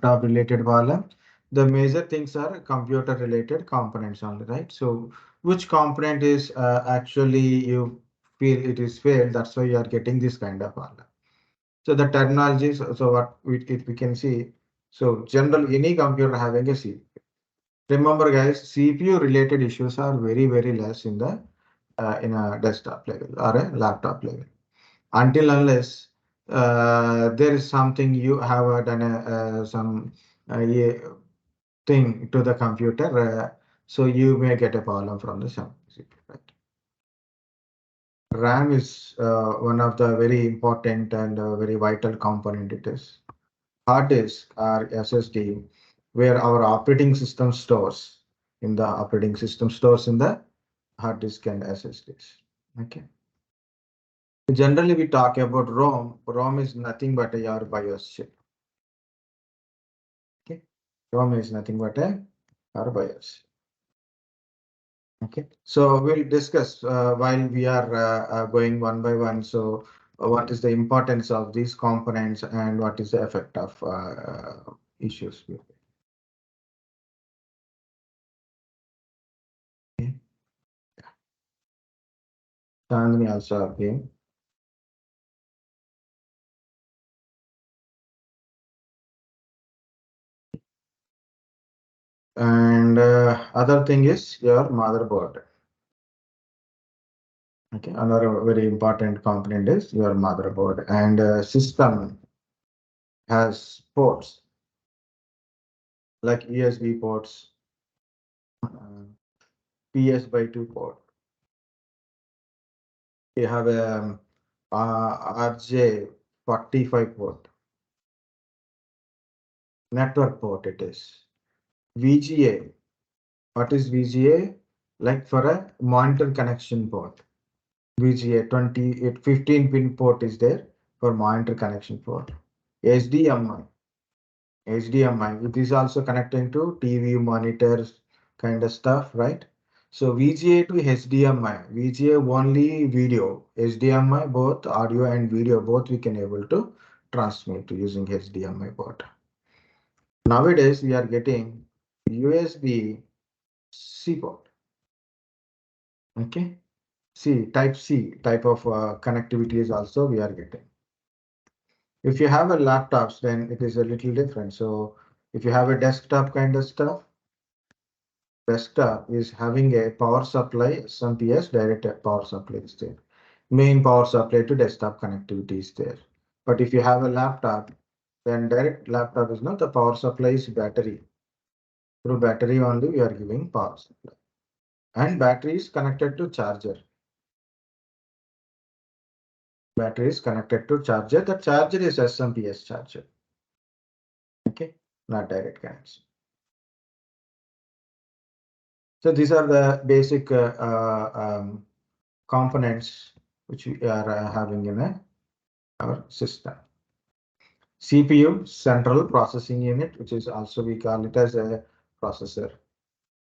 laptop related problem. The major things are computer related components only, right? So which component is actually you feel it is failed, that's why you are getting this kind of problem. So the terminology, so what we can see, so general any computer having a CPU. Remember guys, CPU related issues are very less in the in a desktop level or a laptop level. Until unless there is something you have done some yeah, thing to the computer, so you may get a problem from the CPU, right? RAM is one of the very important and very vital component it is. Hard disk or SSD, where our operating system stores in the operating system stores in the hard disk and SSDs. Okay. Generally, we talk about ROM. ROM is nothing but your BIOS chip. Okay. ROM is nothing but our BIOS. Okay. So we'll discuss while we are going one by one. So what is the importance of these components and what is the effect of issues? Okay. Chandni also again. And other thing is your motherboard. Okay, another very important component is your motherboard, and system has ports like USB ports, PS by 2 port. You have a RJ45 port, network port it is. VGA, what is VGA? Like for a monitor connection port. VGA 15 pin port is there for monitor connection port. HDMI. HDMI, it is also connecting to TV monitors kind of stuff, right? So VGA to HDMI, VGA only video, HDMI both audio and video both we can able to transmit using HDMI port. Nowadays we are getting USB-C port. Okay, C type of connectivity is also we are getting. If you have a laptops, then it is a little different. So if you have a desktop kind of stuff, desktop is having a power supply, SMPS direct power supply is there. Main power supply to desktop connectivity is there. But if you have a laptop, then direct laptop is not the power supply is battery. Through battery only we are giving power supply. And battery is connected to charger. Battery is connected to charger. The charger is SMPS charger. Okay, not direct connection. So these are the basic components which we are having in our system. CPU, central processing unit, which is also we call it as a processor.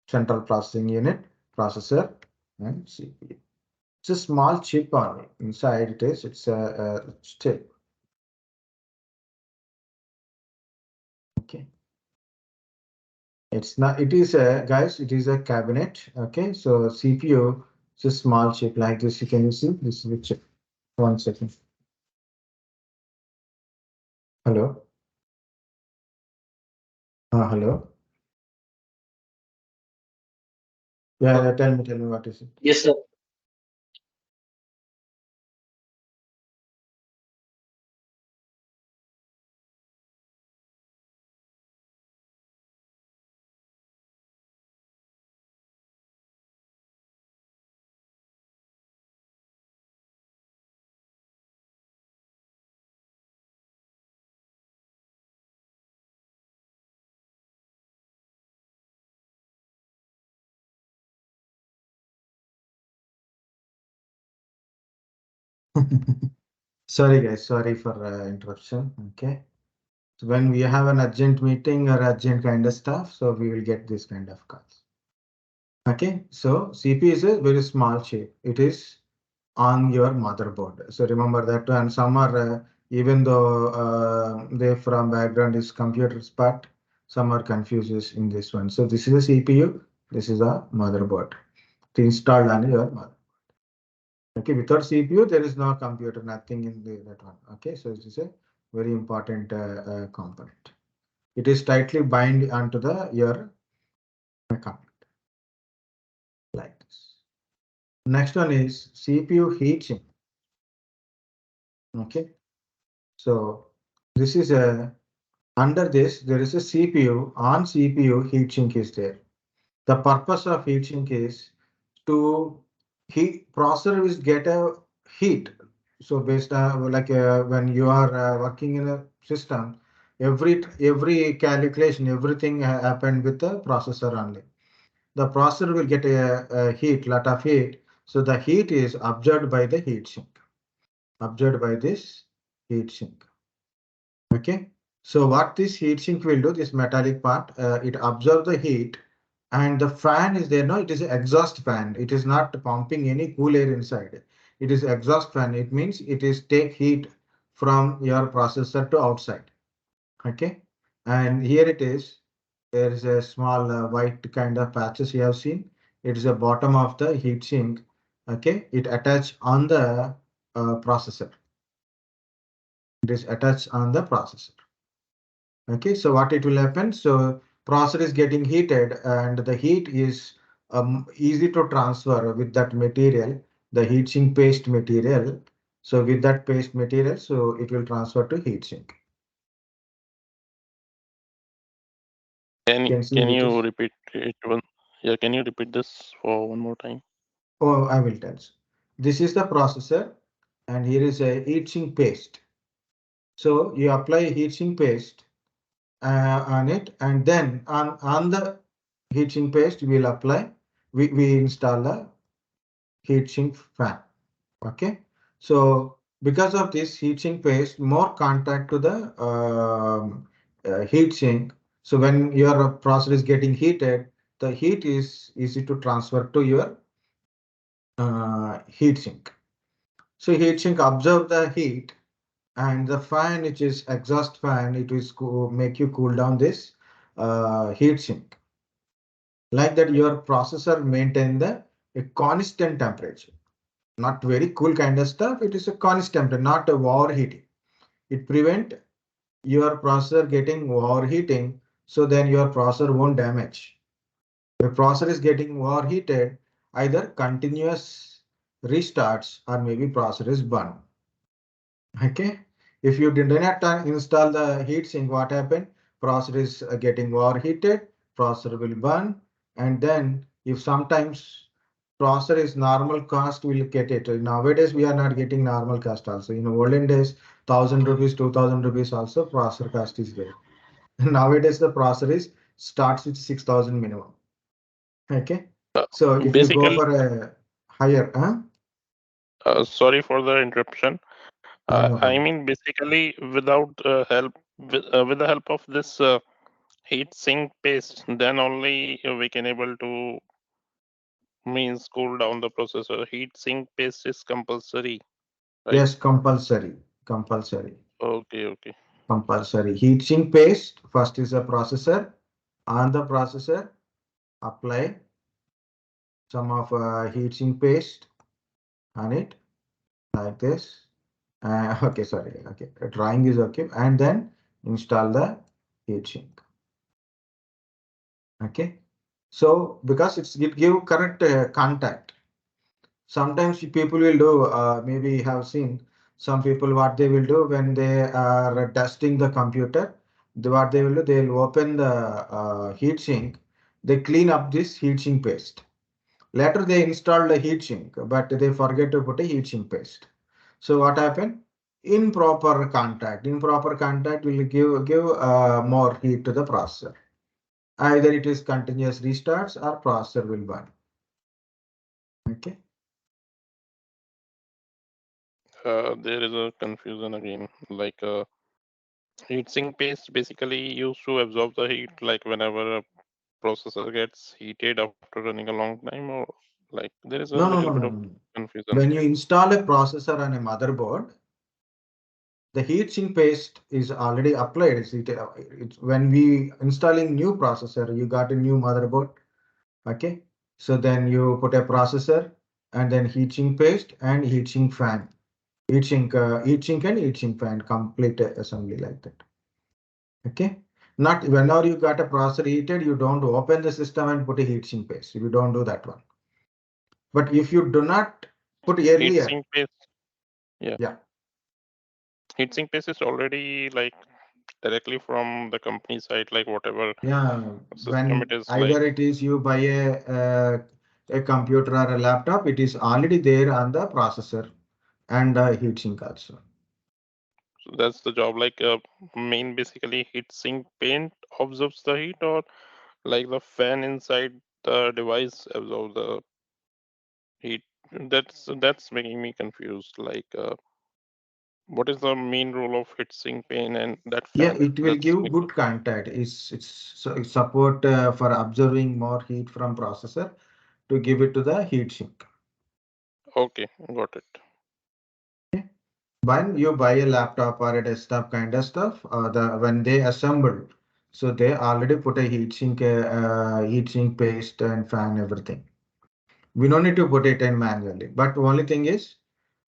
Central processing unit, processor, and CPU. It's a small chip only. Inside it's a chip. Okay. It's not, it is a, guys, it is a cabinet. Okay. So CPU, it's a small chip like this. You can see this is a chip. 1 second. Hello. Hello. Yeah, tell me what is it? Yes, sir. Sorry guys, sorry for interruption. Okay. So when we have an urgent meeting or urgent kind of stuff, so we will get this kind of calls. Okay. So CPU is a very small chip. It is on your motherboard. So remember that, and some are even though they from background is computers, but some are confuses in this one. So this is a CPU, this is a motherboard to install on your mother. Okay, without CPU, there is no computer, nothing in that one. Okay, so this is a very important component. It is tightly bind onto the your account like this. Next one is CPU heatsink. Okay, so this is a under this there is a CPU on CPU heatsink is there. The purpose of heatsink is to heat processor is get a heat. So based on like when you are working in a system, every calculation, everything happened with the processor only. The processor will get a heat, lot of heat. So the heat is absorbed by the heat sink, absorbed by this heat sink. Okay. So what this heat sink will do, this metallic part, it absorbs the heat, and the fan is there. No, it is an exhaust fan. It is not pumping any cool air inside. It is exhaust fan. It means it is take heat from your processor to outside. Okay. And here it is. There is a small white kind of patches you have seen. It is the bottom of the heat sink. Okay. It attached on the processor. It is attached on the processor. Okay, so what it will happen? So processor is getting heated and the heat is easy to transfer with that material, the heat sink paste material. So with that paste material, so it will transfer to heat sink. You can see Can it you is. repeat it one? Yeah, can you repeat this for one more time? Oh, I will tell you. This is the processor and here is a heat sink paste. So you apply heat sink paste on it and then on the heat sink paste we will apply, we install a heat sink fan. Okay, so because of this heat sink paste, more contact to the heat sink. So when your processor is getting heated, the heat is easy to transfer to your heat sink. So heat sink absorb the heat, and the fan, which is exhaust fan, it is make you cool down this heat sink. Like that, your processor maintain the a constant temperature. Not very cool kind of stuff. It is a constant temperature, not a overheating. It prevent your processor getting overheating. So then your processor won't damage. The processor is getting overheated, either continuous restarts or maybe processor is burn. Okay. If you did not install the heat sink, what happened? Processor is getting overheated, processor will burn, and then if sometimes processor is normal cost, will get it. Nowadays we are not getting normal cost also. In olden days, 1,000 rupees, 2,000 rupees also processor cost is there. Nowadays the processor is starts with 6,000 minimum. Okay. Uh, So if you go Basically, for a higher, sorry for the interruption. no I problem. mean, basically, without with the help of this heat sink paste, then only we can able to means cool down the processor. Heat sink paste is compulsory, right? Yes, compulsory, compulsory. Okay, okay. Compulsory. Heat sink paste, first is a processor. On the processor, apply some of heat sink paste on it like this. Okay, sorry. Okay, drawing is okay. And then install the heat sink. Okay. So because it give correct contact. Sometimes people will do, maybe have seen some people what they will do when they are testing the computer. What they will do, they will open the heat sink. They clean up this heat sink paste. Later they install the heat sink, but they forget to put a heat sink paste. So what happened? Improper contact. Improper contact will give more heat to the processor. Either it is continuous restarts or processor will burn. Okay. There is a confusion again. Like heat sink paste basically used to absorb the heat, like whenever a processor gets heated after running a long time, or like there is a No, no, little no, bit no, of no. confusion. When you install a processor on a motherboard, the heatsink paste is already applied. It's when we installing new processor, you got a new motherboard. Okay, so then you put a processor and then heatsink paste and heatsink fan, heatsink and heatsink fan, complete assembly like that. Okay, not whenever you got a processor heated, you don't open the system and put a heatsink paste. You don't do that one. But if you do not put earlier, Heatsink paste. Yeah. yeah, Heatsink paste is already like directly from the company side, like whatever yeah, system it when is like. either it is you buy a computer or a laptop, it is already there on the processor and heatsink also. So that's the job. Like main basically heatsink paint absorbs the heat, or like the fan inside the device absorbs the heat. That's making me confused. Like what is the main role of heatsink paint and that Yeah, fan? it will That's give making. good contact. It support for absorbing more heat from processor to give it to the heatsink. Okay, got it. When you buy a laptop or a desktop kind of stuff, when they assemble, so they already put a heatsink paste and fan everything. We don't need to put it in manually. But only thing is,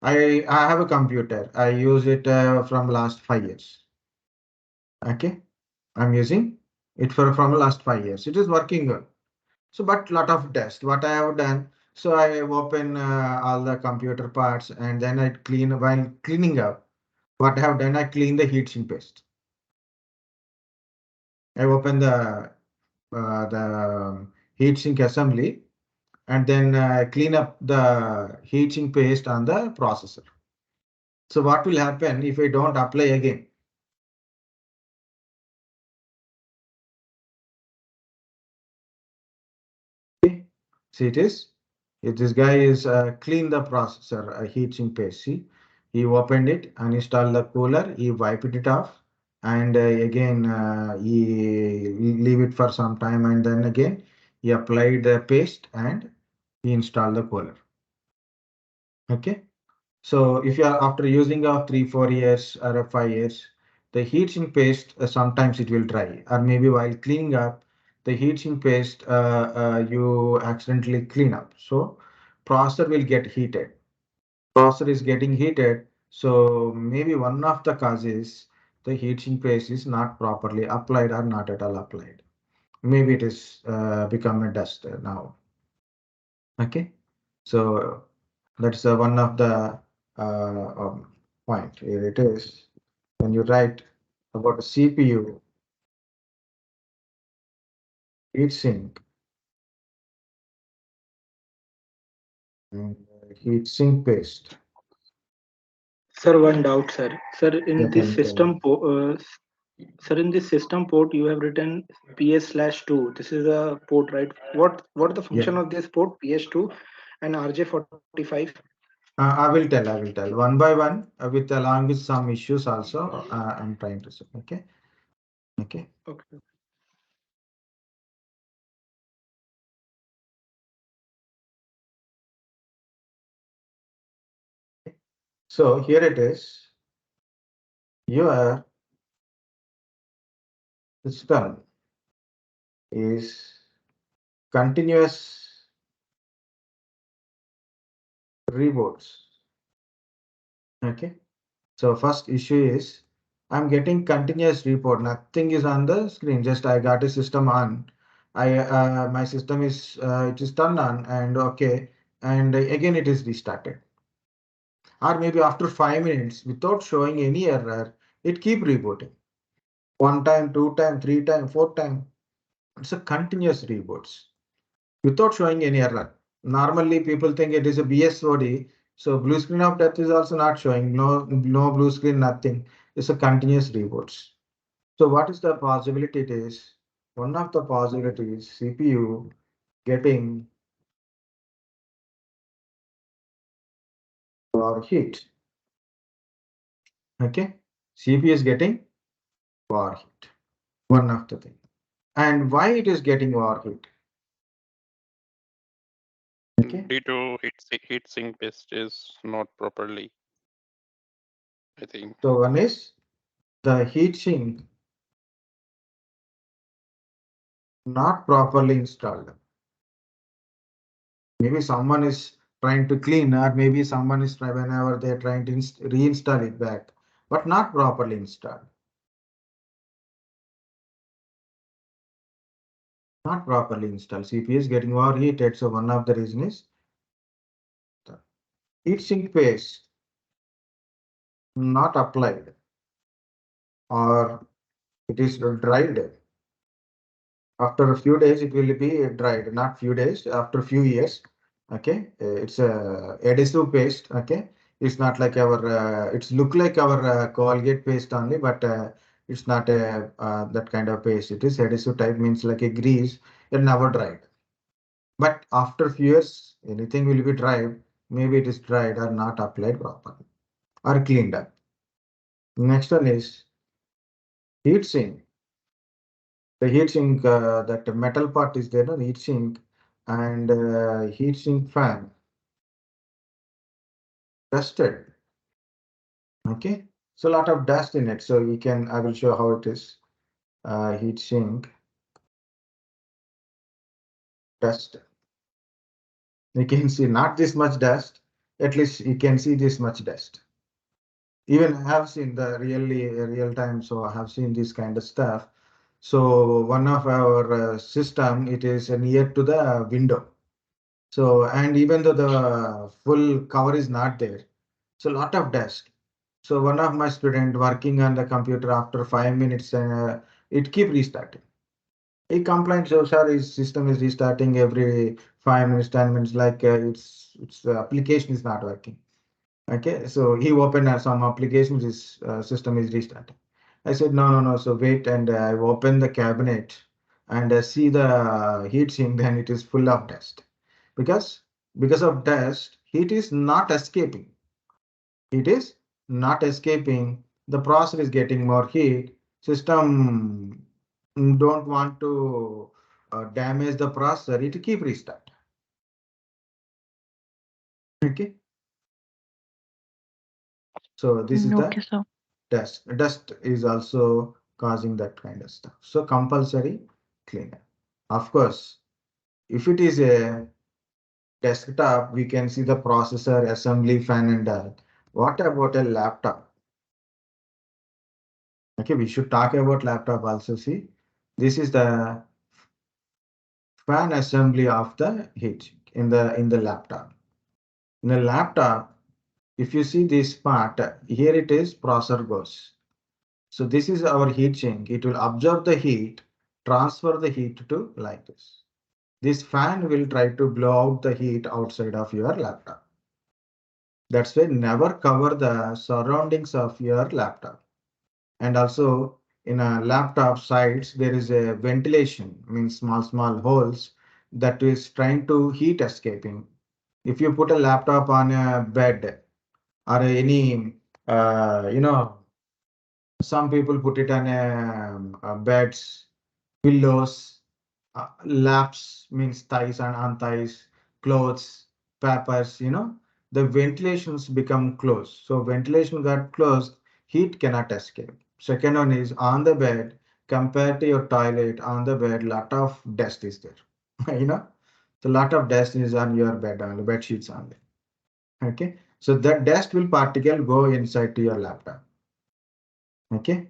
I have a computer. I use it from last 5 years. Okay, I'm using it for from last 5 years. It is working good. So, but lot of dust. What I have done, so I open all the computer parts and then I clean while cleaning up. What I have done, I clean the heatsink paste. I open the heatsink assembly and then clean up the heatsink paste on the processor. So what will happen if I don't apply again? Okay. See it is. If this guy is clean the processor, heatsink paste. See, he opened it, uninstalled the cooler, he wiped it off, and again he leave it for some time, and then again he applied the paste and he installed the cooler. Okay. So if you are after using of 3 4 years or 5 years, the heatsink paste sometimes it will dry, or maybe while cleaning up the heatsink paste you accidentally clean up. So processor will get heated. Processor is getting heated. So maybe one of the causes the heatsink paste is not properly applied or not at all applied. Maybe it is become a dust now. Okay. So that's one of the point. Here it is. When you write about a CPU heatsink and heatsink paste. Sir, one doubt, sir. Sir, Yeah, in tell this me, tell me. sir, in this system port, you have written PS/2. This is a port, right? What the Yeah, function of this port? PS2 and RJ45. I will tell. I will tell one by one with along with some issues also. I'm trying to say. Okay, okay. Okay. So here it is. Your system is continuous reboots. Okay. So first issue is I'm getting continuous report. Nothing is on the screen. Just I got a system on. I my system is it is turned on and okay, and again it is restarted. Or maybe after 5 minutes without showing any error, it keep rebooting. One time, two time, three time, four time. It's a continuous reboots without showing any error. Normally people think it is a BSOD. So blue screen of death is also not showing. No blue screen, nothing. It's a continuous reboots. So what is the possibility it is? One of the possibilities CPU getting overheat. Okay. CPU is getting overheat. One of the thing. And why it is getting overheat? Okay. Due to heat sink paste is not properly. I think. So one is the heat sink not properly installed. Maybe someone is trying to clean, or maybe someone is trying whenever they're trying to reinstall it back, but not properly installed. Not properly installed. CPU is getting overheated. So one of the reason is the heat sink paste not applied, or it is dried. After a few days, it will be dried. Not few days. After a few years, okay. It's a adhesive paste. Okay, it's not like our. It's look like our Colgate paste only, but it's not a that kind of paste. It is adhesive type, means like a grease. It never dried. But after few years, anything will be dried. Maybe it is dried or not applied properly or cleaned up. Next one is heat sink. The heat sink, that metal part is there, no? The heat sink and heat sink fan dusted. Okay, so a lot of dust in it. So you can, I will show how it is. Heat sink dust. You can see not this much dust. At least you can see this much dust. Even I have seen the really real time. So I have seen this kind of stuff. So one of our system, it is near to the window. So, and even though the full cover is not there, so a lot of dust. So one of my student working on the computer, after 5 minutes, it keep restarting. He complained, so sir, his system is restarting every 5 minutes, 10 minutes, like its the application is not working. Okay, so he opened some applications, his system is restarting. I said, no, no, no. So wait, and I open the cabinet and see the heat sink, then it is full of dust. Because because of dust, heat is not escaping. It is not escaping. The process is getting more heat. System don't want to damage the processor. It keep restart. Okay. So this is the Okay, sir. dust. Dust is also causing that kind of stuff. So compulsory cleaner. Of course, if it is a desktop, we can see the processor, assembly, fan, and all. What about a laptop? Okay, we should talk about laptop also. See, this is the fan assembly of the heat in the laptop. In the laptop, if you see this part, here it is processor goes. So this is our heat sink. It will absorb the heat, transfer the heat to like this. This fan will try to blow out the heat outside of your laptop. That's why never cover the surroundings of your laptop. And also in a laptop sides, there is a ventilation, means small holes that is trying to heat escaping. If you put a laptop on a bed or any, some people put it on beds, pillows, laps, means thighs and on thighs, clothes, papers, the ventilations become closed. So ventilation got closed, heat cannot escape. Second one is on the bed, compared to your toilet, on the bed, lot of dust is there. So lot of dust is on your bed, on the bed sheets only. Okay, so that dust will particle go inside to your laptop. Okay,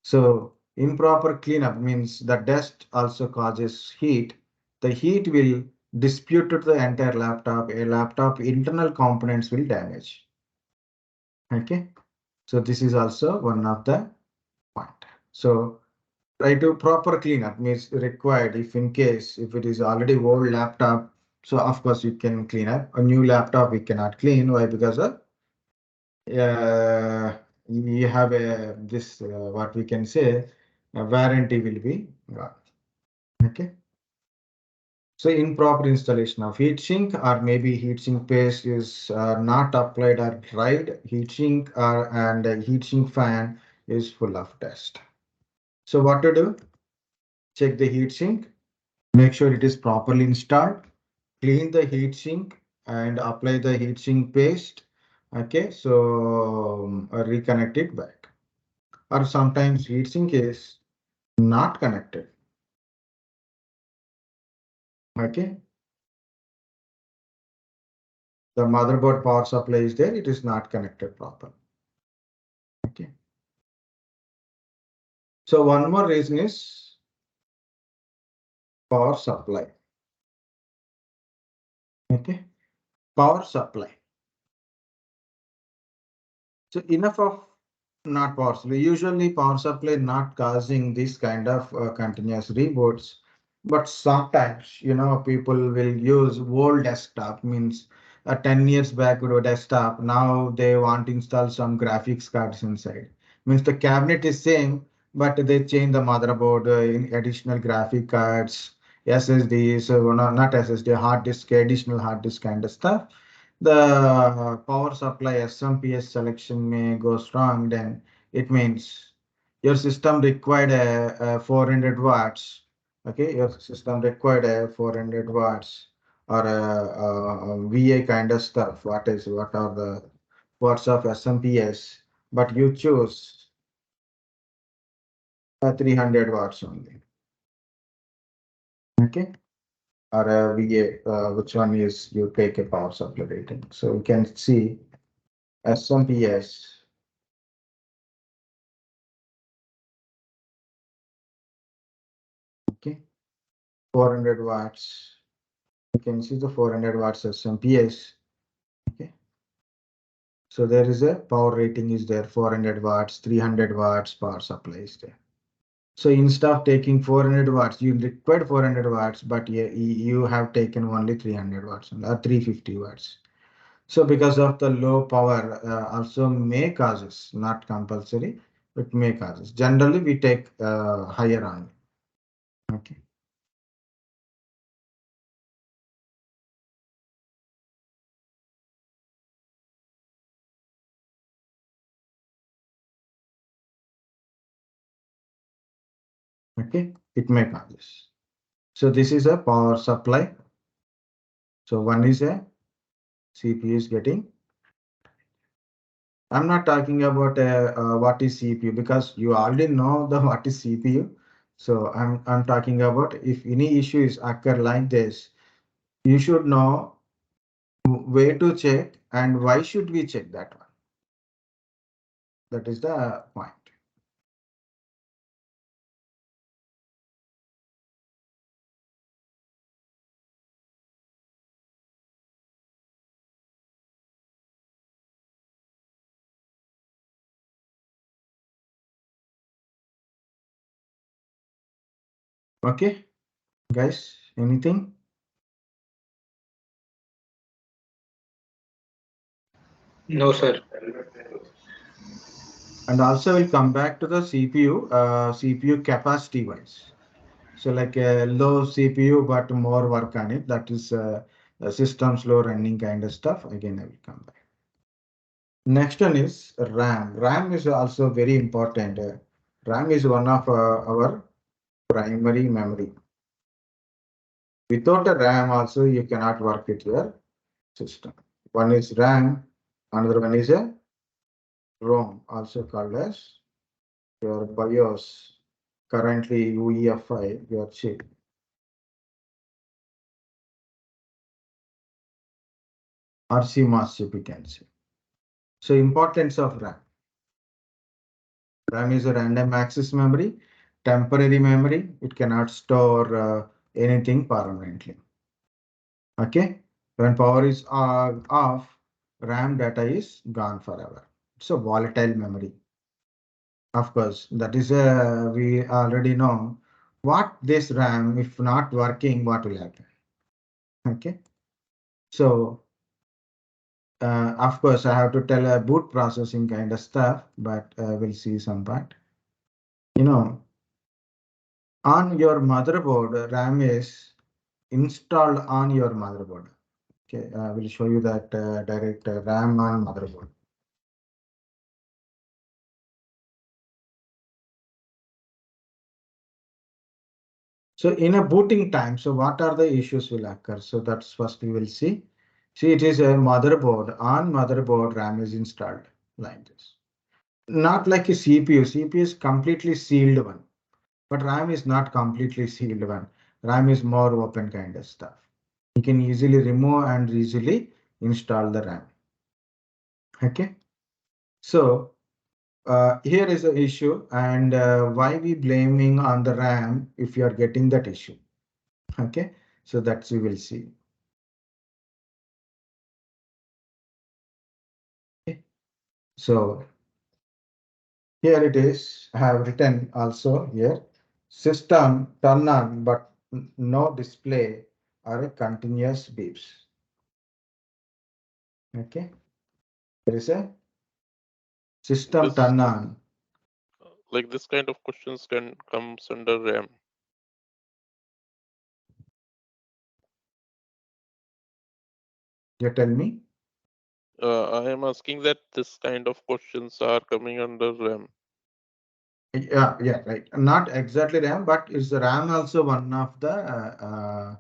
so improper cleanup means the dust also causes heat. The heat will dispute to the entire laptop. A laptop internal components will damage. Okay, so this is also one of the point. So try to proper cleanup means required if in case if it is already old laptop. So of course you can clean up. A new laptop we cannot clean. Why? Because of you have a this what we can say a warranty will be gone. Okay. So improper installation of heatsink or maybe heatsink paste is not applied or dried. Heatsink and a heatsink fan is full of dust. So what to do? Check the heatsink. Make sure it is properly installed. Clean the heatsink and apply the heatsink paste. Okay, so reconnect it back. Or sometimes heatsink is not connected. Okay, the motherboard power supply is there, it is not connected properly. Okay, so one more reason is power supply. Okay, power supply. So enough of not power supply. Usually power supply not causing this kind of continuous reboots, but sometimes people will use old desktop, means 10 years back desktop. Now they want to install some graphics cards inside. Means the cabinet is same, but they change the motherboard, in additional graphic cards, SSDs, not SSD, hard disk, additional hard disk kind of stuff. The power supply SMPS selection may go strong, then it means your system required a 400 watts. Okay, your system required a 400 watts or a VA kind of stuff. What are the watts of SMPS? But you choose 300 watts only. Okay, or a VA, which one is you take a power supply rating. So you can see SMPS. Okay, 400 watts. You can see the 400 watts SMPS. Okay, so there is a power rating is there, 400 watts, 300 watts power supply is there. So instead of taking 400 watts, you required 400 watts, but you have taken only 300 watts or 350 watts. So because of the low power, also may causes, not compulsory, but may causes. Generally, we take higher on. Okay. Okay, it may causes. So this is a power supply. So one is a CPU is getting. I'm not talking about what is CPU, because you already know the what is CPU. So I'm talking about if any issue is occur like this, you should know where to check and why should we check that one. That is the point. Okay, guys, anything? No, sir. And also we'll come back to the CPU capacity wise. So like a low CPU, but more work on it. That is a system slow running kind of stuff. Again, I will come back. Next one is RAM. RAM is also very important. RAM is one of our primary memory. Without a RAM also, you cannot work with your system. One is RAM, another one is a ROM, also called as your BIOS. Currently UEFI, your chip. Or CMOS chip, you can say. So importance of RAM. RAM is a random access memory, temporary memory. It cannot store anything permanently. Okay. When power is off, RAM data is gone forever. It's a volatile memory. Of course, that is we already know what this RAM, if not working, what will happen. Okay. So of course, I have to tell a boot processing kind of stuff, but we'll see some part. On your motherboard, RAM is installed on your motherboard. Okay, I will show you that direct RAM on motherboard. So in a booting time, so what are the issues will occur? So that's first we will see. See, it is a motherboard. On motherboard, RAM is installed like this. Not like a CPU. CPU is completely sealed one, but RAM is not completely sealed one. RAM is more open kind of stuff. You can easily remove and easily install the RAM. Okay. So here is the issue, and why we blaming on the RAM if you are getting that issue. Okay. So that's you will see. Okay. So here it is. I have written also here. System turn on, but no display or a continuous beeps. Okay. There is a system This turn on. like this kind of questions can comes under RAM. You tell me. I am asking that this kind of questions are coming under RAM. Yeah, right. Not exactly RAM, but is the RAM also one of the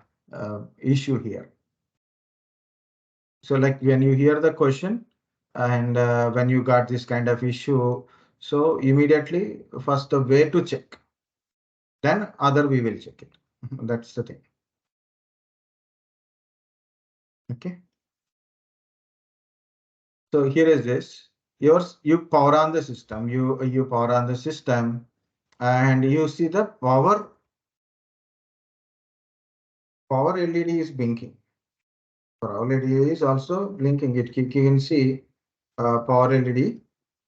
issue here? So like when you hear the question and when you got this kind of issue, so immediately first the way to check, then other we will check it. That's the thing. Okay. So here is this. You power on the system. You power on the system, and you see the power LED is blinking. Power LED is also blinking. You can see power LED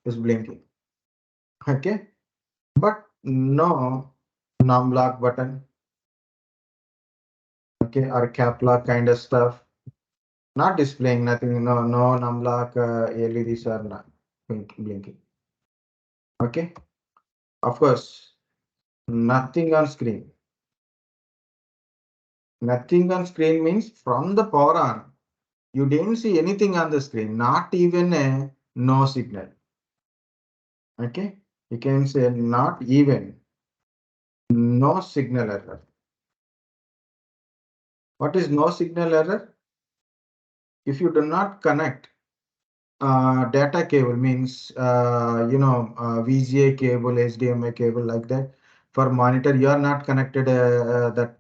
is blinking. Okay, but no non-block button. Okay, or cap lock kind of stuff. Not displaying nothing. No non-block LEDs are not blinking. Okay, of course, nothing on screen. Nothing on screen means from the power on, you didn't see anything on the screen, not even a no signal. Okay, you can say not even no signal error. What is no signal error? If you do not connect data cable means VGA cable, HDMI cable like that. For monitor, you are not connected that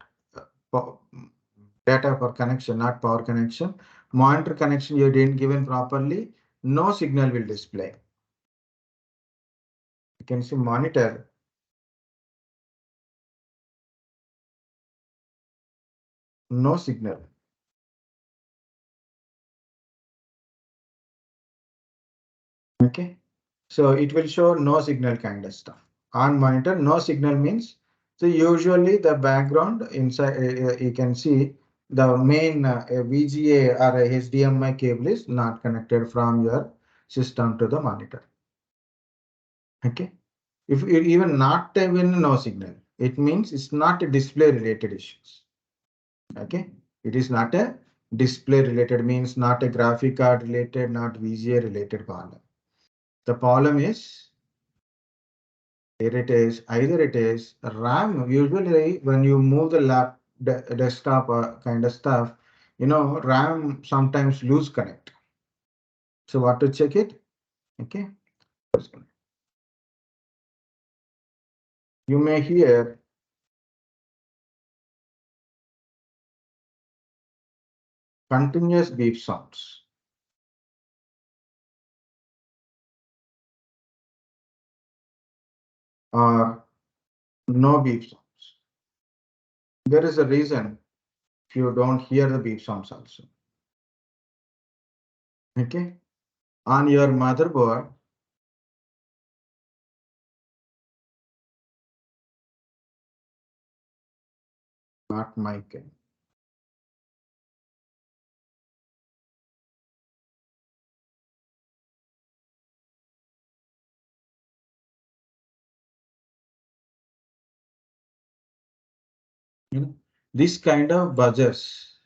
data for connection, not power connection. Monitor connection you didn't given properly, no signal will display. You can see monitor. No signal. Okay. So it will show no signal kind of stuff. On monitor, no signal means, so usually the background inside, you can see the main VGA or a HDMI cable is not connected from your system to the monitor. Okay. If it even not even no signal, it means it's not a display related issues. Okay. It is not a display related, means not a graphic card related, not VGA related problem. The problem is here it is, either it is RAM. Usually when you move the desktop kind of stuff, RAM sometimes lose connect. So what to check it? Okay. You may hear continuous beep sounds. Or no beep sounds. There is a reason if you don't hear the beep sounds also. Okay. On your motherboard, not mic. This kind of buzzers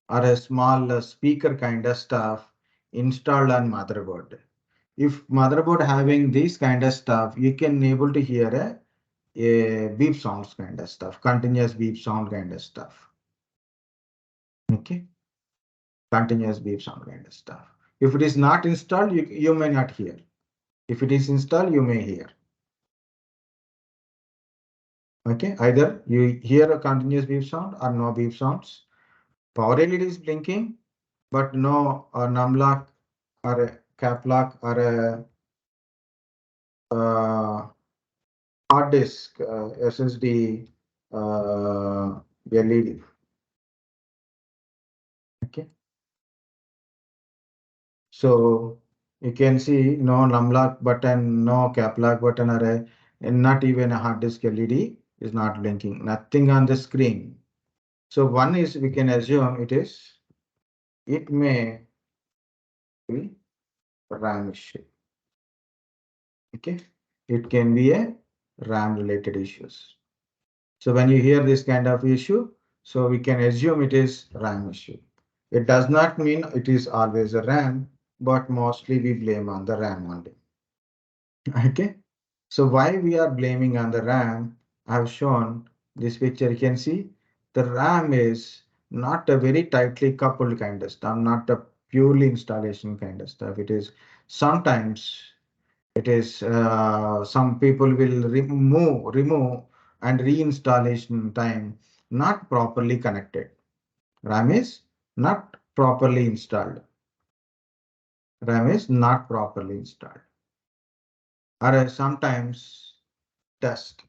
or a small speaker kind of stuff installed on motherboard. If motherboard having this kind of stuff, you can able to hear a beep sounds kind of stuff, continuous beep sound kind of stuff. Okay. continuous beep sound kind of stuff. If it is not installed, you may not hear. If it is installed, you may hear. Okay, either you hear a continuous beep sound or no beep sounds. Power LED is blinking, but no num lock or a cap lock or a hard disk SSD LED. Okay, so you can see no num lock button, no cap lock button, or and not even a hard disk LED is not blinking. Nothing on the screen. So one is we can assume it may be RAM issue. Okay, it can be a RAM related issues. So when you hear this kind of issue, so we can assume it is RAM issue. It does not mean it is always a RAM, but mostly we blame on the RAM only. Okay, so why we are blaming on the RAM? I have shown this picture. You can see the RAM is not a very tightly coupled kind of stuff, not a purely installation kind of stuff. It is sometimes it is some people will remove and reinstallation time not properly connected. RAM is not properly installed. RAM is not properly installed. Or sometimes test.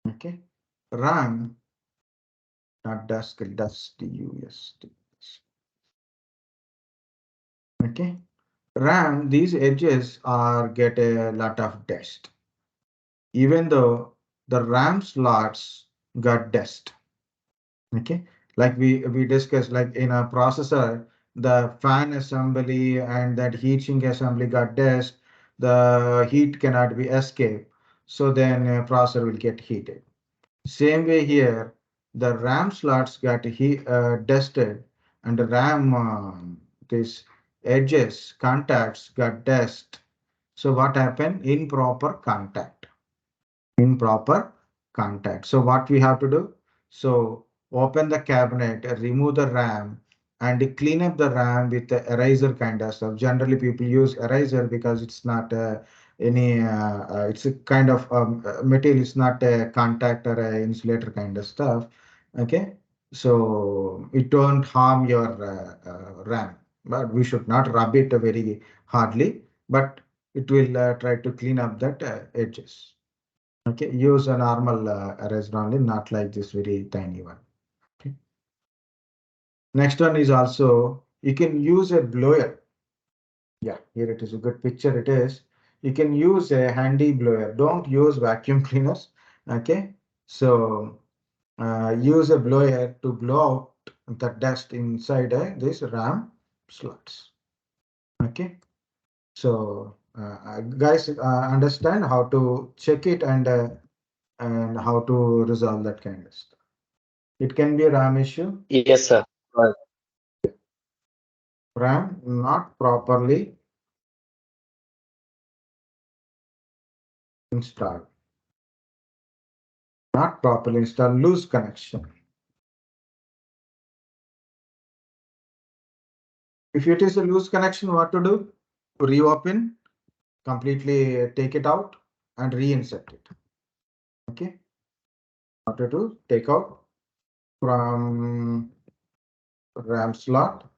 Okay. RAM, not dust, dust, dust. Okay. RAM, these edges are get a lot of dust. Even though the RAM slots got dust. Okay. Like we discussed, like in a processor, the fan assembly and that heatsink assembly got dust. The heat cannot be escaped. So then processor will get heated. Same way here, the RAM slots got dusted and the RAM, this edges, contacts got dust. So what happened? Improper contact. Improper contact. So what we have to do? So open the cabinet, remove the RAM and clean up the RAM with the eraser kind of stuff. Generally people use eraser because it's not it's a kind of material, it's not a contact or a insulator kind of stuff. Okay, so it don't harm your RAM, but we should not rub it very hardly, but it will try to clean up that edges. Okay, use a normal eraser only, not like this very tiny one. Okay. Next one is also, you can use a blower. Yeah, here it is a good picture. It is. You can use a handy blower. Don't use vacuum cleaners. Okay, so use a blower to blow out the dust inside this RAM slots. Okay, so guys understand how to check it and how to resolve that kind of stuff. It can be a RAM issue. Yes, sir. Right. RAM not properly installed. Not properly installed, loose connection. If it is a loose connection, what to do? Reopen, completely take it out and reinsert it. Okay. What to do? Take out from RAM slot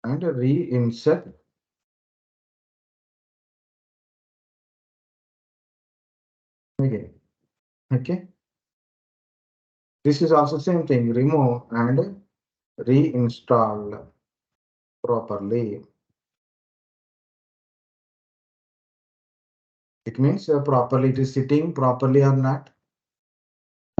and reinsert again. Okay. This is also same thing. Remove and reinstall properly. It means properly it is sitting properly or not.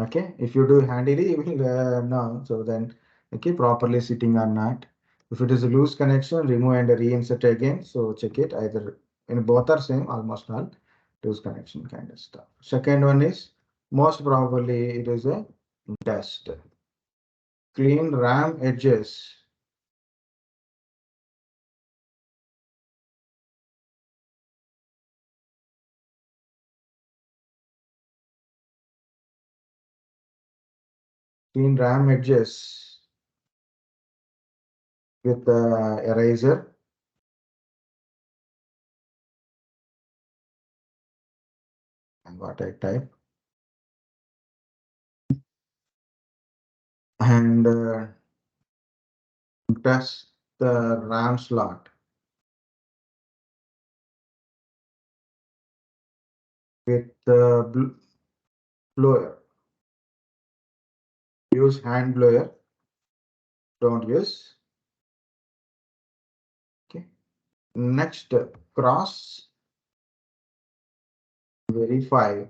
Okay, if you do handily, you will know. So then, okay, properly sitting or not. If it is a loose connection, remove and reinsert again. So check it either in both are same, almost all loose connection kind of stuff. Second one is most probably it is a dust. Clean RAM edges. clean RAM edges with the eraser. And what I type. And test the RAM slot with the blower. Use hand blower. Don't use. Okay. Next, cross verify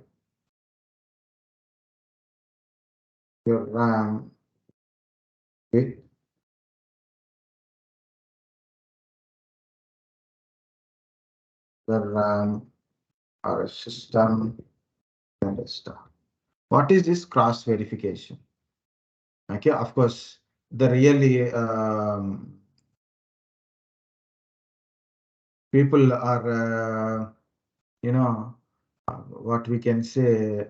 your RAM with the RAM or system and stuff. What is this cross verification? Okay, of course, the really people are, what we can say,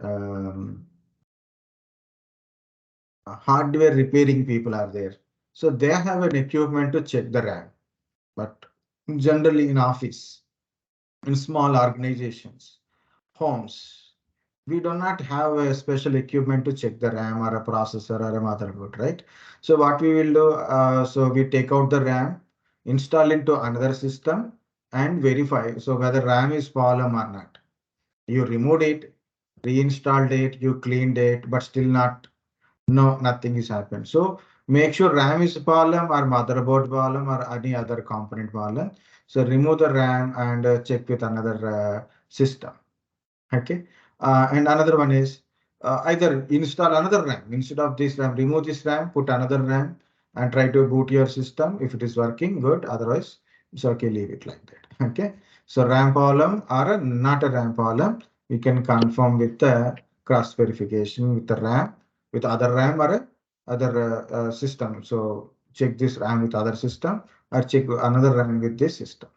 hardware repairing people are there. So they have an equipment to check the RAM. But generally in office, in small organizations, homes, we do not have a special equipment to check the RAM or a processor or a motherboard, right? So what we will do, so we take out the RAM, install into another system and verify so whether RAM is problem or not. You removed it, reinstalled it, you cleaned it, but still not, no, nothing is happened. So make sure RAM is problem or motherboard problem or any other component problem. So remove the RAM and check with another system. Okay. And another one is either install another RAM instead of this RAM, remove this RAM, put another RAM and try to boot your system. If it is working, good. Otherwise, it's okay, leave it like that. Okay. So RAM problem or not a RAM problem, we can confirm with the cross verification with the RAM, with other RAM or other system. So check this RAM with other system or check another RAM with this system.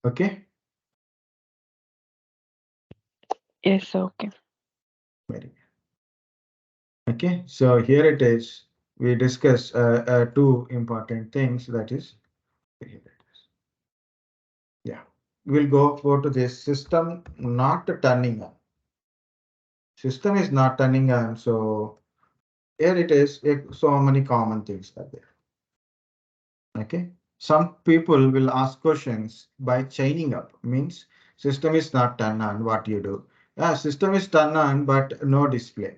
Okay. Yes, okay. Very good. Okay, so here it is. We discuss two important things. That is, here it is. Yeah, we'll go to this system not turning on. System is not turning on. So here it is. So many common things are there. Okay, some people will ask questions by chaining up. Means system is not turned on. What you do? Yeah, system is turned on, but no display.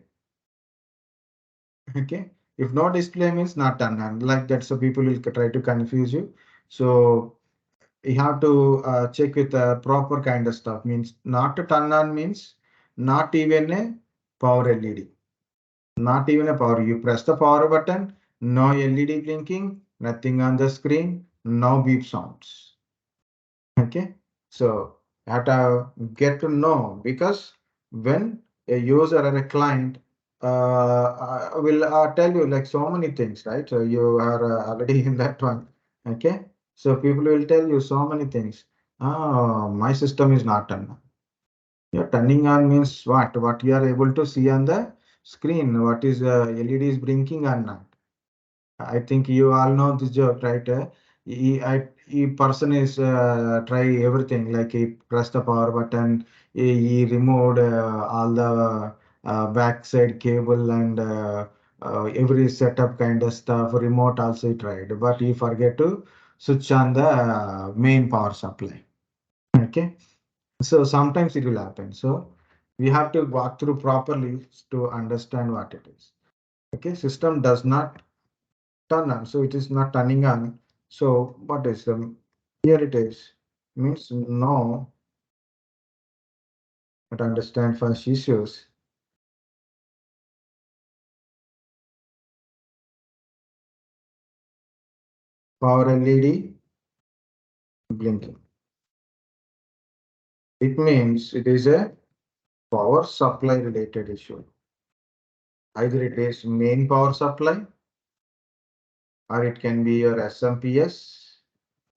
Okay, if no display means not turned on like that, so people will try to confuse you. So you have to check with the proper kind of stuff. Means not to turn on means not even a power LED, not even a power. You press the power button, no LED blinking, nothing on the screen, no beep sounds. Okay, so you have to get to know, because when a user or a client will tell you like so many things, right? So you are already in that one. Okay, so people will tell you so many things. Oh, my system is not turned on. Yeah, turning on means what? What you are able to see on the screen? What is LED is blinking or not? I think you all know this joke, right? He person is try everything, like he pressed the power button, he removed all the backside cable and every setup kind of stuff. Remote also he tried, but he forget to switch on the main power supply. Okay, so sometimes it will happen. So we have to walk through properly to understand what it is. Okay, system does not turn on, so it is not turning on. So what is the, here it is, means no, but understand first issues. Power LED blinking, it means it is a power supply related issue. Either it is main power supply or it can be your SMPS,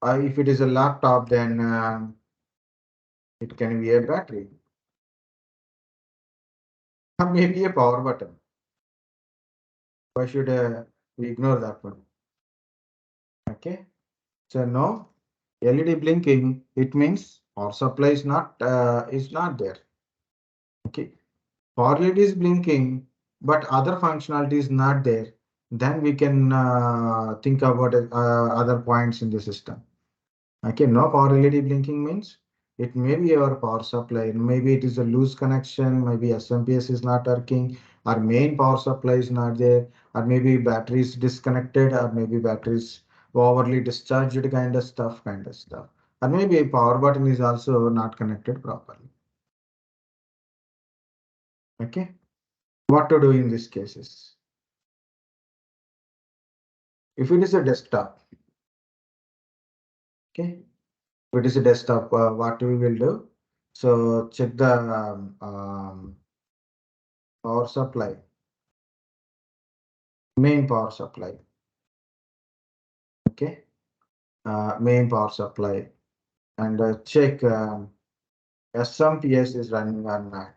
or if it is a laptop, then it can be a battery. or maybe a power button. Why should we ignore that one? Okay, so no LED blinking, it means power supply is not there. Okay, power LED is blinking, but other functionality is not there. Then we can think about other points in the system. Okay, no power LED blinking means it may be your power supply. Maybe it is a loose connection. Maybe SMPS is not working, or main power supply is not there, or maybe battery is disconnected, or maybe batteries overly discharged, kind of stuff. Or maybe a power button is also not connected properly. Okay, what to do in these cases? If it is a desktop, okay, if it is a desktop, what we will do? So check the power supply, main power supply. Okay, main power supply, and check SMPS is running or not.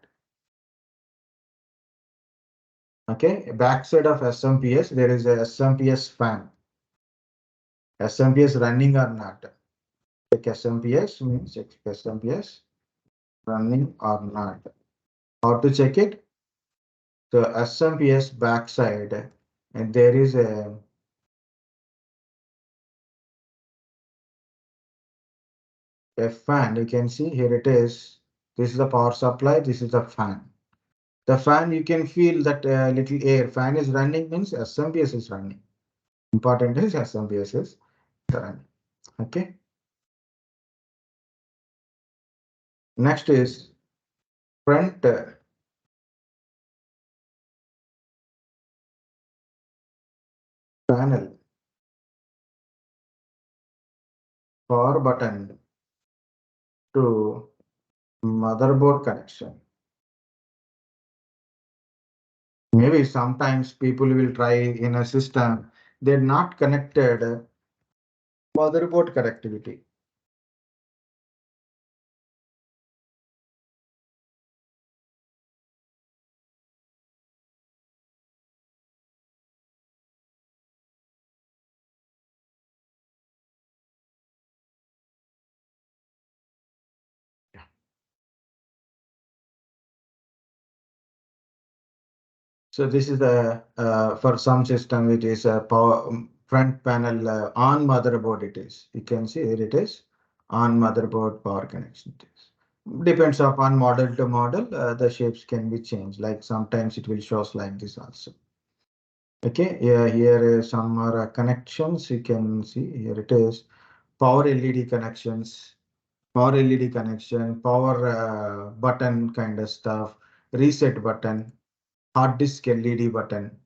Okay, backside of SMPS there is a SMPS fan. SMPS running or not. Check SMPS means check SMPS running or not. How to check it? So SMPS backside, and there is a fan. You can see here it is. This is the power supply. This is the fan. The fan, you can feel that little air. Fan is running means SMPS is running. Important is SMPS is running. Okay. Next is front panel power button to motherboard connection. Maybe sometimes people will try in a system, they're not connected motherboard connectivity. So this is the for some system it is a power front panel on motherboard. It is, you can see here it is on motherboard power connection. It is. Depends upon model to model, the shapes can be changed. Like sometimes it will shows like this also. Okay, yeah, here is some more connections. You can see here it is power LED connections, power LED connection, power button kind of stuff, reset button, hard disk LED button.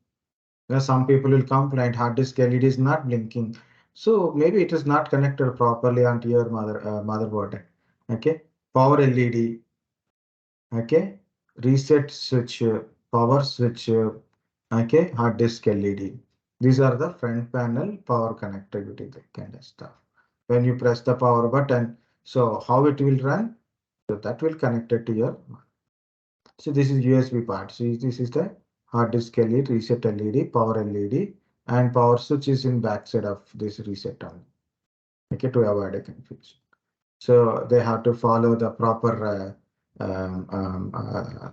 Some people will complain hard disk LED is not blinking. So maybe it is not connected properly onto your motherboard. Okay, power LED. Okay, reset switch, power switch. Okay, hard disk LED. These are the front panel power connectivity, that kind of stuff. When you press the power button, so how it will run? So that will connect it to your. So this is USB part. So this is the hard disk LED, reset LED, power LED, and power switch is in backside of this reset on. Okay, to avoid a confusion. So they have to follow the proper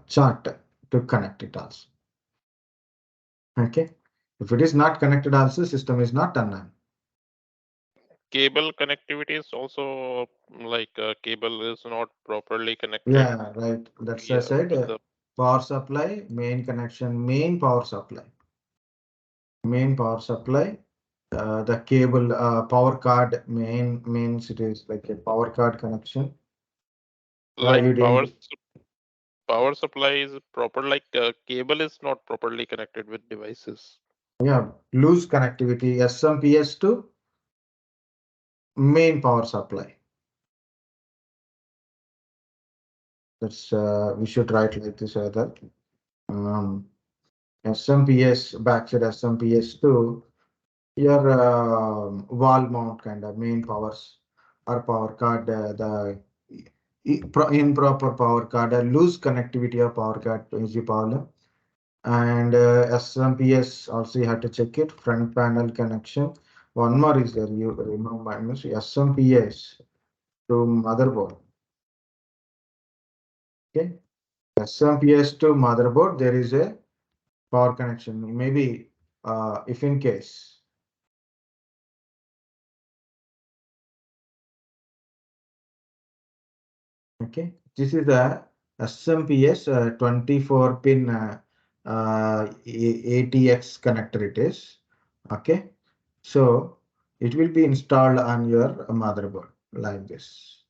chart to connect it also. Okay, if it is not connected also, system is not online. Cable connectivity is also like cable is not properly connected. Yeah, right. That's I said. With the Power supply, main connection, main power supply, main power supply. The cable, power card main means it is like a power card connection. like You didn't. power supply is proper, like cable is not properly connected with devices. Yeah, loose connectivity. SMPS to main power supply. That's we should write like this either. SMPS backside SMPS to your wall mount kind of main powers or power card. The improper power card, loose connectivity of power card is the problem. And SMPS also you have to check it, front panel connection. One more is there, you remember SMPS to motherboard. Okay, SMPS to motherboard, there is a power connection. Maybe if in case. Okay, this is the SMPS 24 pin ATX connector it is. Okay, so it will be installed on your motherboard like this.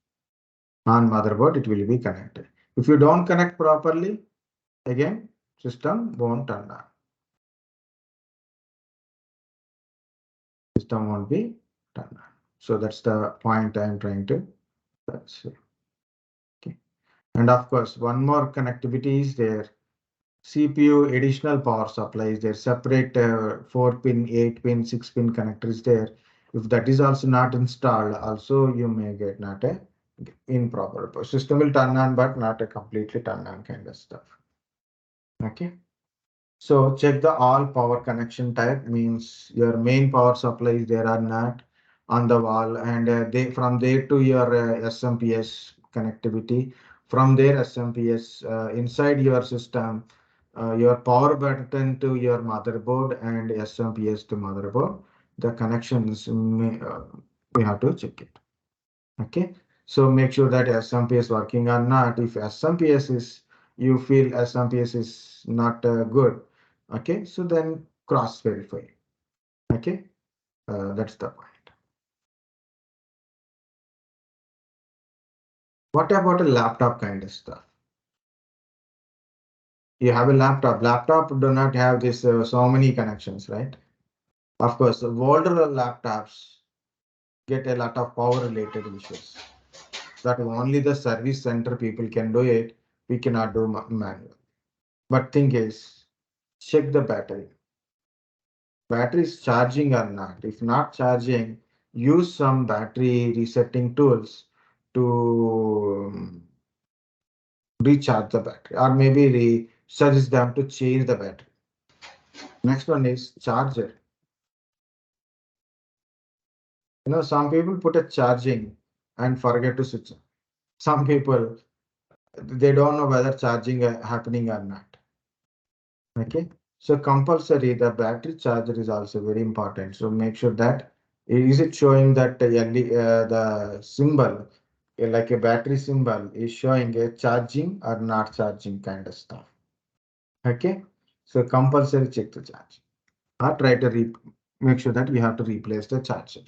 On motherboard, it will be connected. If you don't connect properly, again, system won't turn on. System won't be turned on. So that's the point I'm trying to say. Okay. And of course, one more connectivity is there. CPU additional power supply is there. Separate 4-pin, 8-pin, 6-pin connector is there. If that is also not installed, also you may get not a improper. System will turn on, but not a completely turn on kind of stuff. Okay. So check the all power connection type, means your main power supplies there are not on the wall, and they from there to your SMPS connectivity, from there SMPS inside your system, your power button to your motherboard and SMPS to motherboard, the connections we have to check it. Okay, so make sure that SMPS working or not. If SMPS is, you feel SMPS is not good, okay, so then cross verify. Okay, that's the point. What about a laptop kind of stuff? You have a laptop. Laptop do not have this so many connections, right? Of course, older laptops get a lot of power related issues. That only the service center people can do it. We cannot do manual. But thing is, check the battery. Battery is charging or not. If not charging, use some battery resetting tools to recharge the battery, or maybe suggest them to change the battery. Next one is charger. Some people put a charging and forget to switch on. Some people, they don't know whether charging happening or not. Okay, so compulsory the battery charger is also very important. So make sure that is it showing that the symbol like a battery symbol is showing a charging or not charging kind of stuff. Okay, so compulsory check the charge or try to make sure that you have to replace the charger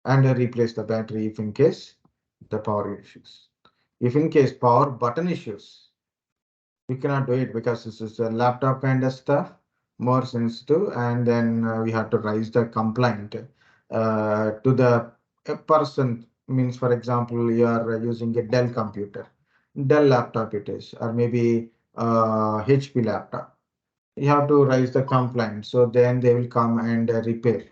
and replace the battery if in case the power issues. If in case power button issues, we cannot do it because this is a laptop kind of stuff, more sensitive, and then we have to raise the complaint to the a person. Means, for example, you are using a Dell computer, Dell laptop it is, or maybe HP laptop. You have to raise the complaint, so then they will come and repair.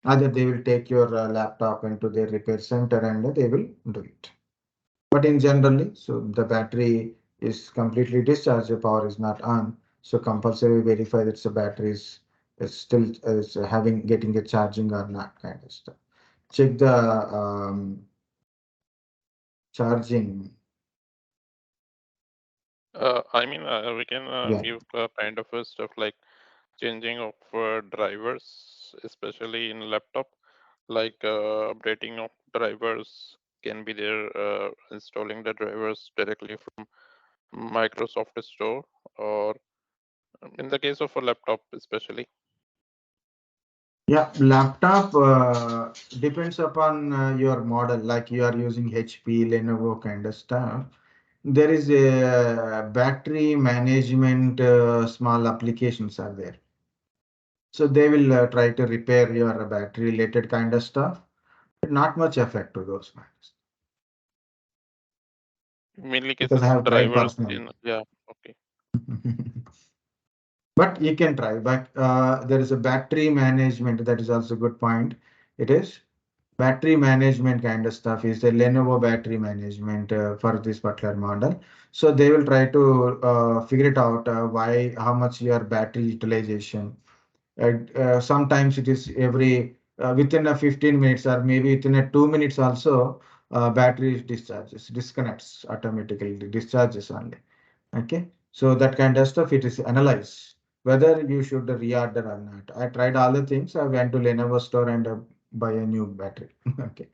Either they will take your laptop into their repair center and they will do it. But in generally, so the battery is completely discharged, the power is not on. So compulsory verify that the battery is still getting a charging or not kind of stuff. Check the charging. We can Yeah. give kind of stuff like changing of drivers, especially in laptop, like updating of drivers can be there, installing the drivers directly from Microsoft Store, or in the case of a laptop especially. Yeah, laptop depends upon your model, like you are using HP, Lenovo kind of stuff. There is a battery management small applications are there. So they will try to repair your battery related kind of stuff. Not much effect to those ones. Mainly Because cases I of have tried drivers personally. in, yeah, okay. But you can try. But there is a battery management that is also a good point. It is battery management kind of stuff is the Lenovo battery management for this particular model. So they will try to figure it out how much your battery utilization. Sometimes it is every within a 15 minutes or maybe within a 2 minutes also battery disconnects automatically, discharges only. Okay, so that kind of stuff it is analyzed whether you should reorder or not. I tried all the things. I went to Lenovo store and buy a new battery. Okay,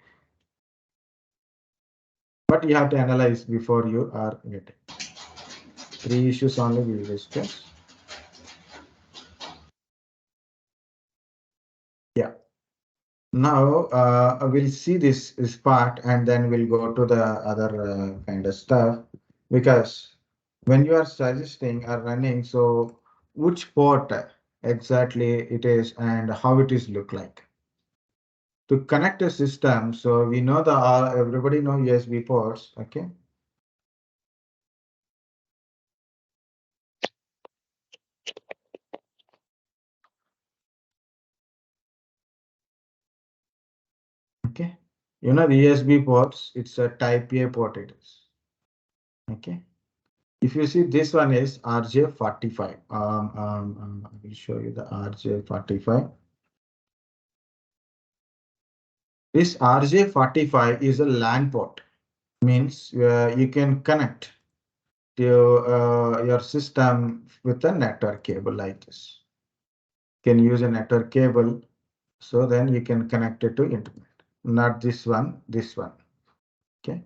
but you have to analyze before you are getting. Three issues only we will discuss. Yeah. Now we'll see this part and then we'll go to the other kind of stuff, because when you are suggesting or running, so which port exactly it is and how it is look like to connect a system. So we know the everybody know USB ports. Okay. Okay. You know the USB ports, it's a type A port it is. Okay. If you see this one is RJ45. I will show you the RJ45. This RJ45 is a LAN port. Means you can connect to your system with a network cable like this. You can use a network cable, so then you can connect it to internet. Not this one, this one. Okay,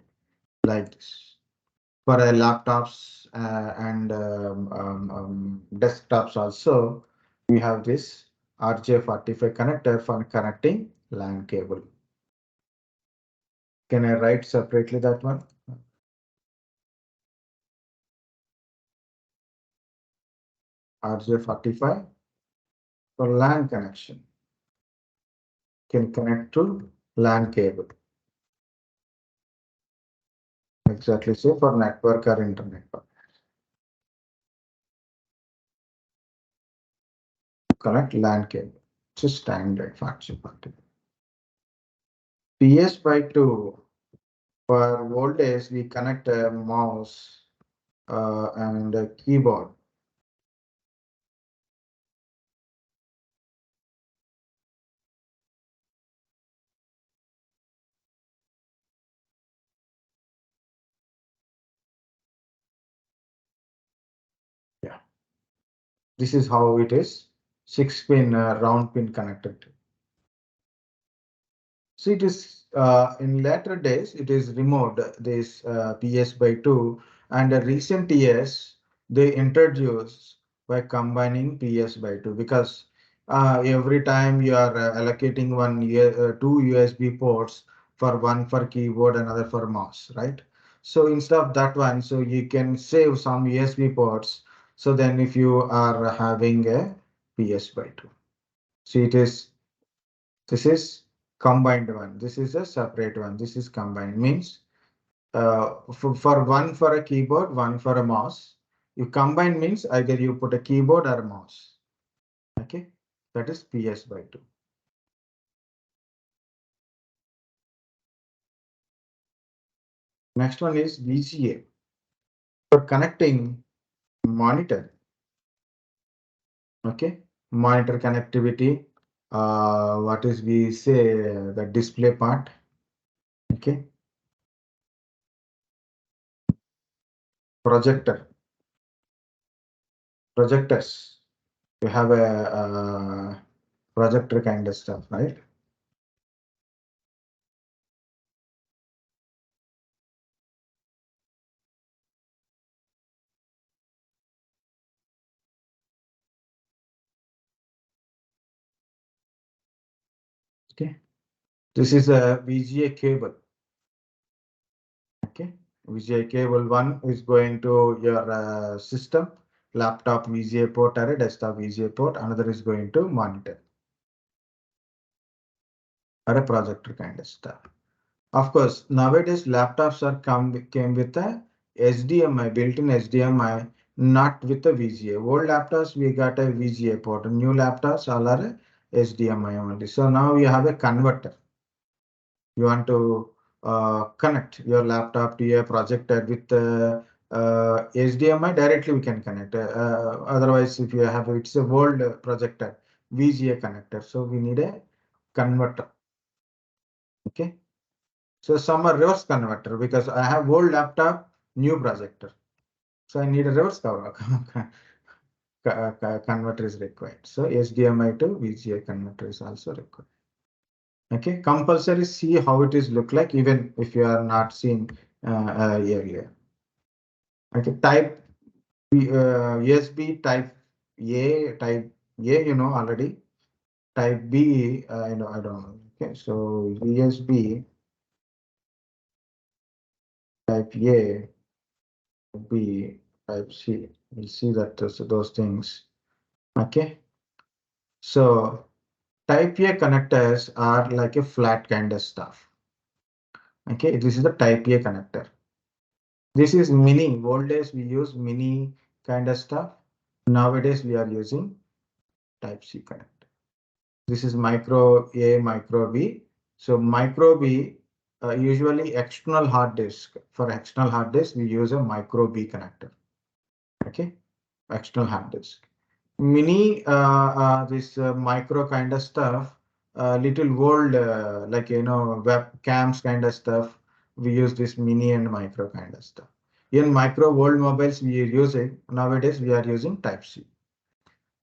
like this. For laptops and desktops also, we have this RJ45 connector for connecting LAN cable. Can I write separately that one? RJ45 for LAN connection. Can connect to LAN cable. Exactly, say for network or internet. Connect LAN cable. It's a standard function. PS by 2 for voltage, we connect a mouse and a keyboard. Yeah, this is how it is. 6-pin round pin connected. So it is in later days, it is removed this PS by 2, and recent years they introduced by combining PS by 2, because every time you are allocating two USB ports, for one for keyboard, another for mouse, right? So instead of that one, so you can save some USB ports. So then if you are having a PS by 2, so this is combined one. This is a separate one. This is combined. Means for one for a keyboard, one for a mouse. You combine means either you put a keyboard or a mouse. Okay, that is PS by 2. Next one is VGA for connecting monitor. Okay, monitor connectivity. What is we say the display part? Okay, projectors. You have a projector kind of stuff, right? Okay, this is a VGA cable. Okay, VGA cable one is going to your system, laptop VGA port or a desktop VGA port. Another is going to monitor or a projector kind of stuff. Of course, nowadays laptops are came with a HDMI, built-in HDMI, not with a VGA. Old laptops we got a VGA port. New laptops all are a HDMI only. So now we have a converter. You want to connect your laptop to a projector with HDMI directly. We can connect. Otherwise, if you have it's a old projector VGA connector, so we need a converter. Okay. So some are reverse converter because I have old laptop, new projector. So I need a reverse converter is required. So HDMI to VGA converter is also required. Okay, compulsory see how it is look like even if you are not seeing earlier. Okay, type USB type A, you know already. Type B, I don't know. Okay, so USB type A, B, type C. We'll see that those things. Okay, so type A connectors are like a flat kind of stuff. Okay, this is the type A connector. This is mini. Old days we use mini kind of stuff. Nowadays we are using type C connector. This is micro A, micro B. So micro B, usually external hard disk. For external hard disk, we use a micro B connector. Okay, external hard disk. Mini, this micro kind of stuff, little old, like webcams kind of stuff. We use this mini and micro kind of stuff. In micro old mobiles, we are using nowadays. We are using Type C.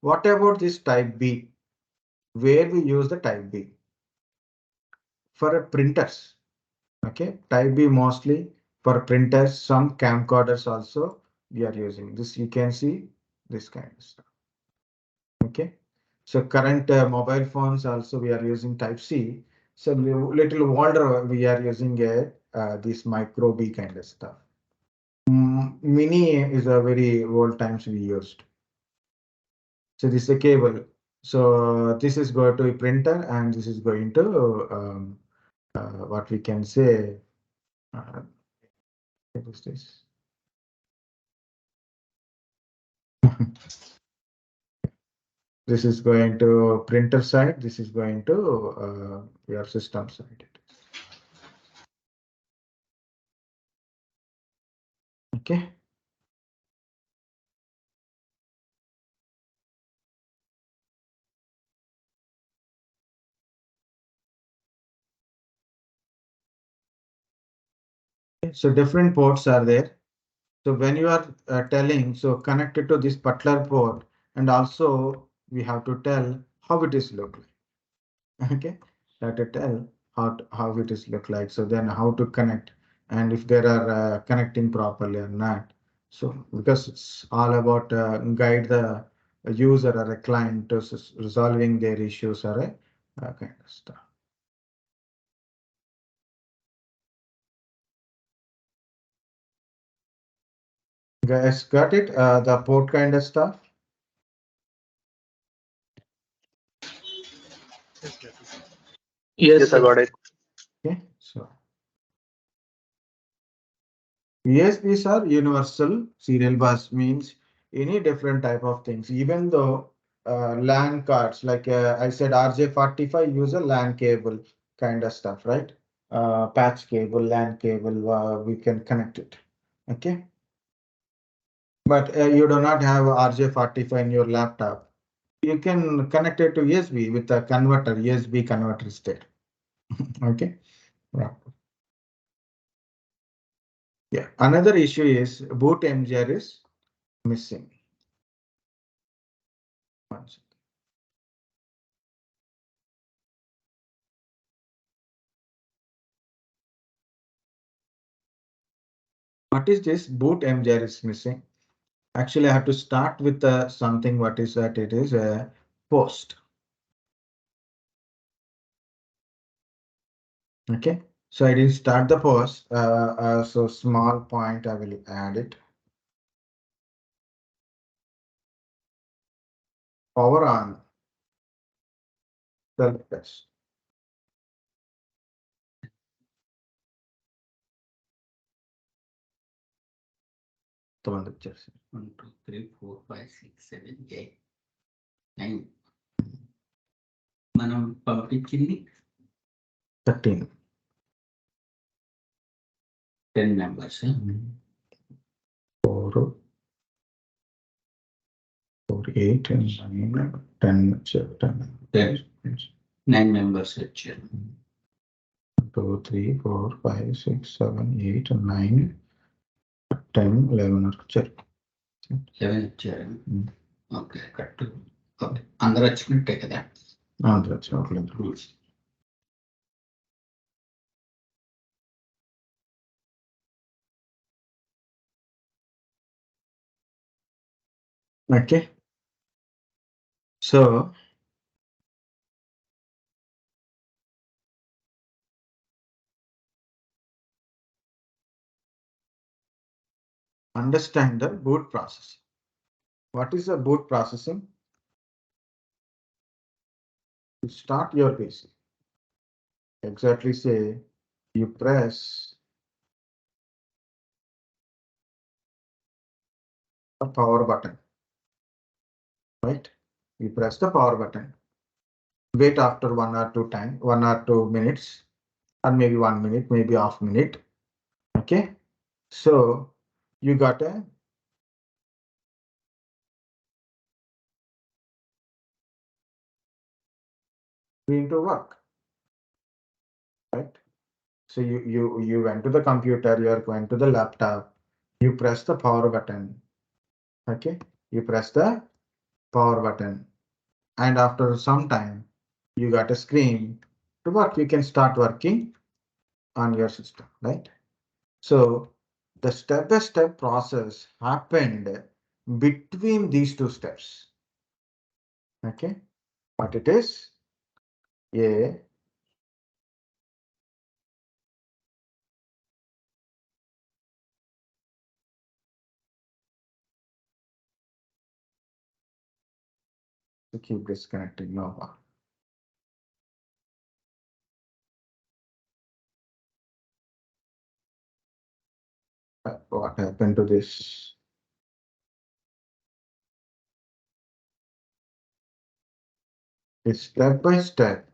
What about this Type B? Where we use the Type B for printers? Okay, Type B mostly for printers. Some camcorders also we are using this. You can see this kind of stuff. Okay, so current mobile phones also we are using Type C. So little older we are using this micro B kind of stuff. Mini is a very old times we used. So this is a cable. So this is going to a printer and this is going to what we can say. What is this? This is going to printer side. This is going to your system side. Okay. So different ports are there. So when you are telling, so connected to this particular port, and also we have to tell how it is look like. Okay, have to tell how it is look like. So then how to connect, and if there are connecting properly or not. So because it's all about guide the user or a client to resolving their issues or a kind of stuff. Guys, got it? The port kind of stuff. Yes, Yes, I sir. got it. Okay, so USBs are universal serial bus means any different type of things. Even though LAN cards, like I said, RJ45 use a LAN cable kind of stuff, right? Patch cable, LAN cable, we can connect it. Okay, but you do not have RJ45 in your laptop. You can connect it to USB with a converter, USB converter instead. Okay. Yeah. Yeah. Another issue is Bootmgr is missing. One second. What is this? Bootmgr is missing. Actually, I have to start with something. What is that? It is a post. Okay. So I didn't start the post. So small point, I will add it. Power on. Self test. One, 2, 3, 4, 5, 6, 7, 8, 9. మనం పంపించింది 13. 10 members. 4, 8, and 9, 10, 10. 9 members actually. 2, 3, 4, 5, 6, 7, 8, 9, 10, 11 వచ్చారు. 11 వచ్చారు. Okay correct. Okay అందరూ వచ్చినట్టే కదా. అందరూ వచ్చారు. Okay. So understand the boot process. What is the boot processing? You start your PC. Exactly say you press the power button, right? You press the power button. Wait after 1 or 2 minutes, or maybe 1 minute, maybe half minute. Okay. So you got a screen to work, right? So you went to the computer, you are going to the laptop, you press the power button. Okay, you press the power button, and after some time, you got a screen to work. You can start working on your system, right? So the step-by-step process happened between these two steps. Okay, what it is? A to keep disconnecting now. What happened to this? It's step by step.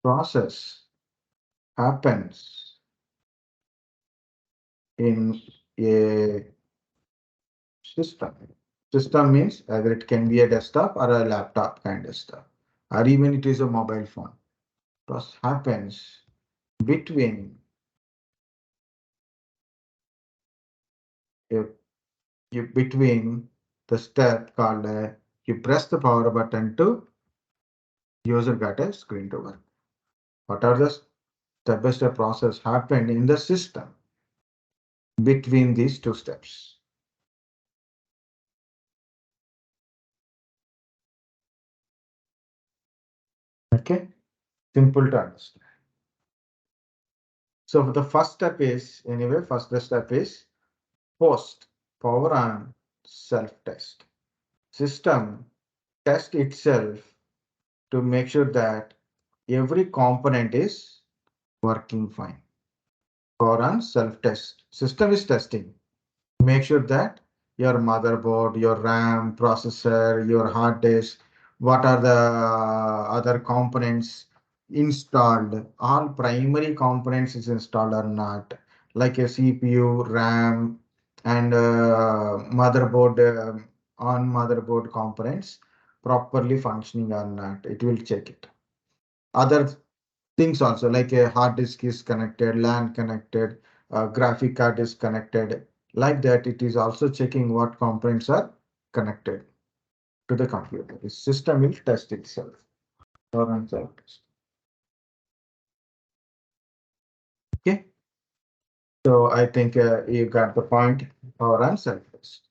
Process happens in a system. System means either it can be a desktop or a laptop kind of stuff, or even it is a mobile phone. Process happens between a, between the step called you press the power button to user got a screen to work. What are the step-by-step process happened in the system between these two steps? Okay, simple to understand. So the first step is first step is post power on self-test. System test itself to make sure that every component is working fine. Power on self-test. System is testing. Make sure that your motherboard, your RAM, processor, your hard disk, what are the other components installed, all primary components is installed or not, like a CPU, RAM, and motherboard, on motherboard components properly functioning or not. It will check it. Other things also like a hard disk is connected, LAN connected, graphic card is connected. Like that, it is also checking what components are connected to the computer. The system will test itself. Okay. So I think you got the point. Power and self-test.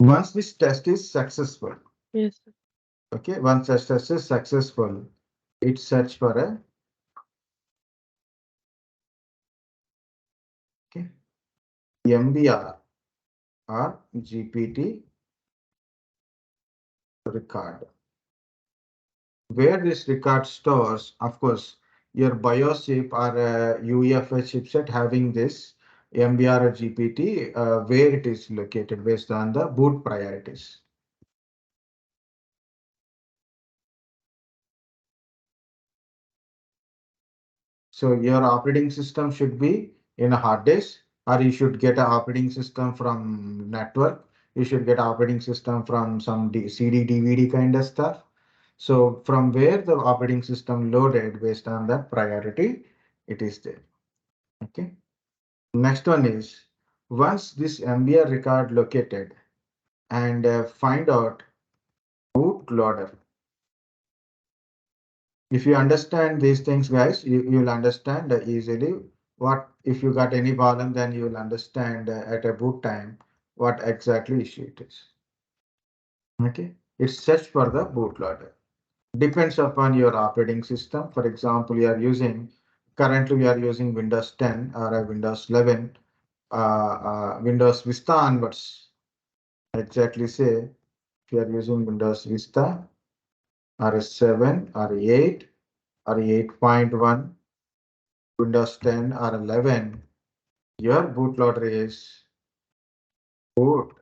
Once this test is successful, Yes. okay, once this test is successful, it search for a MBR or GPT record. Where this record stores, of course, your BIOS chip or a UEFI chipset having this MBR or GPT, where it is located based on the boot priorities. So your operating system should be in a hard disk, or you should get an operating system from network. You should get operating system from some CD, DVD kind of stuff. So from where the operating system loaded based on that priority, it is there. Okay. Next one is once this MBR record located and find out bootloader. If you understand these things, guys, you'll understand easily what if you got any problem, then you will understand at a boot time what exactly issue it is. Okay, it's search for the bootloader. Depends upon your operating system. For example, currently we are using Windows 10 or a Windows 11, Windows Vista onwards. Exactly say if you are using Windows Vista or a 7 or 8 or 8.1, Windows 10 or 11, your bootloader is bootmgr.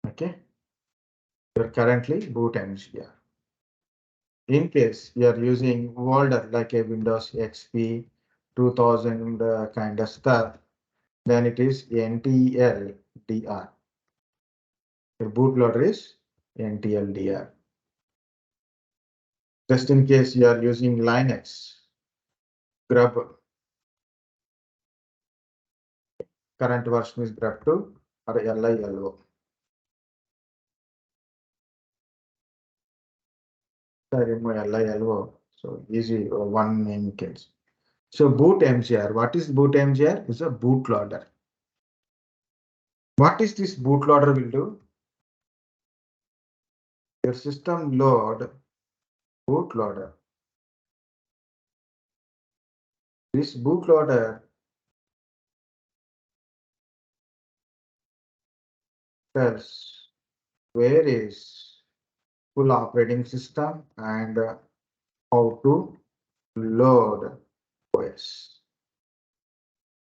Okay, you're currently bootmgr. In case you are using older like a Windows XP 2000 kind of stuff, then it is ntldr. Your bootloader is ntldr. Just in case you are using Linux, grub current version is grub2 or lilo. I remove lilo, so easy one name case. So bootmgr, what is bootmgr? Is a bootloader. What is this bootloader will do? Your system load bootloader. This bootloader tells where is full operating system and how to load OS.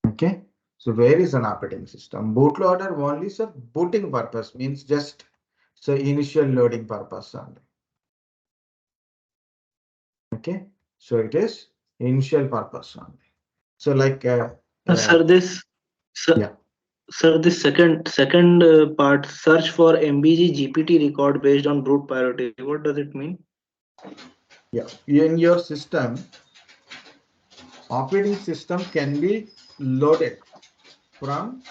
Okay, so where is an operating system? Bootloader only is a booting purpose, means just so initial loading purpose only. Okay, so it is initial purpose only. So like Sir, this sir, yeah. sir, this second part, search for MBG GPT record based on root priority. What does it mean? Yeah, in your system, operating system can be loaded from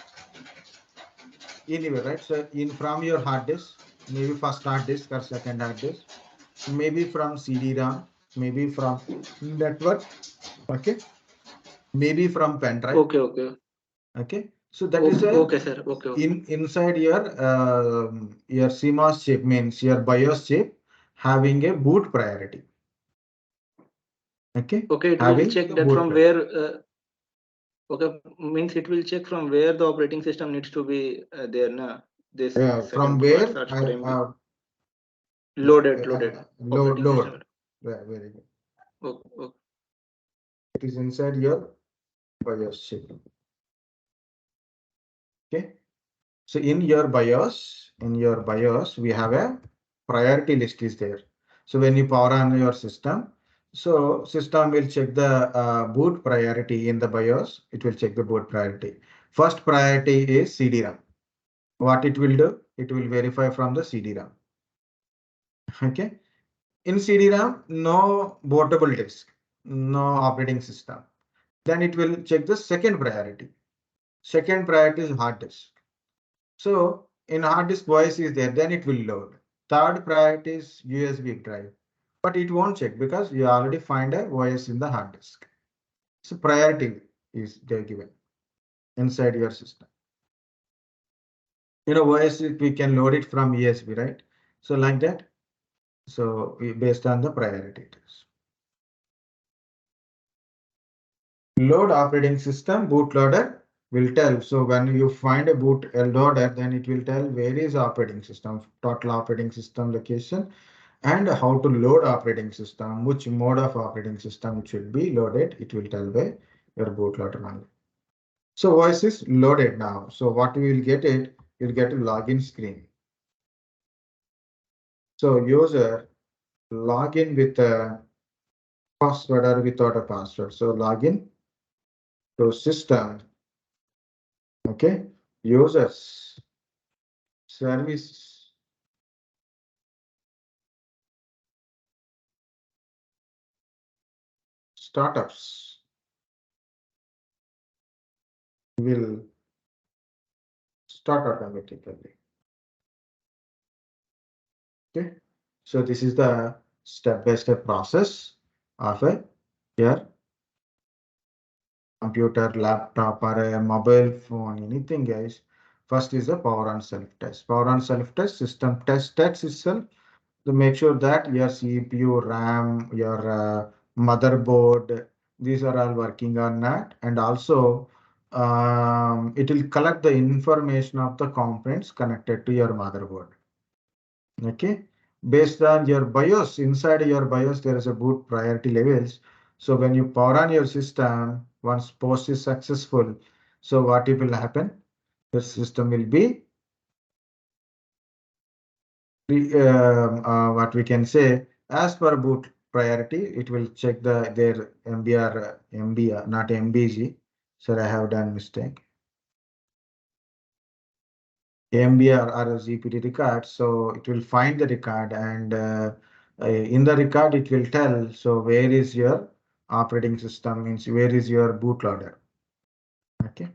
anywhere, right? So from your hard disk, maybe first hard disk or second hard disk, maybe from CD-ROM, maybe from network, okay, maybe from pen drive. Okay, so that is okay, sir. Okay. Inside your CMOS chip, means your BIOS chip having a boot priority. Okay. Okay, it will check that from where. Okay, means it will check from where the operating system needs to be there. Na this from where loaded. Load. Very good. Okay. It is inside your BIOS chip. Okay. So in your BIOS, we have a priority list is there. So when you power on your system, so system will check the boot priority in the BIOS. It will check the boot priority. First priority is CD-ROM. What it will do? It will verify from the CD-ROM. Okay. In CD-ROM, no bootable disk, no operating system. Then it will check the second priority. Second priority is hard disk. So in hard disk OS is there, then it will load. Third priority is USB drive, but it won't check because you already find a OS in the hard disk. So priority is there given inside your system. OS we can load it from USB, right? So like that. So based on the priority it is. Load operating system bootloader will tell. So when you find a bootloader, then it will tell where is operating system, total operating system location, and how to load operating system, which mode of operating system it should be loaded. It will tell by your bootloader only. So OS is loaded now. So what we will get it, you'll get a login screen. So user login with password or without a password. So login to system. Okay, users, service, startups will start automatically. Okay, so this is the step-by-step process of a your computer, laptop, or a mobile phone, anything guys. First is the power on self-test. Power on self-test, system test itself to make sure that your CPU, RAM, your motherboard, these are all working on that. And also, it will collect the information of the components connected to your motherboard. Okay, based on your BIOS, inside your BIOS, there is a boot priority levels. So when you power on your system, once post is successful, so what it will happen? Your system will be what we can say as per boot priority. It will check their MBR, not MBG. So I have done mistake. MBR or GPT record. So it will find the record, and in the record it will tell. So where is your operating system? Means where is your bootloader? Okay.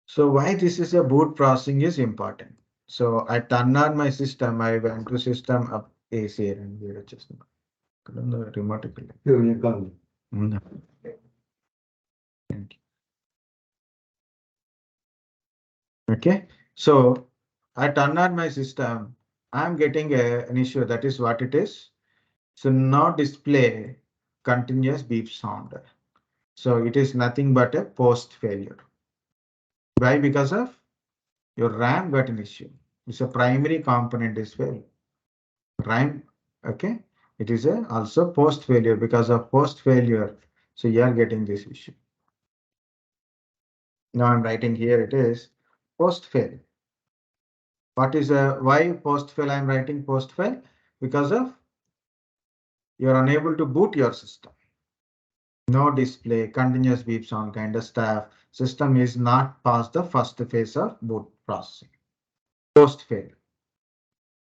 So why this is a boot processing is important. So I turn on my system. I went to system up AC and we just remote. Mm. Thank you. Okay, so I turn on my system. I'm getting an issue. That is what it is. So now display continuous beep sound. So it is nothing but a post failure. Why? Because of your RAM got an issue. It's a primary component is failed. RAM, okay. It is a also post failure because of post failure. So you are getting this issue. Now I'm writing here it is post fail. What is why post fail? I'm writing post fail because of you're unable to boot your system. No display, continuous beep sound kind of stuff. System is not past the first phase of boot processing. Post fail.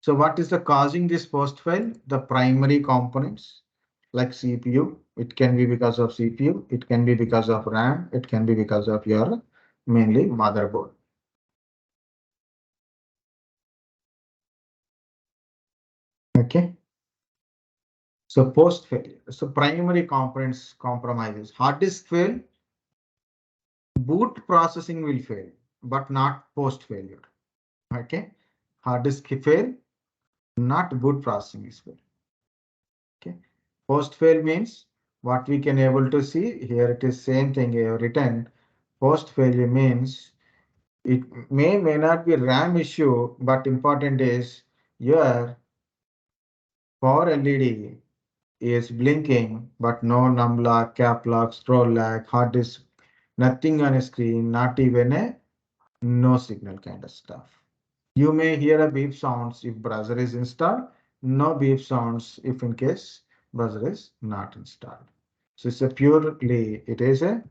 So what is the causing this post fail? The primary components like CPU. It can be because of CPU. It can be because of RAM. It can be because of your mainly motherboard. Okay. So post failure. So primary components compromises. Hard disk fail. Boot processing will fail, but not post failure. Okay. Hard disk fail, not boot processing is fail. Okay. Post fail means what we can able to see here. It is same thing here written. Post failure means it may not be RAM issue, but important is your power LED is blinking, but no num lock, cap lock, scroll lock, hard disk, nothing on a screen, not even a no signal kind of stuff. You may hear a beep sounds if browser is installed, no beep sounds if in case browser is not installed. So it's a purely, it is a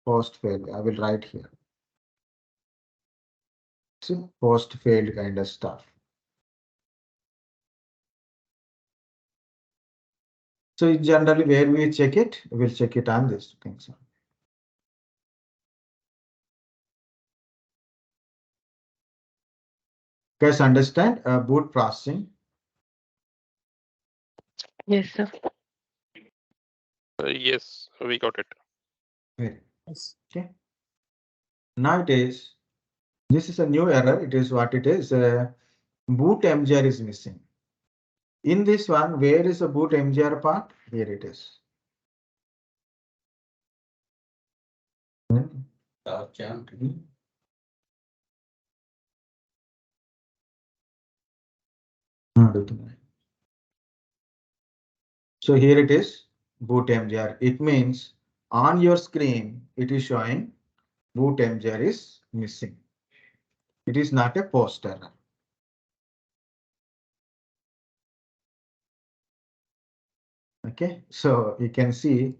post fail. I will write here. It's a post failed kind of stuff. So generally where we check it, we'll check it on this thing. So guys understand boot processing? Yes, sir. Yes, we got it. Yes. Okay. Now it is, this is a new error. It is what it is. Bootmgr is missing. In this one, where is the bootmgr part? Here it is. So here it is, bootmgr. It means on your screen, it is showing bootmgr is missing. It is not a post error. Okay, so you can see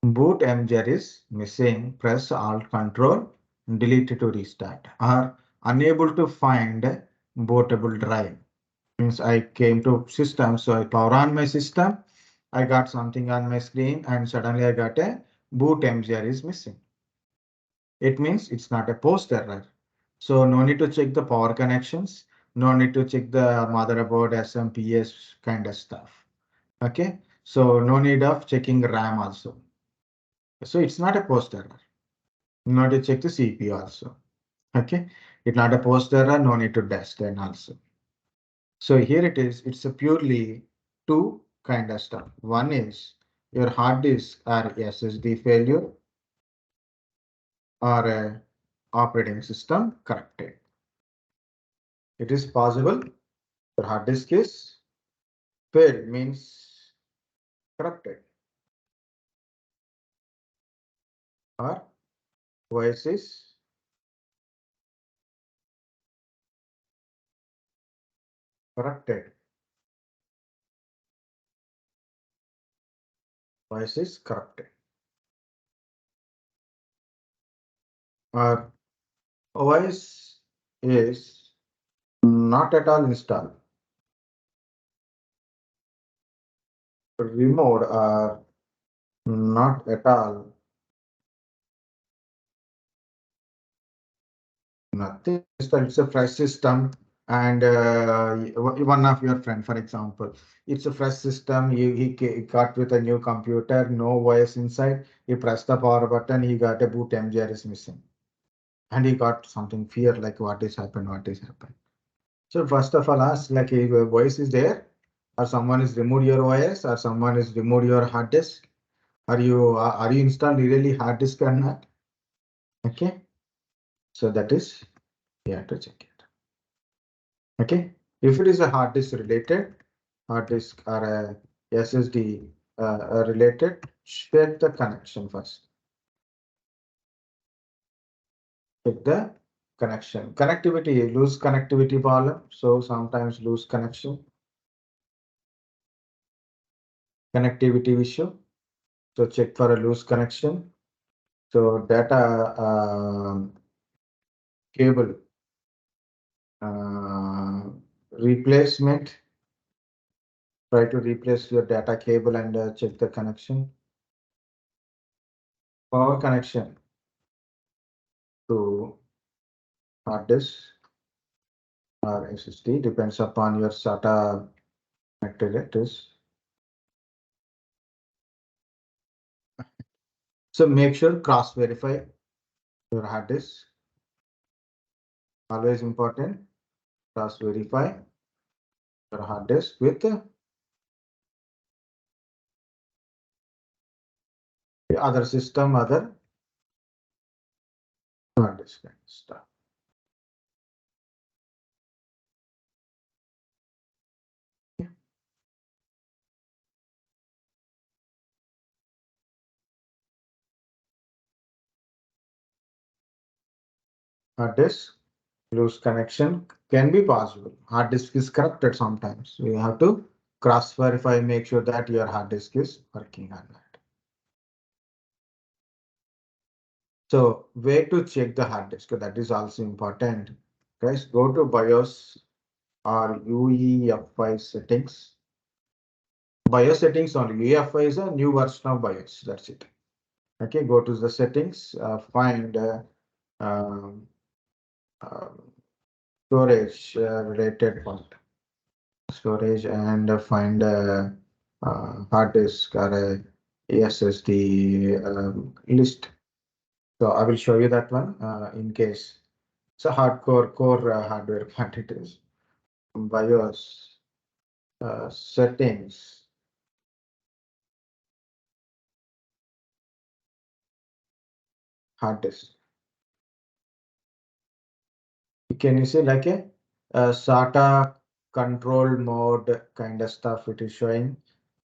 Bootmgr is missing. Press Alt Control, delete to restart. Or unable to find bootable drive. Means I came to system, so I power on my system. I got something on my screen, and suddenly I got a Bootmgr is missing. It means it's not a post error. So no need to check the power connections. No need to check the motherboard, SMPS kind of stuff. Okay, so no need of checking RAM also. So it's not a post error. No need to check the CPU also. Okay, it's not a post error. No need to test and also. So here it is. It's a purely two kind of stuff. One is your hard disk or SSD failure or a operating system corrupted. It is possible your hard disk is failed means corrupted or OS is corrupted. OS is corrupted. Or OS is not at all installed. Removed or not at all. Nothing. It's a fresh system, and one of your friend, for example, it's a fresh system. He got with a new computer, no OS inside. He pressed the power button. He got a Bootmgr is missing, and he got something fear like what is happened, what is happened. So first of all, ask like if your OS is there, or someone is removed your OS, or someone is removed your hard disk. Are you installed really hard disk or not? Okay, so that is you have to check it. Okay, if it is a hard disk related, hard disk or a SSD related, check the connection first. Check the connection. Connectivity, loose connectivity problem. So sometimes loose connection. Connectivity issue. So check for a loose connection. So data cable replacement. Try to replace your data cable and check the connection. Power connection to hard disk or SSD depends upon your SATA connected it is. So make sure cross verify your hard disk. Always important. Cross verify your hard disk with the other system, other hard disk kind of stuff. Hard disk loose connection can be possible. Hard disk is corrupted sometimes. You have to cross verify, make sure that your hard disk is working on that. So where to check the hard disk? That is also important. Guys, go to BIOS or UEFI settings. BIOS settings only. UEFI is a new version of BIOS. That's it. Okay, go to the settings, find um, storage related part. Storage and find hard disk or a SSD list. So I will show you that one in case it's a hardcore core hardware part it is. BIOS settings. Hard disk. Can you see like a SATA control mode kind of stuff it is showing,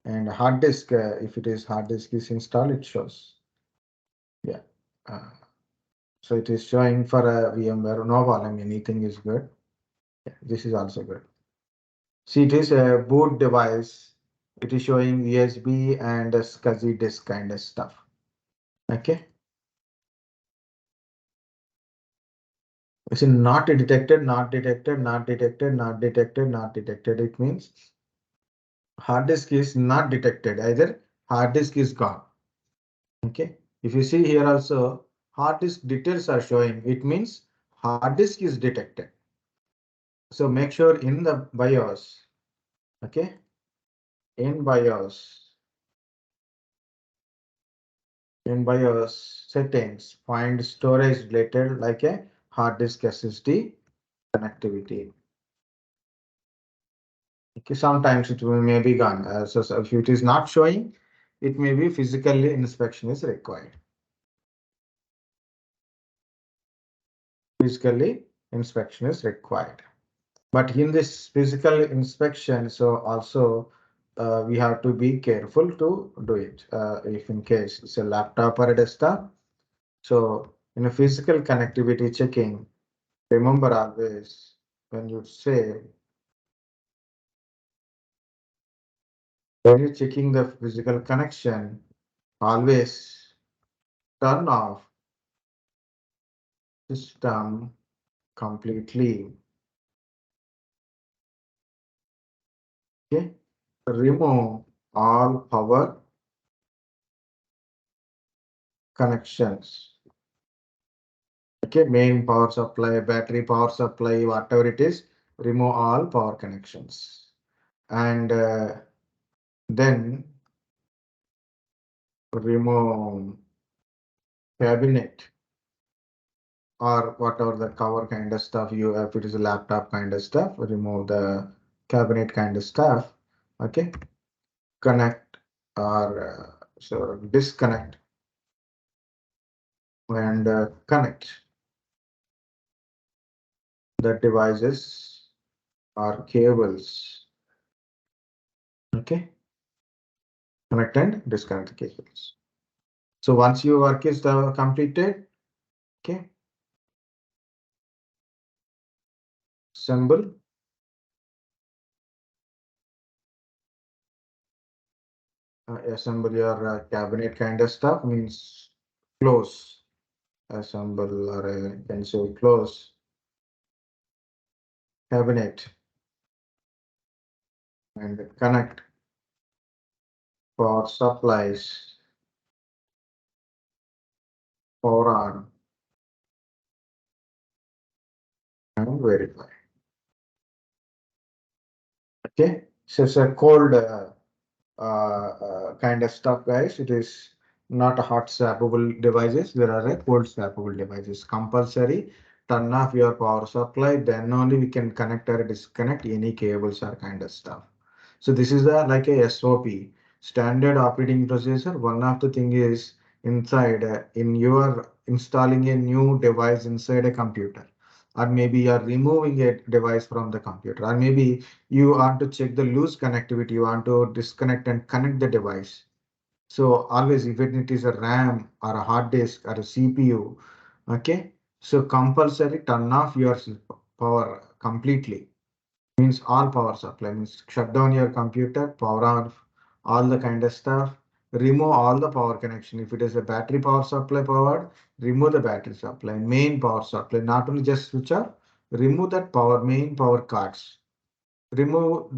and hard disk if it is hard disk is installed it shows. Yeah. So it is showing for a VMware no problem, anything is good. Yeah, this is also good. See, it is a boot device It is showing USB and a SCSI disk kind of stuff. Okay. It's not detected, not detected, not detected, not detected, not detected. It means hard disk is not detected. Either hard disk is gone. Okay. If you see here also, hard disk details are showing. It means hard disk is detected. So make sure in the BIOS. Okay. In BIOS. In BIOS settings, find storage related like a hard disk SSD connectivity. Okay, sometimes it will may be gone. So if it is not showing, it may be physically inspection is required. Physically inspection is required. But in this physical inspection, so also we have to be careful to do it. If in case it's a laptop or a desktop, so in a physical connectivity checking, remember always when you say when you're checking the physical connection, always turn off system completely. Okay, remove all power connections. Okay, main power supply, battery power supply, whatever it is, remove all power connections. And then remove cabinet or whatever the cover kind of stuff you have. If it is a laptop kind of stuff, remove the cabinet kind of stuff. Okay, connect or so disconnect and connect the devices or cables. Okay, connect and disconnect the cables. So once your work is completed, okay, assemble assemble your cabinet kind of stuff means close assemble or you can say close cabinet and connect power supplies, power on and verify. Okay, so it's a cold kind of stuff, guys. It is not a hot swappable devices. There are a cold swappable devices. Compulsory turn off your power supply. Then only we can connect or disconnect any cables or kind of stuff. So this is a like a SOP, standard operating procedure. One of the thing is inside in your installing a new device inside a computer, or maybe you are removing a device from the computer, or maybe you want to check the loose connectivity, you want to disconnect and connect the device. So always if it is a RAM or a hard disk or a CPU, okay, so compulsory turn off your power completely. Means all power supply means shut down your computer, power off, all the kind of stuff. Remove all the power connection. If it is a battery power supply powered, remove the battery supply, main power supply, not only just switch off, remove that power main power cards. Remove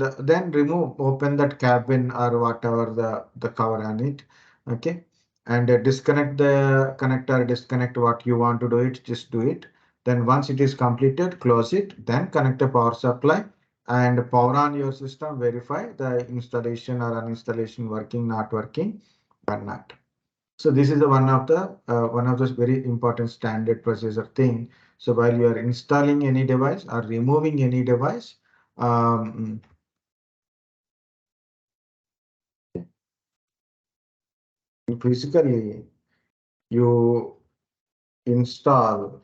open that cabin or whatever the cover on it. Okay, and disconnect the connector, disconnect what you want to do it, just do it. Then once it is completed, close it, then connect the power supply and power on your system, verify the installation or uninstallation working, not working or not. So this is the one of those very important standard procedure thing. So while you are installing any device or removing any device, um, physically you install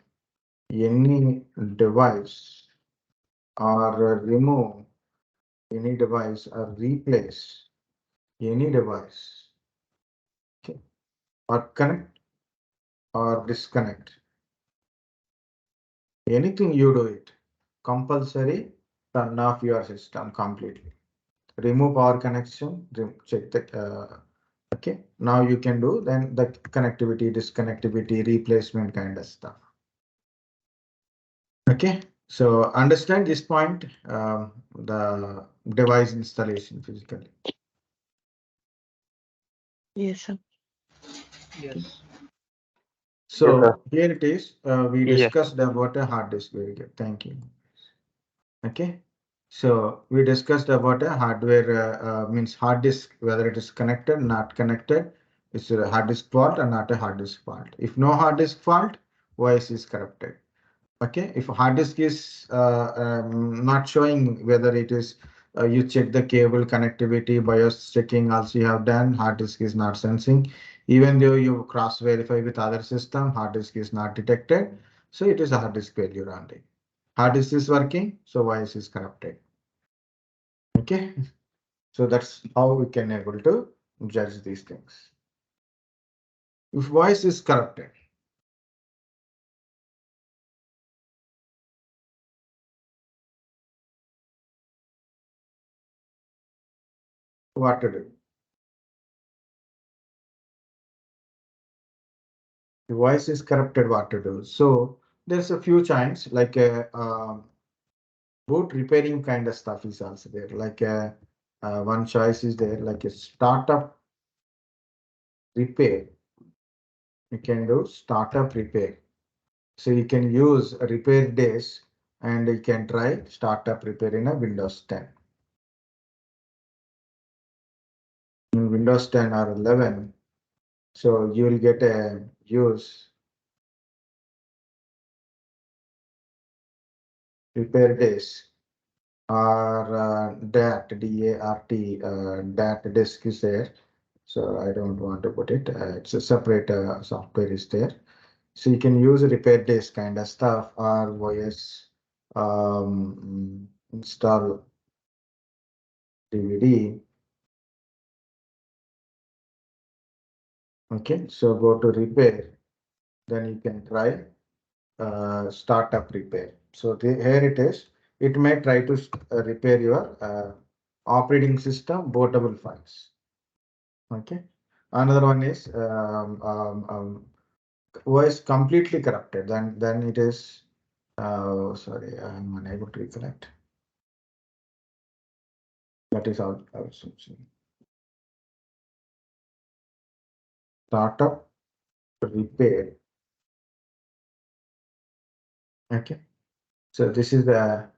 any device or remove any device or replace any device, okay, or connect or disconnect anything you do it compulsory turn off your system completely. remove power connection, check the, okay. Now you can do then the connectivity, disconnectivity, replacement kind of stuff. Okay, so understand this point, the device installation physically. Yes, sir. Yes. So here it is. We Yeah. discussed about a hard disk. Very good. Thank you. Okay. So we discussed about a hardware means hard disk, whether it is connected, not connected. It's a hard disk fault or not a hard disk fault. If no hard disk fault, OS is corrupted. Okay, if a hard disk is not showing whether it is, you check the cable connectivity, BIOS checking also you have done, hard disk is not sensing. Even though you cross verify with other system, hard disk is not detected. So it is a hard disk failure only. Hard disk is working, so BIOS is corrupted. Okay, so that's how we can able to judge these things. If voice is corrupted, what to do? The voice is corrupted, what to do? So there's a few choices like a boot repairing kind of stuff is also there. Like one choice is there, like a startup repair. You can do startup repair. So you can use repair days and you can try startup repair in a Windows 10. In Windows 10 or 11, so you will get a use repair days or DAT, D-A-R-T, DAT disk is there. So I don't want to put it. It's a separate software is there. So you can use repair disk kind of stuff or OS install DVD. Okay, so go to repair. Then you can try startup repair. So here it is. It may try to repair your operating system bootable files. Okay. Another one is OS completely corrupted. Then it is. Sorry, I'm unable to recollect. That is our assumption. Startup repair. Okay. So this is the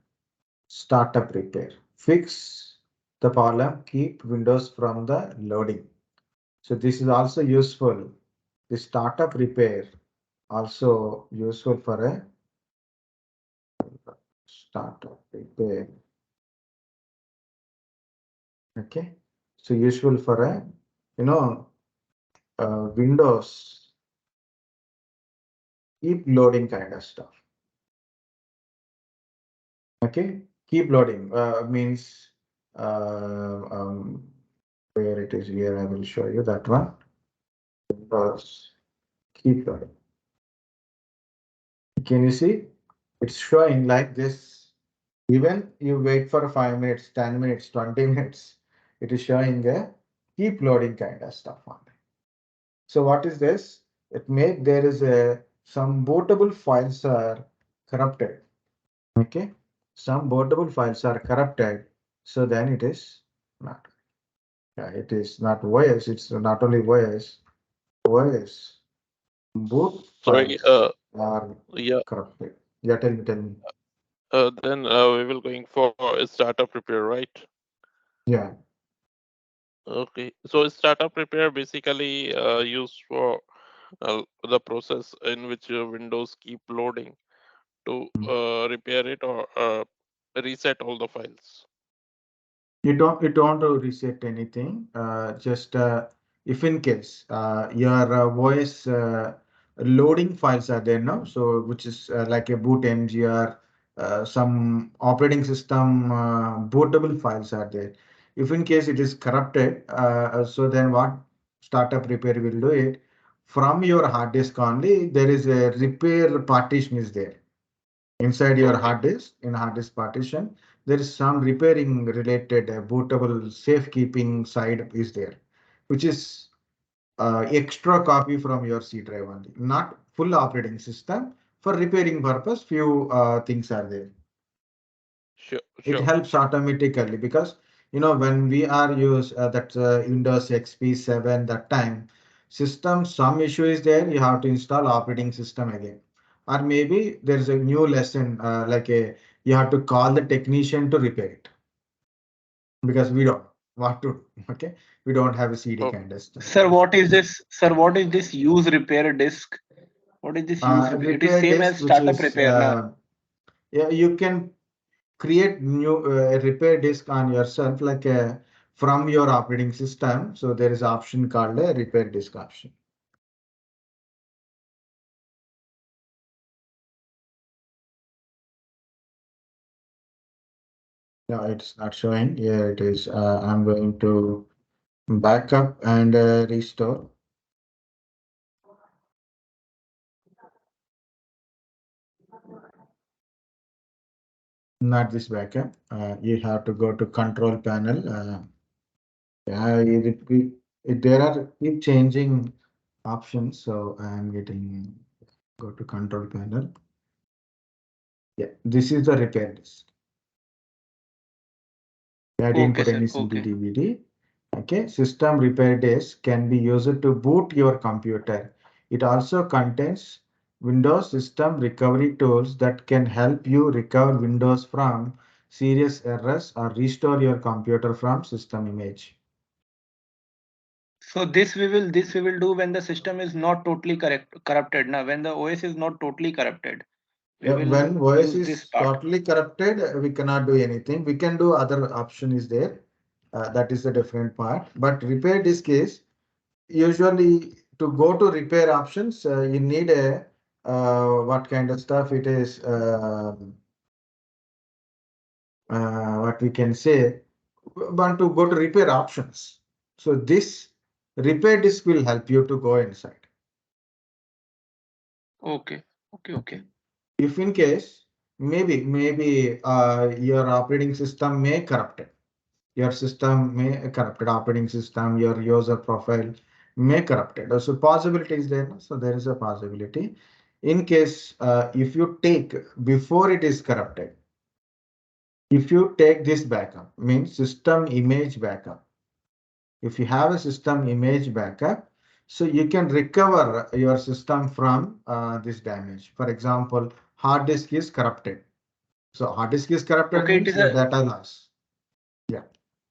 startup repair. Fix the problem, keep Windows from the loading. So this is also useful. The startup repair also useful for a startup repair. Okay. So useful for a, Windows keep loading kind of stuff. Okay. Keep loading means where it is here. I will show you that one. Windows keep loading. Can you see? It's showing like this. Even you wait for 5 minutes, 10 minutes, 20 minutes, it is showing a keep loading kind of stuff on it. So what is this? It may there is a some bootable files are corrupted. Okay, some bootable files are corrupted. So then it is not. Yeah, it is not OS. It's not only OS. OS boot Sorry. files are Yeah. corrupted. Yeah, tell me. Then we will going for a startup repair, right? Yeah. Okay. So startup repair basically used for the process in which Windows keep loading to repair it or reset all the files. You don't reset anything. Just if in case your voice loading files are there now, so which is like a bootmgr, some operating system bootable files are there. If in case it is corrupted, so then what startup repair will do it from your hard disk only. There is a repair partition is there. Inside your hard disk, in hard disk partition, there is some repairing related bootable safekeeping side is there, which is extra copy from your C drive only, not full operating system. For repairing purpose, few things are there. Sure, It sure. helps automatically because when we are use that Windows XP 7 that time system some issue is there, you have to install operating system again, or maybe there is a new lesson like a you have to call the technician to repair it because we don't know what to do. Okay, we don't have a CD Oh, kind of stuff. Sir, what is this? Sir, what is this use repair disk? What is this use repair? It is Repair same disk as which startup is repair, na? yeah, you can create new repair disk on yourself like from your operating system. So there is option called a repair disk option. No, it's not showing. Here it is. I'm going to backup and restore. Not this backup. You have to go to control panel. Yeah, there are keep changing options. So I'm getting go to control panel. Yeah, this is the repair disk. I didn't Okay, put sir. any CD, Okay. DVD. Okay, system repair disk can be used to boot your computer. It also contains Windows system recovery tools that can help you recover Windows from serious errors or restore your computer from system image. So this we will do when the system is not totally corrupted. Now, when the OS is not totally corrupted, we Yeah, will when OS use this is part. totally corrupted, we cannot do anything. We can do other option is there. That is a different part. But repair disk is usually to go to repair options, you need a what kind of stuff it is, what we can say, want to go to repair options. So this repair disk will help you to go inside. Okay. Okay. Okay. If in case maybe your operating system may corrupted, your system may corrupted operating system, your user profile may corrupted. So possibility is there. So there is a possibility. In case if you take before it is corrupted, if you take this backup, means system image backup. If you have a system image backup, so you can recover your system from this damage. For example, hard disk is corrupted. So hard disk is corrupted Okay. It means is the a data loss. Yeah.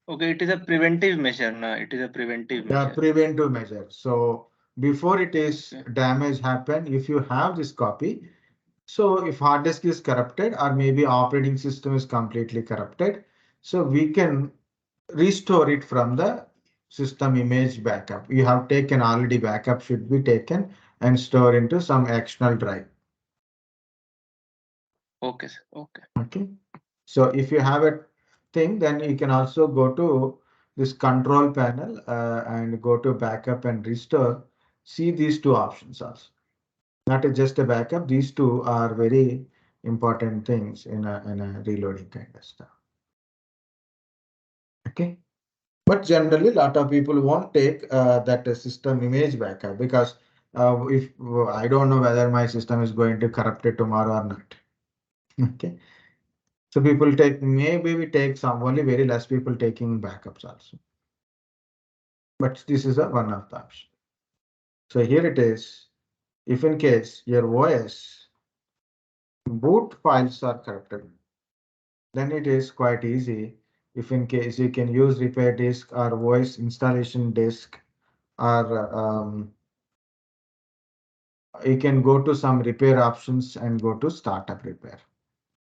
okay. It is a preventive measure. Na? It is a preventive Yeah, measure. preventive measure. So before it is Okay. damage happen, if you have this copy, so if hard disk is corrupted or maybe operating system is completely corrupted, so we can restore it from the system image backup. You have taken already backup should be taken and store into some external drive. Okay, sir. Okay. Okay. So if you have a thing, then you can also go to this control panel and go to backup and restore. See these two options also. Not just a backup. These two are very important things in a reloading kind of stuff. Okay. But generally, a lot of people won't take that system image backup because if I don't know whether my system is going to corrupt it tomorrow or not. Okay. So people take, maybe we take some, only very less people taking backups also. But this is one of the options. So here it is. If in case your OS boot files are corrupted, then it is quite easy. If in case you can use repair disk or OS installation disk, or you can go to some repair options and go to startup repair.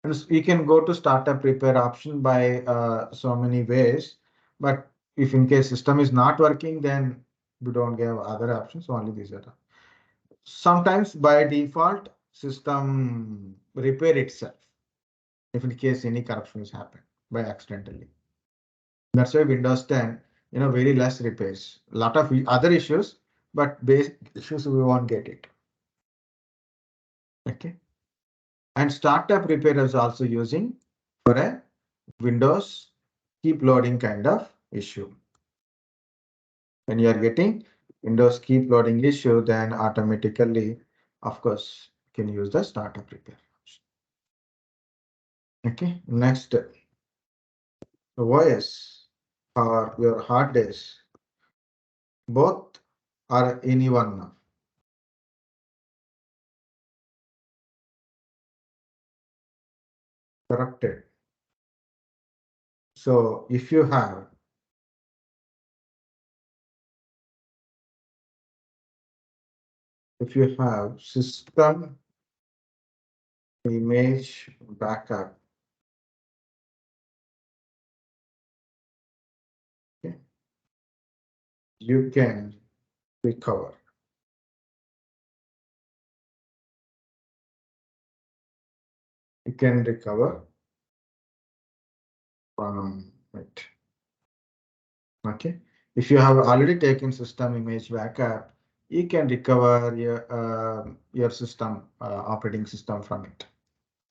And you can go to startup repair option by so many ways. But if in case system is not working, then we don't have other options. Only these are. Sometimes by default, system repair itself. If in case any corruption is happened by accidentally. That's why Windows 10, very less repairs. A lot of other issues, but basic issues we won't get it. Okay. And startup repair is also using for a Windows keep loading kind of issue. When you are getting Windows keep loading issue, then automatically, of course, you can use the startup repair. Okay, next, OS or your hard disk, both are any one now. Corrupted. So if you have system image backup, okay, you can recover. You can recover from it. Okay. If you have already taken system image backup, you can recover your system operating system from it.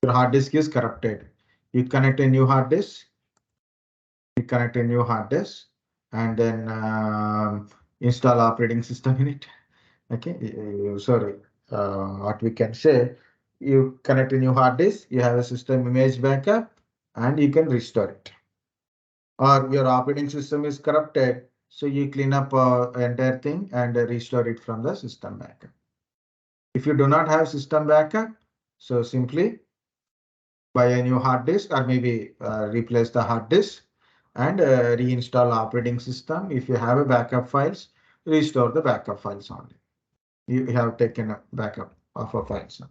Your hard disk is corrupted. You connect a new hard disk. You connect a new hard disk and then install operating system in it. Okay. Sorry. What we can say, you connect a new hard disk. You have a system image backup, and you can restore it. Or your operating system is corrupted, so you clean up entire thing and restore it from the system backup. If you do not have system backup, so simply buy a new hard disk or maybe replace the hard disk and reinstall operating system. If you have a backup files, restore the backup files only. You have taken a backup of a files.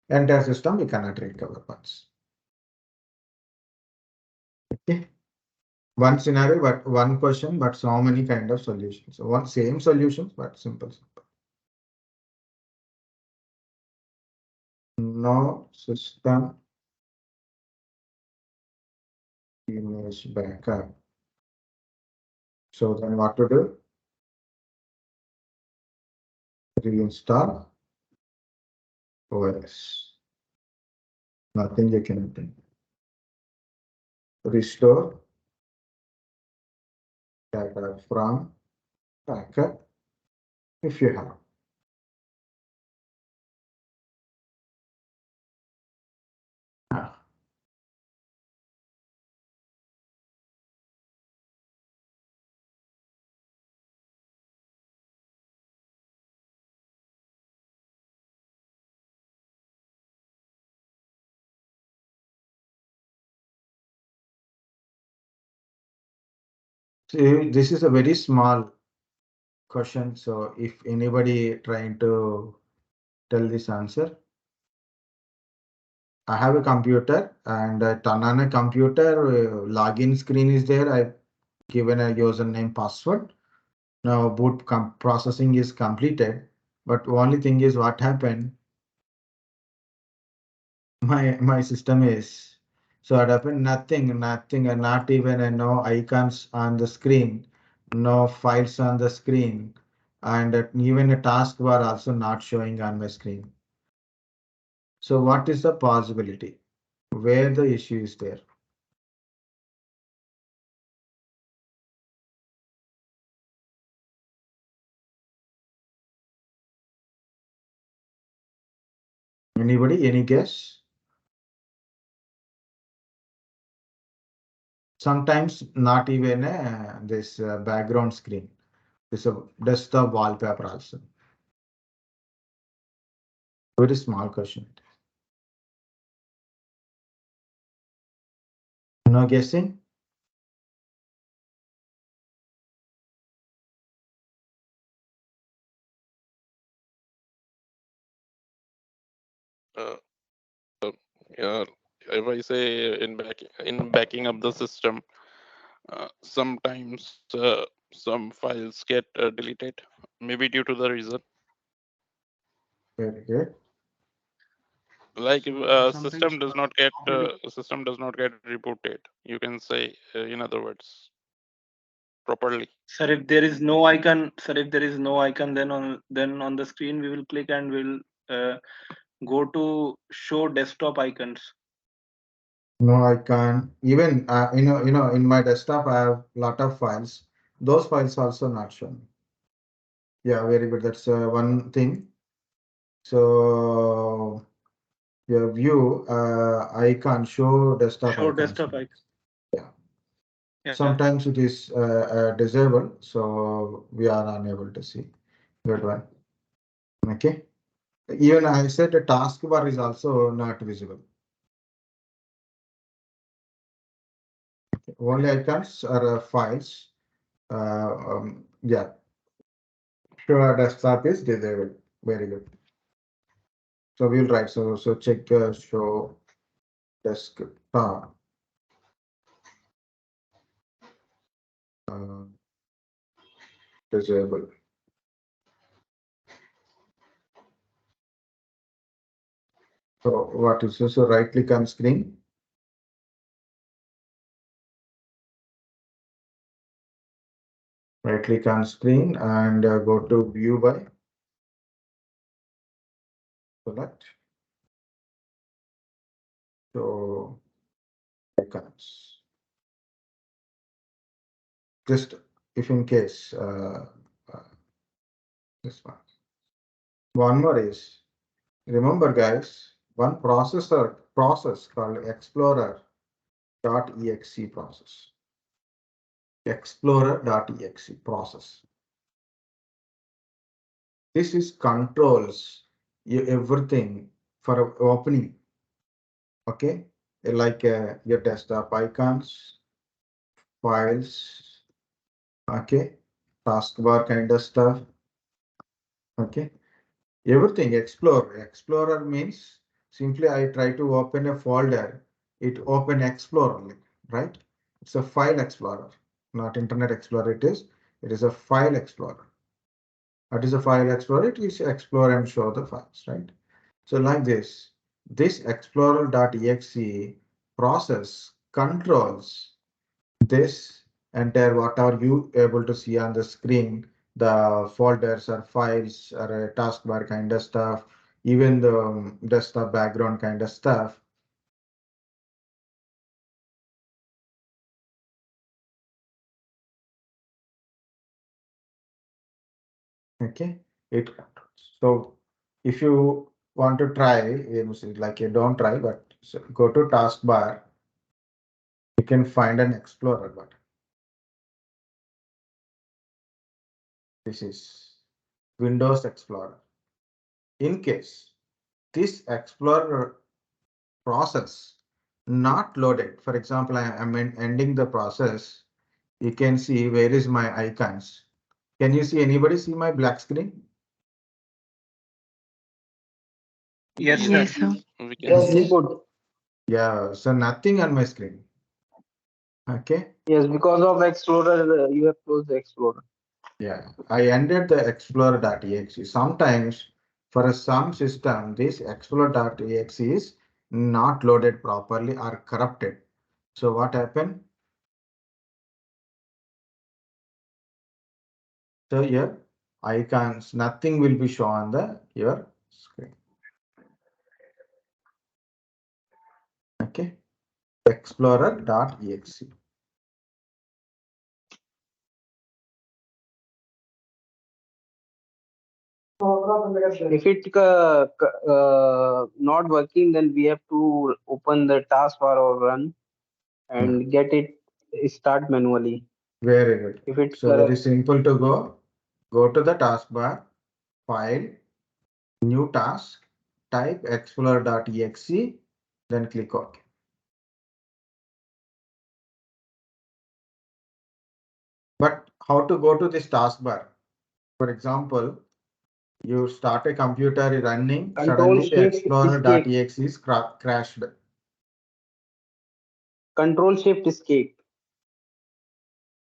Entire system you cannot recover once. Okay. One scenario, but one question, but so many kind of solutions. So one same solutions, but simple. No system image backup. So then what to do? Reinstall OS. Nothing you can do. Restore data from backup if you have. See, this is a very small question. So if anybody trying to tell this answer, I have a computer and turn on a computer, login screen is there. I've given a username password. Now boot processing is completed, but only thing is what happened. My system is so what happened? Nothing, and not even no icons on the screen, no files on the screen, and even a taskbar also not showing on my screen. So what is the possibility? Where the issue is there? Anybody? Any guess? Sometimes not even this background screen. This a desktop wallpaper also. Very small question. No guessing? Uh, yeah, if I say in backing up the system, sometimes some files get deleted, maybe due to the reason. Very good. Like if Sometimes system does not get rebooted, you can say in other words properly. sir, if there is no icon, then on the screen we will click and we'll go to show desktop icons. No, I can't. Even in my desktop, I have lot of files. Those files also not shown. Yeah, very good. That's one thing. So your view icon show desktop Show icons. desktop icon. Yeah. Yeah. Sometimes it is disabled, so we are unable to see. Good one. Okay. Even I said the taskbar is also not visible. Only icons are files. Yeah. Show desktop is disabled. Very good. So we'll write. So check show desktop. Disable. So what is this? So right click on screen. Right click on screen and go to view by. Select. So icons. Just if in case this one. One more is remember guys, one process called Explorer.exe process. Explorer.exe process. This is controls everything for opening. Okay, like your desktop icons, files, okay, taskbar kind of stuff. Okay, everything Explorer means simply I try to open a folder, it open Explorer, right? It's a file explorer, not Internet Explorer. It is a file explorer. What is a file explorer? It is explore and show the files, right? So like this Explorer.exe process controls this entire what are you able to see on the screen, the folders or files or a taskbar kind of stuff, even the desktop background kind of stuff. Okay, it controls. So if you want to try, like you don't try, but go to taskbar, you can find an Explorer button. This is Windows Explorer. In case this Explorer process not loaded, for example, I'm ending the process. You can see where is my icons. Can you see anybody see my black screen? Yes, Yes, sir. sir. We can Yes, see. we could. Yeah, so nothing on my screen. Okay. Yes, because of Explorer, you have closed the Explorer. Yeah, I ended the Explorer.exe. Sometimes for some system, this Explorer.exe is not loaded properly or corrupted. So what happened? So here icons, nothing will be shown on your screen. Okay, Explorer.exe. If it not working, then we have to open the taskbar or run and get it start manually. Very good. If it's So very correct, simple to go to the taskbar, file, new task, type explorer.exe, then click OK. But how to go to this taskbar? For example, you start a computer running, Control suddenly the Shift Escape. explorer.exe is crashed. Control Shift Escape.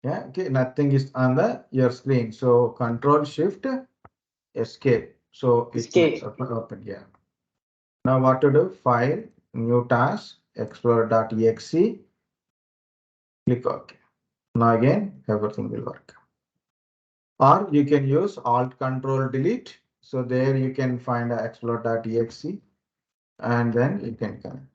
Yeah, okay, nothing is on your screen. So Control Shift Escape. So it Escape. will open. Yeah. Now what to do? File, new task, explorer.exe, click OK. Now again, everything will work. Or you can use Alt Control Delete. So there you can find explorer.exe. and then you can connect.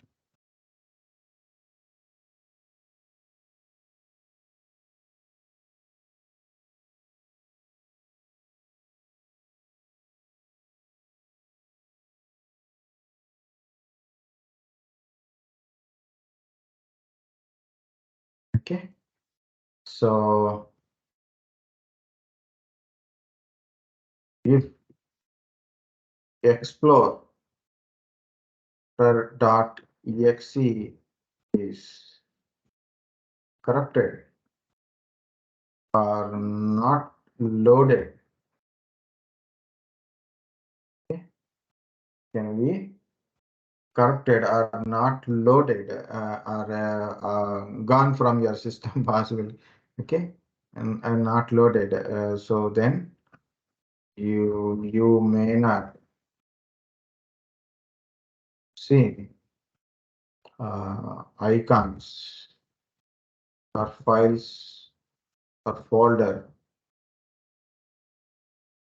Okay, so if Explorer.exe is corrupted or not loaded, okay, can be corrupted or not loaded or gone from your system possibly, okay, and not loaded. So then you may not see icons or files or folder,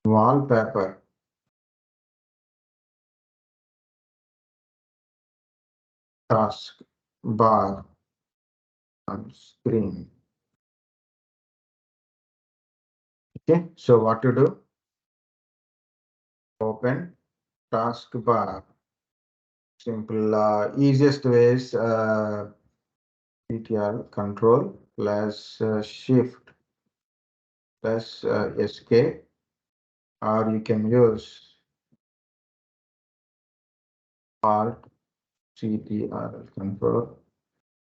wallpaper, task bar on screen. Okay, so what to do? Open taskbar. Simple, easiest ways, CTR control plus shift plus escape, or you can use alt CTR control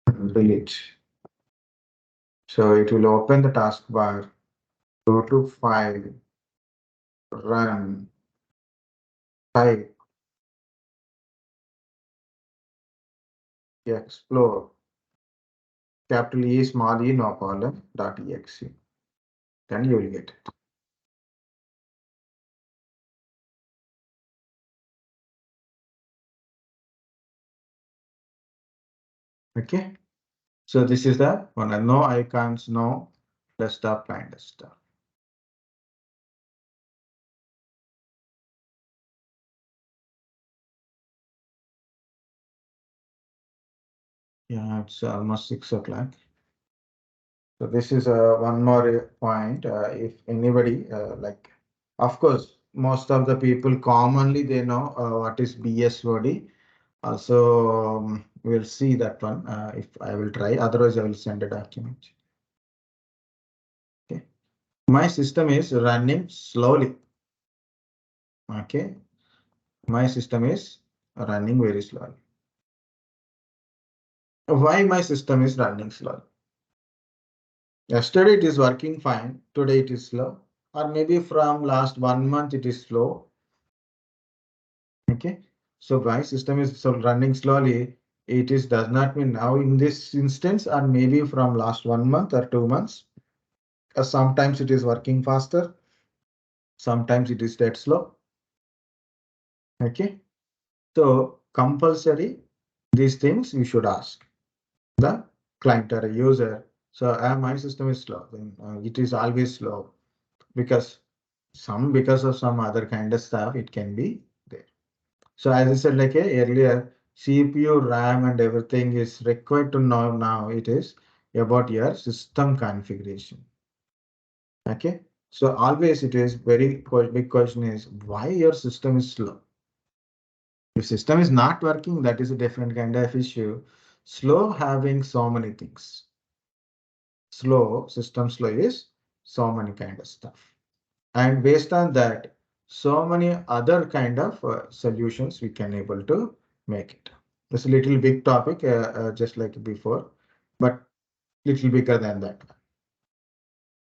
and delete. So it will open the taskbar, go to file, run, type, explore, capital E, small e, no column, .exe. Then you will get it. Okay. So this is the one. No icons, no desktop, client desktop. Yeah, it's almost 6 o'clock. So this is one more point. If anybody of course, most of the people commonly they know what is BSOD. Also, we'll see that one if I will try. Otherwise, I will send a document. Okay, my system is running slowly. Okay, my system is running very slowly. Why my system is running slow? Yesterday it is working fine, today it is slow, or maybe from last 1 month it is slow. Okay, so my system is running slowly. It is does not mean now in this instance, or maybe from last 1 month or 2 months. Sometimes it is working faster, sometimes it is dead slow. Okay, so compulsory these things you should ask the client or a user. So my system is slow, then it is always slow because of some other kind of stuff it can be there. So as I said like earlier, CPU, RAM and everything is required to know now. It is about your system configuration. Okay, so always it is very big question is why your system is slow. If system is not working, that is a different kind of issue. Slow having so many things. Slow system slow is so many kind of stuff. And based on that, so many other kind of solutions we can able to make it. It's a little big topic, just like before, but little bigger than that.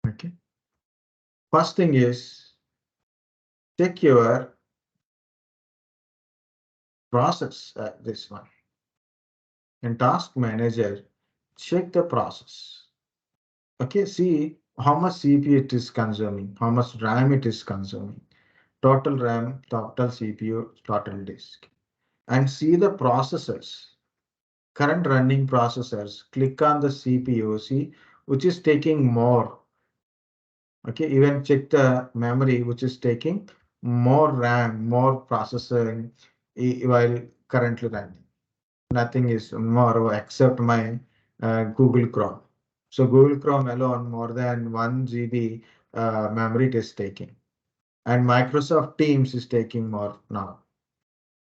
Okay. First thing is check your process. This one in Task Manager, check the process. Okay, see how much CPU it is consuming, how much RAM it is consuming, total RAM, total CPU, total disk, and see the processors. Current running processors, click on the CPU, see which is taking more. Okay, even check the memory which is taking more RAM, more processing, while currently running. Nothing is more except my Google Chrome. So Google Chrome alone more than 1 GB memory it is taking. And Microsoft Teams is taking more now.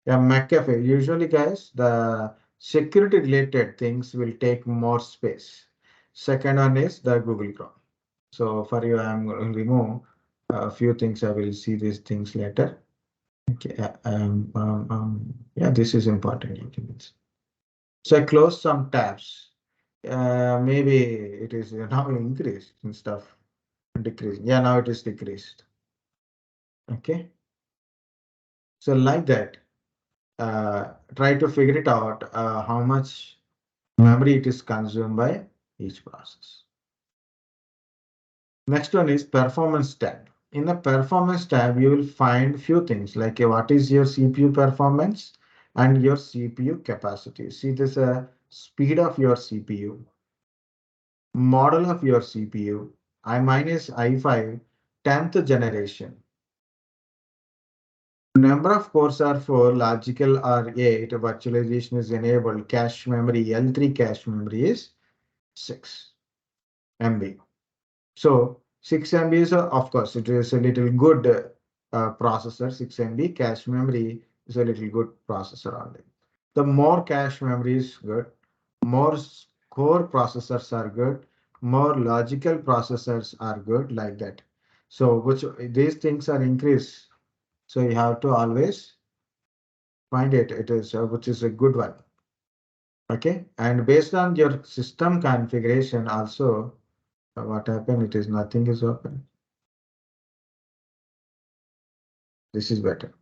Yeah, McAfee. Usually, guys, the security related things will take more space. Second one is the Google Chrome. So for you, I'm going to remove a few things. I will see these things later. Okay. Yeah, this is important documents. So I close some tabs. Maybe it is now increased instead of decreasing. Yeah, now it is decreased. Okay. So like that, try to figure it out how much memory it is consumed by each process. Next one is performance tab. In the performance tab, you will find few things like what is your CPU performance and your CPU capacity. See this speed of your CPU, model of your CPU, i5, 10th generation. Number of cores are 4, logical are 8, virtualization is enabled, cache memory, L3 cache memory is 6 MB. So 6 MB is, of course, it is a little good processor. 6 MB cache memory is a little good processor only. The more cache memory is good, more core processors are good, more logical processors are good, like that. So which these things are increased. So you have to always find it. It is which is a good one. Okay, and based on your system configuration also, what happened? It is nothing is open. This is better.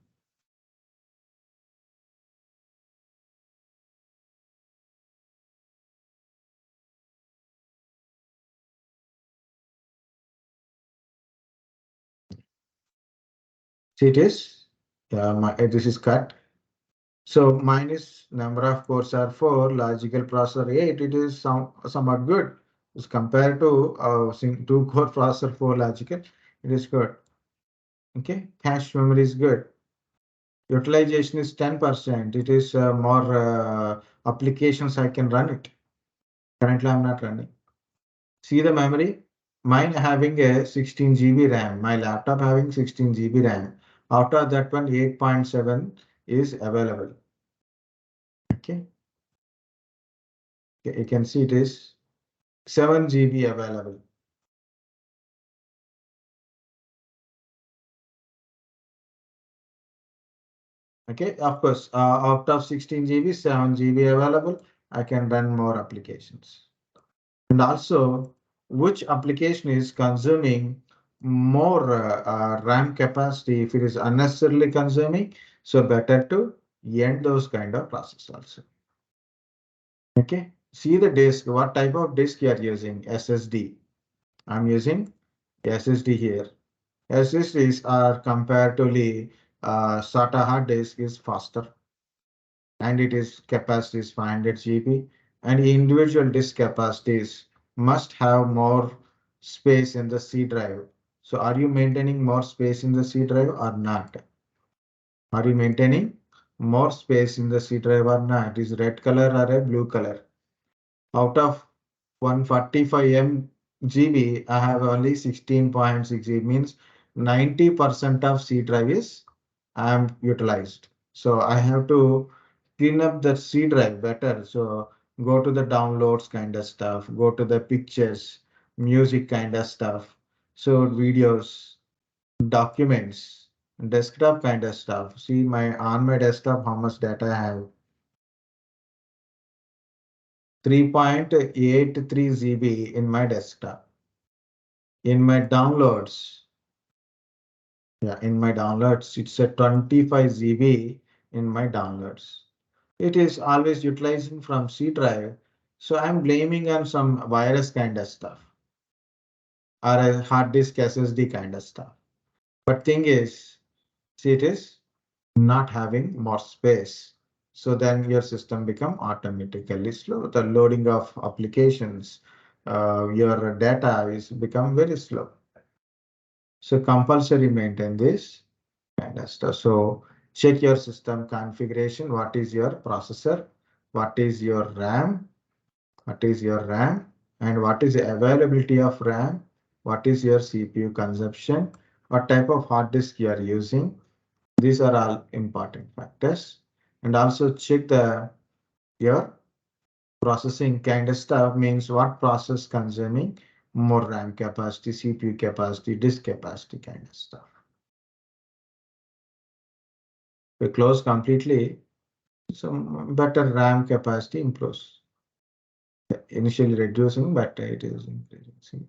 See, it is this is cut. So minus number of cores are 4, logical processor 8. It is somewhat good. As compared to 2-core processor 4 logical, it is good. Okay, cache memory is good. Utilization is 10%. It is more applications I can run it. Currently, I'm not running. See the memory? Mine having a 16 GB RAM. My laptop having 16 GB RAM. Out of that one, 8.7 is available. Okay. You can see it is 7 GB available. Okay, of course, out of 16 GB, 7 GB available. I can run more applications. And also, which application is consuming more RAM capacity if it is unnecessarily consuming? So better to end those kind of process also. Okay, see the disk, what type of disk you are using? SSD. I'm using SSD here. SSDs are comparatively SATA hard disk is faster and it is capacity is 500 GB and individual disk capacities must have more space in the C drive. So are you maintaining more space in the C drive or not? Are you maintaining more space in the C drive or not? Is red color or a blue color? Out of 145 GB, I have only 16.6 GB, means 90% of C drive is I am utilized. So I have to clean up the C drive better. So go to the downloads kind of stuff, go to the pictures, music kind of stuff, so videos, documents, desktop kind of stuff. See my on my desktop how much data I have. 3.83 GB in my desktop. In my downloads, it's a 25 GB in my downloads. It is always utilizing from C drive. So I'm blaming on some virus kind of stuff or a hard disk SSD kind of stuff. But thing is, see, it is not having more space. So then your system become automatically slow. The loading of applications, your data is become very slow. So compulsory maintain this kind of stuff. So check your system configuration. What is your processor? What is your RAM? What is your RAM? And what is the availability of RAM? What is your CPU consumption? What type of hard disk you are using? These are all important factors. And also check your processing kind of stuff, means what process consuming more RAM capacity, CPU capacity, disk capacity kind of stuff. We close completely, some better RAM capacity improves. Initially reducing, but it is increasing.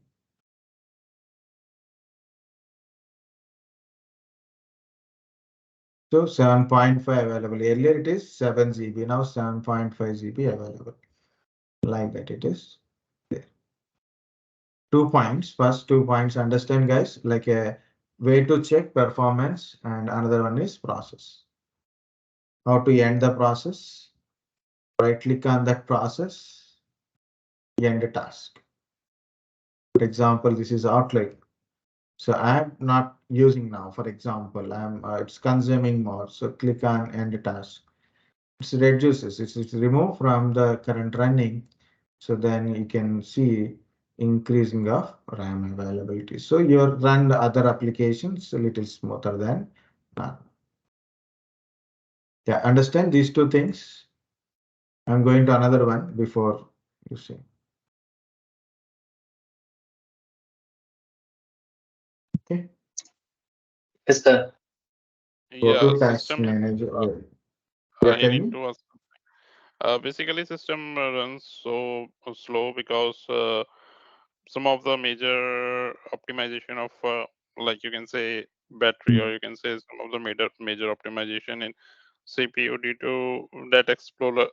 So 7.5 available. Earlier it is 7 GB, now 7.5 GB available. Like that it is there. 2 points. First 2 points, understand guys, like a way to check performance, and another one is process. How to end the process? Right click on that process, end the task. For example, this is Outlook. So I'm not using now. For example, it's consuming more. So click on end task. It reduces. It's removed from the current running. So then you can see increasing of RAM availability. So your run the other applications a little smoother than none. Yeah, understand these two things. I'm going to another one before you see. Okay. Yes, sir. Go Yeah, to task system. manager. I Tell need me. to ask. Basically, system runs so slow because some of the major optimization of, like you can say battery, or you can say some of the major optimization in CPU due to that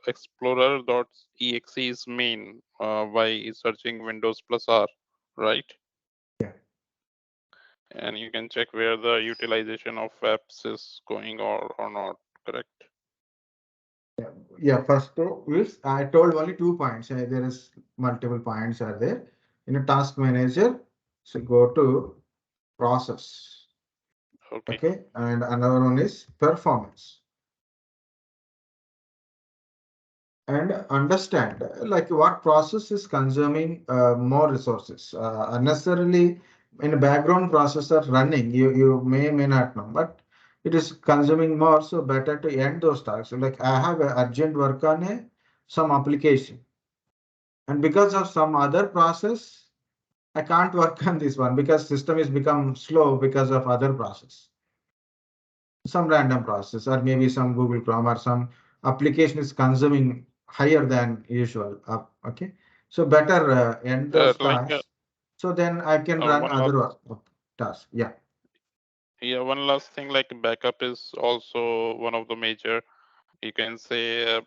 Explorer.exe is main by searching Windows plus R, right? Yeah. And you can check where the utilization of apps is going or not, correct? Yeah, first is I told only 2 points. There is multiple points are there in a task manager. So go to process. Okay. Okay, and another one is performance. And understand like what process is consuming more resources. Unnecessarily in a background processor running, you may not know, but it is consuming more. So better to end those tasks. So like I have a urgent work on some application, and because of some other process, I can't work on this one because system is become slow because of other process. Some random process, or maybe some Google Chrome or some application is consuming higher than usual. Okay, so better end those Like tasks. So then I can run one last, other tasks. Yeah. yeah, one last thing, like backup is also one of the major, you can say,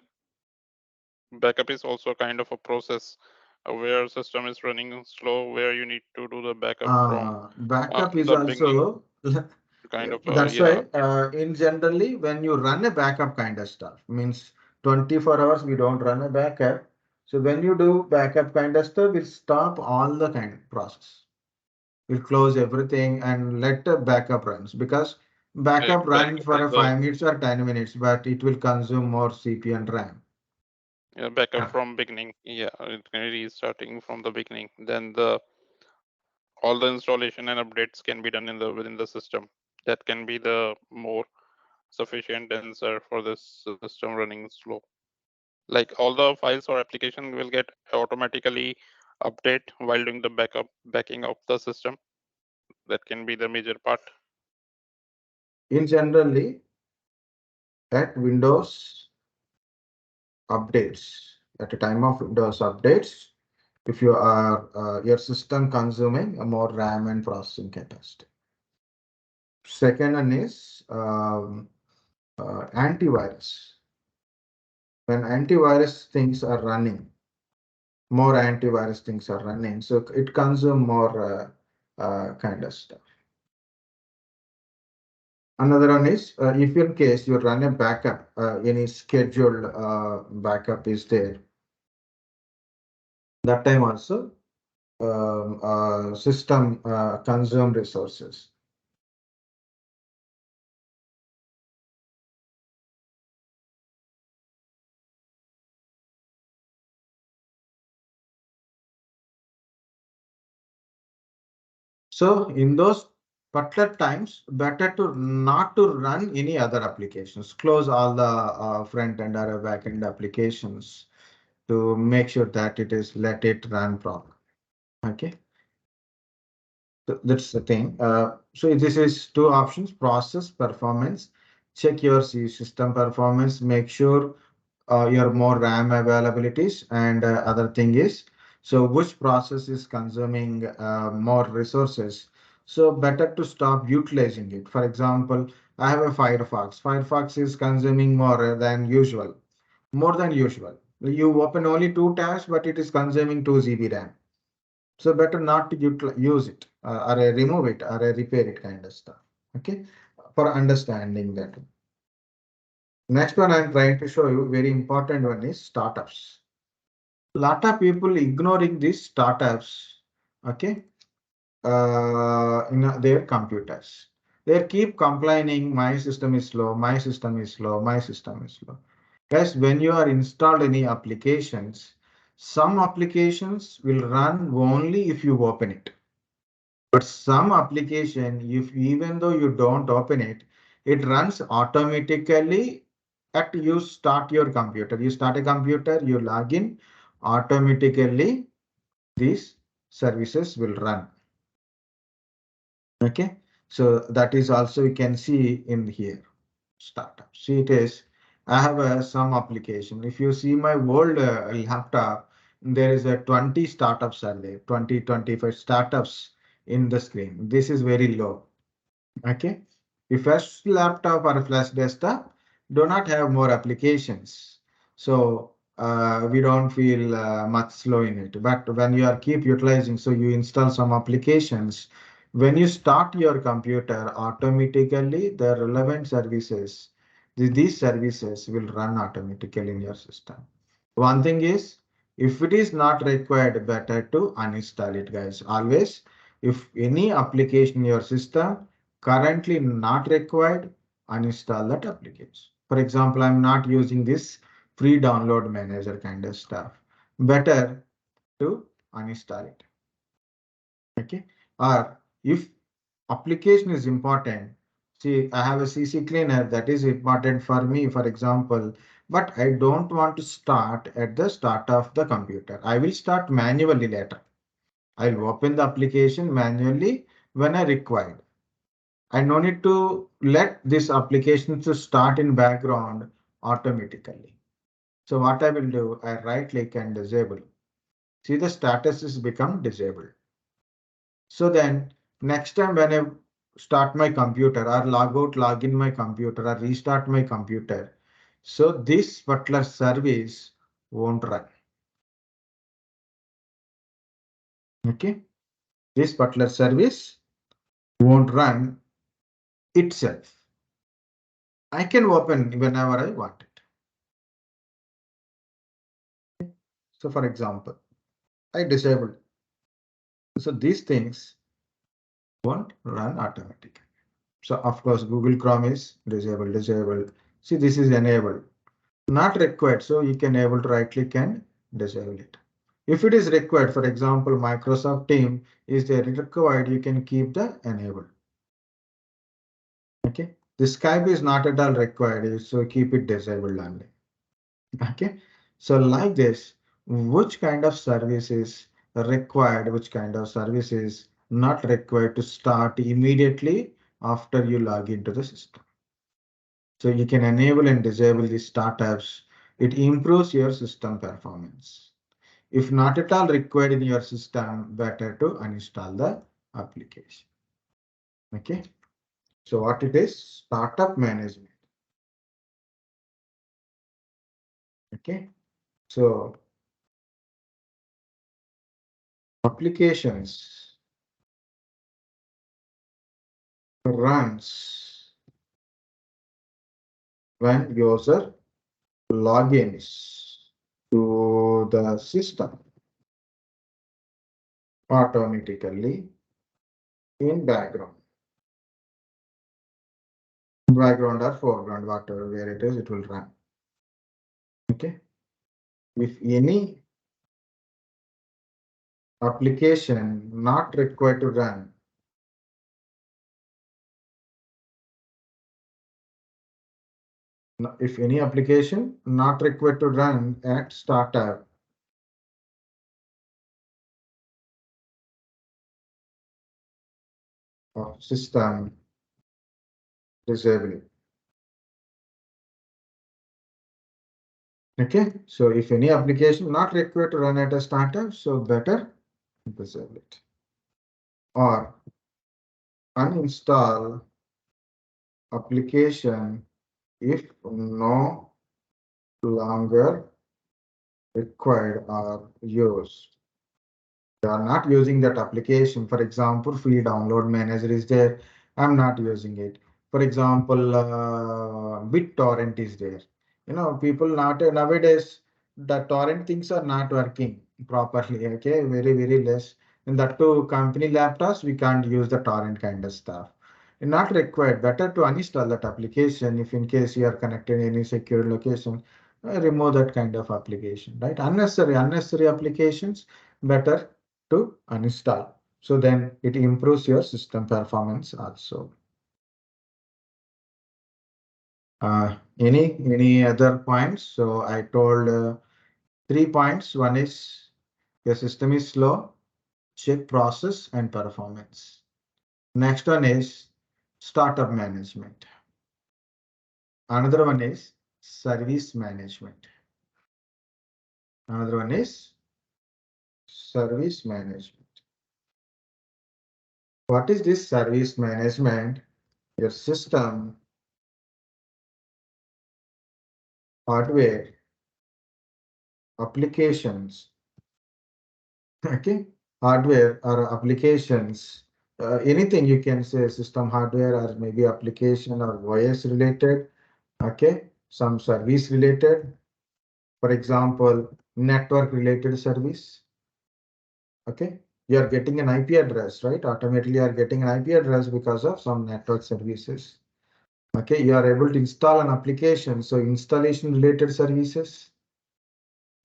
backup is also kind of a process where system is running slow, where you need to do the backup from Backup is the beginning, also kind of, that's yeah. why in generally when you run a backup kind of stuff, means 24 hours we don't run a backup. So when you do backup kind of stuff, we'll stop all the kind of process. We'll close everything and let the backup runs, because backup run Backup for is a 5 minutes or 10 minutes, but it will consume more CPU and RAM. backup Yeah. from beginning, yeah, it can restarting from the beginning. Then the all the installation and updates can be done in the within the system. That can be the more sufficient answer for this system running slow. Like all the files or application will get automatically update while doing the backing of the system. That can be the major part. In generally, at Windows updates, at the time of Windows updates, if you are your system consuming a more RAM and processing capacity. Second one is antivirus. When antivirus things are running, more antivirus things are running, so it consumes more kind of stuff. Another one is if in case you run a backup, any scheduled backup is there, that time also system consume resources. So in those particular times, better to not to run any other applications. Close all the front end or back end applications to make sure that it is let it run properly. Okay. So that's the thing. So this is two options: process performance. Check your system performance. Make sure your more RAM availabilities, and other thing is, so which process is consuming more resources. So better to stop utilizing it. For example, I have a Firefox. Firefox is consuming more than usual, more than usual. You open only 2 tabs, but it is consuming 2 GB RAM. So better not to use it or remove it or repair it kind of stuff. Okay, for understanding that. Next one I'm trying to show you, very important one is startups. Lot of people ignoring these startups, okay, in their computers. They keep complaining, my system is slow, my system is slow, my system is slow. Guys, when you are installed any applications, some applications will run only if you open it. But some application, if even though you don't open it, it runs automatically at you start your computer. You start a computer, you log in, automatically these services will run. Okay, so that is also you can see in here startup. See it is, I have some application. If you see my old laptop, there is a 20 startups are there, 25 startups in the screen. This is very low. Okay, if flash laptop or flash desktop do not have more applications, so we don't feel much slow in it. But when you are keep utilizing, so you install some applications, when you start your computer, automatically the relevant services, these services will run automatically in your system. One thing is, if it is not required, better to uninstall it, guys. Always, if any application in your system currently not required, uninstall that application. For example, I'm not using this free download manager kind of stuff. Better to uninstall it. Okay. Or if application is important, see, I have a CC cleaner that is important for me, for example, but I don't want to start at the start of the computer. I will start manually later. I'll open the application manually when I require. I no need to let this application to start in background automatically. So what I will do, I right click and disable. See, the status is become disabled. So then next time when I start my computer or log out, log in my computer or restart my computer, so this particular service won't run. Okay, this particular service won't run itself. I can open whenever I want it. So for example, I disabled. So these things won't run automatically. So of course, Google Chrome is disabled. See, this is enabled, not required. So you can able to right click and disable it. If it is required, for example, Microsoft Team is there required, you can keep the enabled. Okay, the Skype is not at all required, so keep it disabled only. Okay, so like this, which kind of service is required, which kind of service is not required to start immediately after you log into the system. So you can enable and disable these startups. It improves your system performance. If not at all required in your system, better to uninstall the application. Okay. So what it is? Startup management. Okay. So applications runs when user logins to the system automatically in background or foreground, whatever where it is, it will run. Okay, if any application not required to run, If any application not required to run at startup, of system, disable it. Okay, so if any application not required to run at a startup, so better disable it. Or uninstall application if no longer required or used. You are not using that application. For example, free download manager is there. I'm not using it. For example, BitTorrent is there. People not nowadays the torrent things are not working properly. Okay, very less. And that too, company laptops we can't use the torrent kind of stuff. Not required. Better to uninstall that application if in case you are connected in any secure location. Remove that kind of application. Right? Unnecessary applications better to uninstall. So then it improves your system performance also. Any other points? So I told 3 points. One is your system is slow, check process and performance. Next one is startup management. Another one is service management. Another one is service management. What is this service management? Your system, hardware, applications, okay, hardware or applications, anything you can say system hardware or maybe application or OS related, okay, some service related, for example, network related service, okay, you are getting an IP address, right? Automatically you are getting an IP address because of some network services. Okay, you are able to install an application, so installation related services,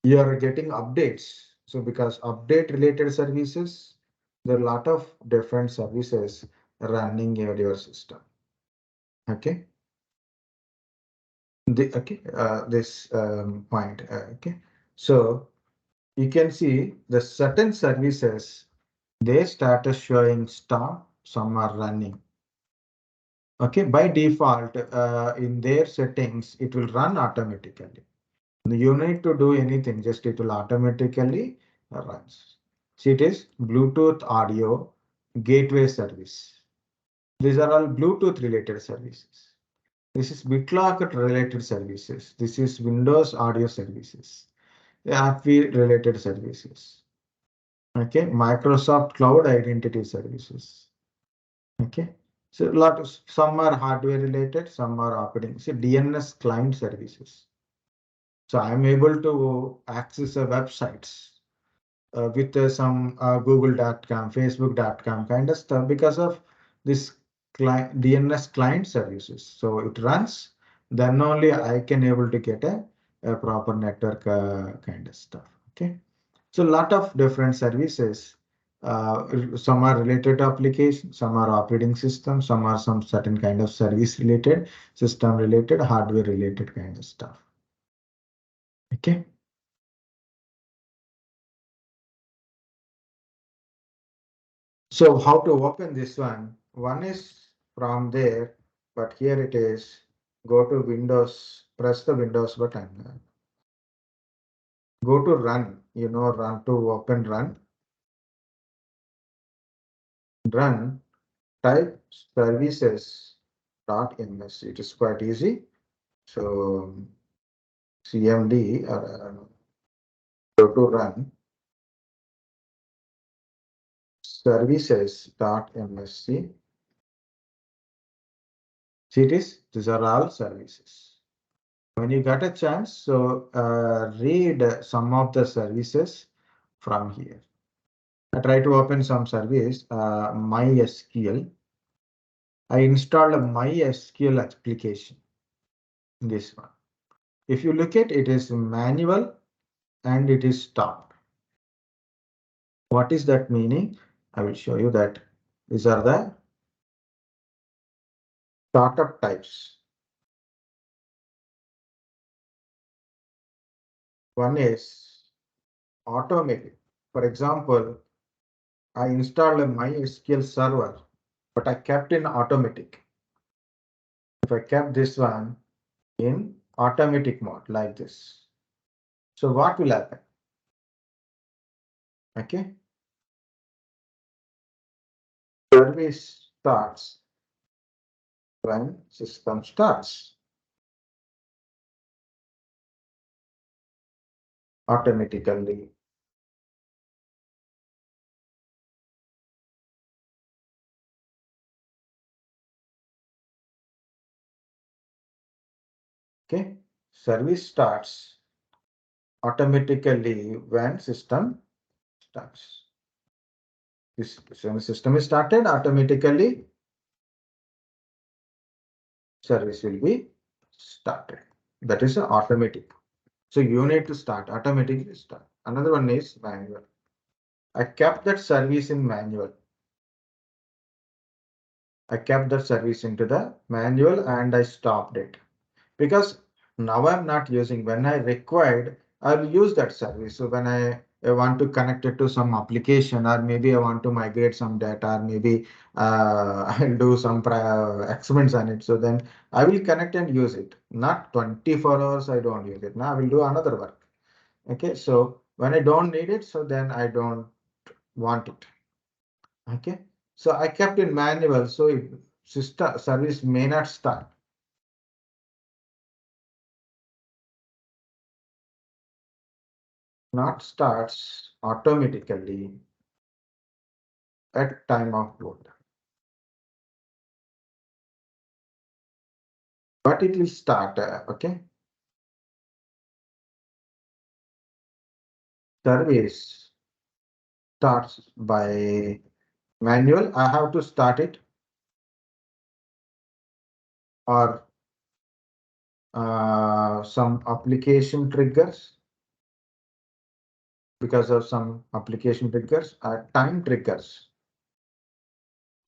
you are getting updates. So because update related services, there are a lot of different services running in your system. Okay. This point. Okay. So you can see the certain services, they started showing stop, some are running. Okay. By default, in their settings, it will run automatically. You need to do anything, just it will automatically runs. See, it is Bluetooth audio gateway service. These are all Bluetooth related services. This is BitLocker related services. This is Windows audio services. AppV related services. Okay, Microsoft Cloud Identity services. Okay, so some are hardware related, some are operating. See, DNS client services. So I'm able to access a websites with some Google.com, Facebook.com kind of stuff because of this DNS client services. So it runs, then only I can able to get a proper network kind of stuff. Okay. So a lot of different services. Some are related to application, some are operating system, some are some certain kind of service related, system related, hardware related kind of stuff. Okay. So how to open this one? One is from there, but here it is. Go to Windows, press the Windows button. Go to run, run to open run. Run, type services.ms. It is quite easy. So CMD go to run services.msc. See these are all services. When you get a chance, so read some of the services from here. I try to open some service, MySQL. I installed a MySQL application, this one. If you look at it, is manual and it is stopped. What is that meaning? I will show you that. These are the startup types. One is automatic. For example, I installed a MySQL server, but I kept in automatic. If I kept this one in automatic mode like this, so what will happen? Okay. Service starts when system starts automatically. Okay, service starts automatically when system starts. When the system is started, automatically service will be started. That is automatic. So you need to start automatically start. Another one is manual. I kept that service in manual. I kept that service into the manual and I stopped it because now I'm not using. When I required, I'll use that service. So when I want to connect it to some application, or maybe I want to migrate some data, or maybe I'll do some experiments on it. So then I will connect and use it. Not 24 hours, I don't use it. Now I will do another work. Okay, so when I don't need it, so then I don't want it. Okay, so I kept in manual, so it system service may not start. Not starts automatically at time of boot. But it will start, okay? Service starts by manual. I have to start it or some application triggers because of some application triggers time triggers.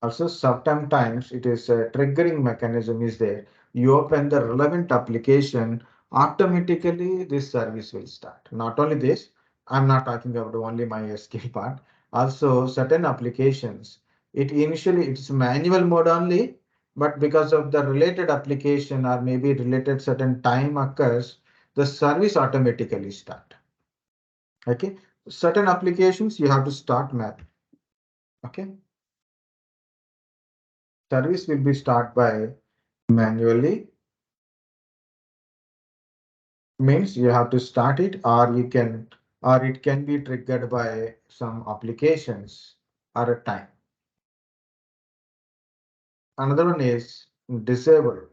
Also, sometimes it is a triggering mechanism is there. You open the relevant application, automatically this service will start. Not only this, I'm not talking about only my SQL part. Also, certain applications, it initially it's manual mode only, but because of the related application or maybe related certain time occurs, the service automatically start. Okay, certain applications you have to start map. Okay. Service will be start by manually, means you have to start it or you can or it can be triggered by some applications or a time. Another one is disable.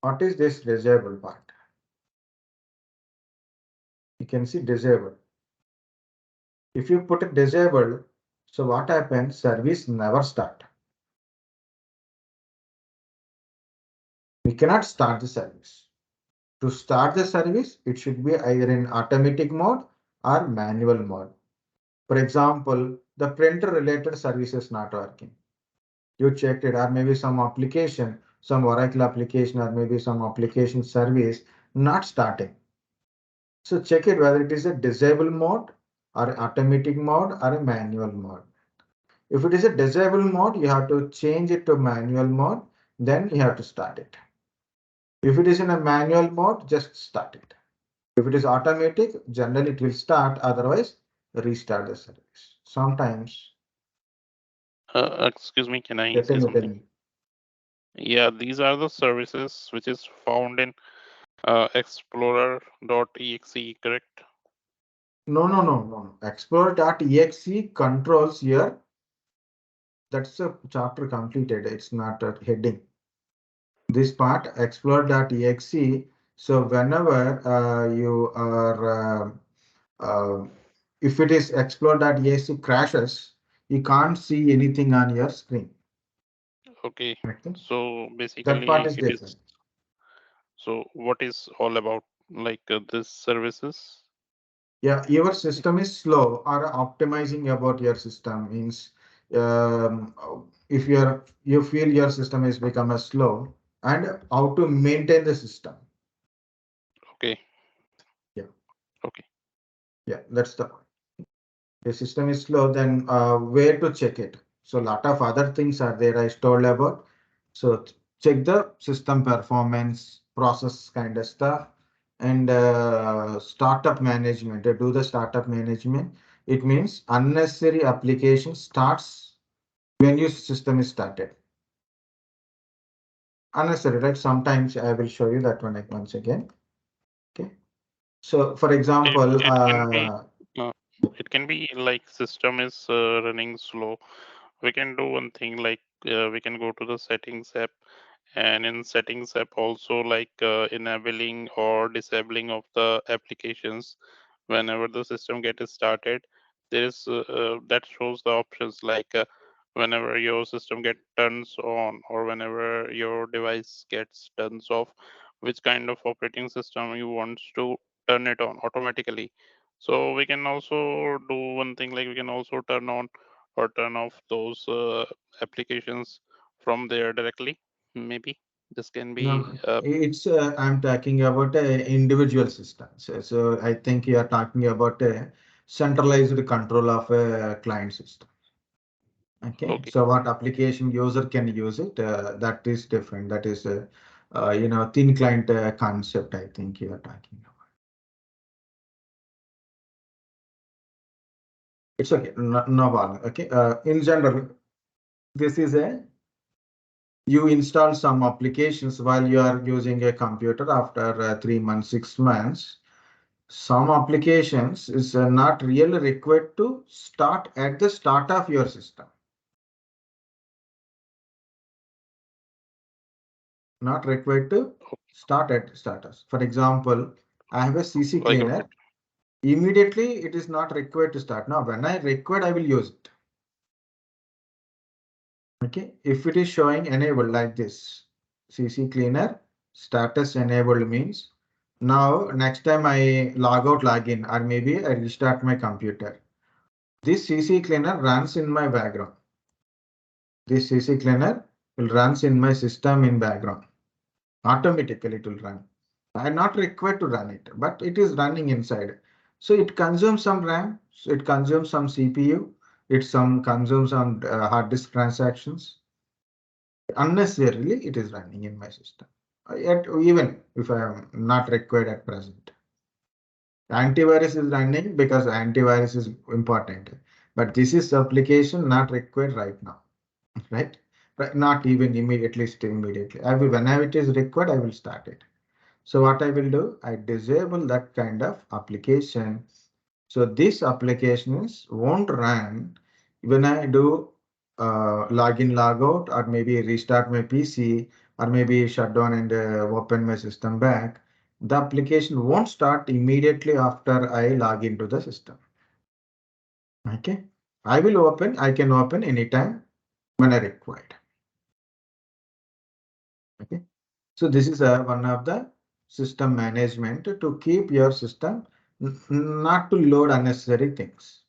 What is this disable part? You can see disable. If you put it disable, so what happens? Service never start. We cannot start the service. To start the service, it should be either in automatic mode or manual mode. For example, the printer related service is not working. You checked it, or maybe some application, some Oracle application, or maybe some application service not starting. So check it whether it is a disable mode or automatic mode or a manual mode. If it is a disable mode, you have to change it to manual mode, then you have to start it. If it is in a manual mode, just start it. If it is automatic, generally it will start, otherwise restart the service. Sometimes. Excuse me, can I say something? Yeah, these are the services which is found in Explorer.exe, correct? No. Explorer.exe controls here. That's a chapter completed. It's not a heading. This part, Explorer.exe. So whenever you are, if it is Explorer.exe crashes, you can't see anything on your screen. Okay. Okay. So That basically part is it different. is. So what is all about like this services? Yeah, your system is slow or optimizing about your system means um, if you feel your system is become a slow and how to maintain the system. Okay. Yeah. Okay. Yeah, that's the system is slow, then where to check it? So a lot of other things are there I told about. So check the system performance, process kind of stuff, and startup management. Do the startup management. It means unnecessary application starts when your system is started. Unnecessary, right? Sometimes I will show you that one once again. Okay. So for example, it can be like system is running slow. We can do one thing like we can go to the settings app, and in settings app also like enabling or disabling of the applications whenever the system gets started. There is that shows the options like whenever your system get turns on or whenever your device gets turns off, which kind of operating system you want to turn it on automatically. So we can also do one thing like we can also turn on or turn off those applications from there directly. Maybe this can be no, it's I'm talking about individual systems. So I think you are talking about a centralized control of a client system. Okay. okay. So what application user can use it? That is different. That is a thin client concept. I think you are talking about. It's okay. No problem. Okay. In general, this is you install some applications while you are using a computer after 3 months, 6 months. Some applications is not really required to start at the start of your system. Not required to start at status. For example, I have a CC I got cleaner. it. Immediately, it is not required to start. Now, when I required, I will use it. Okay, if it is showing enabled like this, CC cleaner status enabled means now next time I log out, log in, or maybe I restart my computer. This CC cleaner runs in my background. This CC cleaner will runs in my system in background. Automatically it will run. I'm not required to run it, but it is running inside. So it consumes some RAM, so it consumes some CPU, it consumes some hard disk transactions. Unnecessarily, it is running in my system. Yet, even if I am not required at present. Antivirus is running because antivirus is important, but this is application not required right now, right? But not even immediately, still immediately. I will, whenever it is required, I will start it. So what I will do, I disable that kind of application. So these applications won't run when I do login, logout, or maybe restart my PC, or maybe shut down and open my system back. The application won't start immediately after I log into the system. Okay, I can open anytime when I required. Okay, so this is one of the system management to keep your system not to load unnecessary things.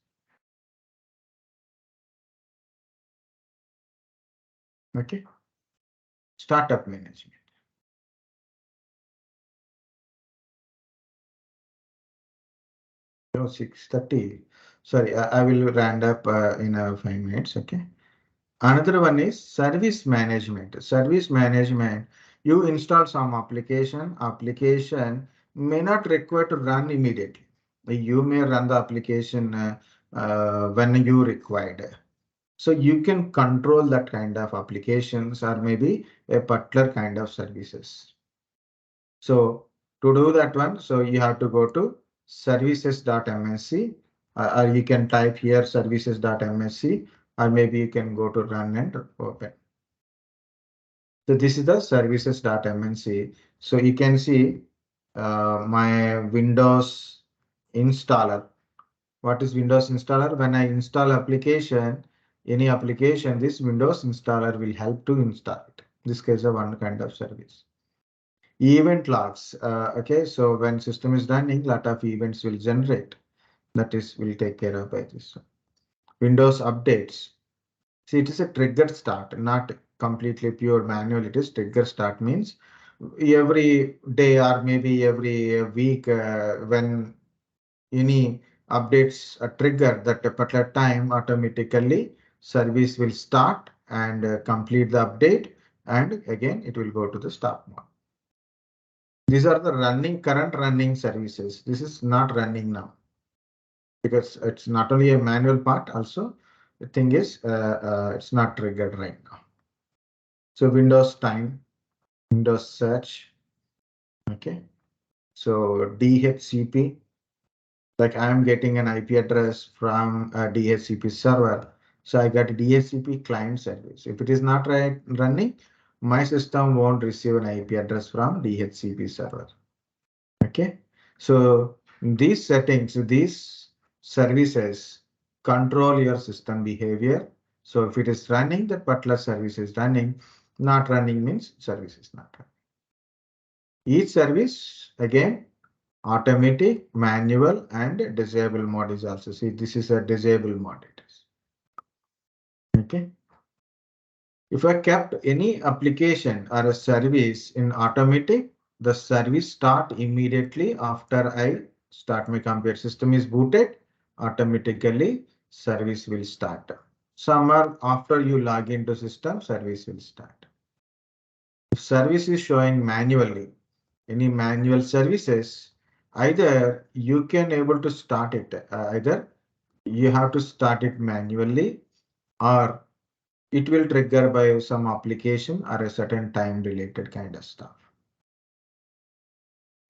Okay, startup management. No, 6:30. Sorry, I will round up in 5 minutes. Okay. Another one is service management. Service management, you install some application may not require to run immediately. You may run the application when you required. So you can control that kind of applications or maybe a particular kind of services. So to do that one, so you have to go to services.msc or you can type here services.msc or maybe you can go to run and open. So this is the services.msc. So you can see my Windows installer. What is Windows installer? When I install application, any application, this Windows installer will help to install it. This case of one kind of service. Event logs. Okay, so when system is running, lot of events will generate. That is will take care of by this. Windows updates. See, it is a triggered start, not completely pure manual. It is trigger start means every day or maybe every week when any updates trigger that a particular time, automatically service will start and complete the update, and again it will go to the stop mode. These are the current running services. This is not running now because it's not only a manual part, also the thing is it's not triggered right now. So Windows time, Windows search, okay. So DHCP, like I am getting an IP address from a DHCP server. So I got a DHCP client service. If it is not running, my system won't receive an IP address from DHCP server. Okay. So these settings, these services control your system behavior. So if it is running, that particular service is running. Not running means service is not running. Each service, again, automatic, manual, and disable mode is also. See, this is a disable mode. It is. Okay. If I kept any application or a service in automatic, the service start immediately after I start my computer. System is booted, automatically service will start. Somewhere after you log into system, service will start. If service is showing manually, any manual services, either you can able to start it, either you have to start it manually, or it will trigger by some application or a certain time related kind of stuff.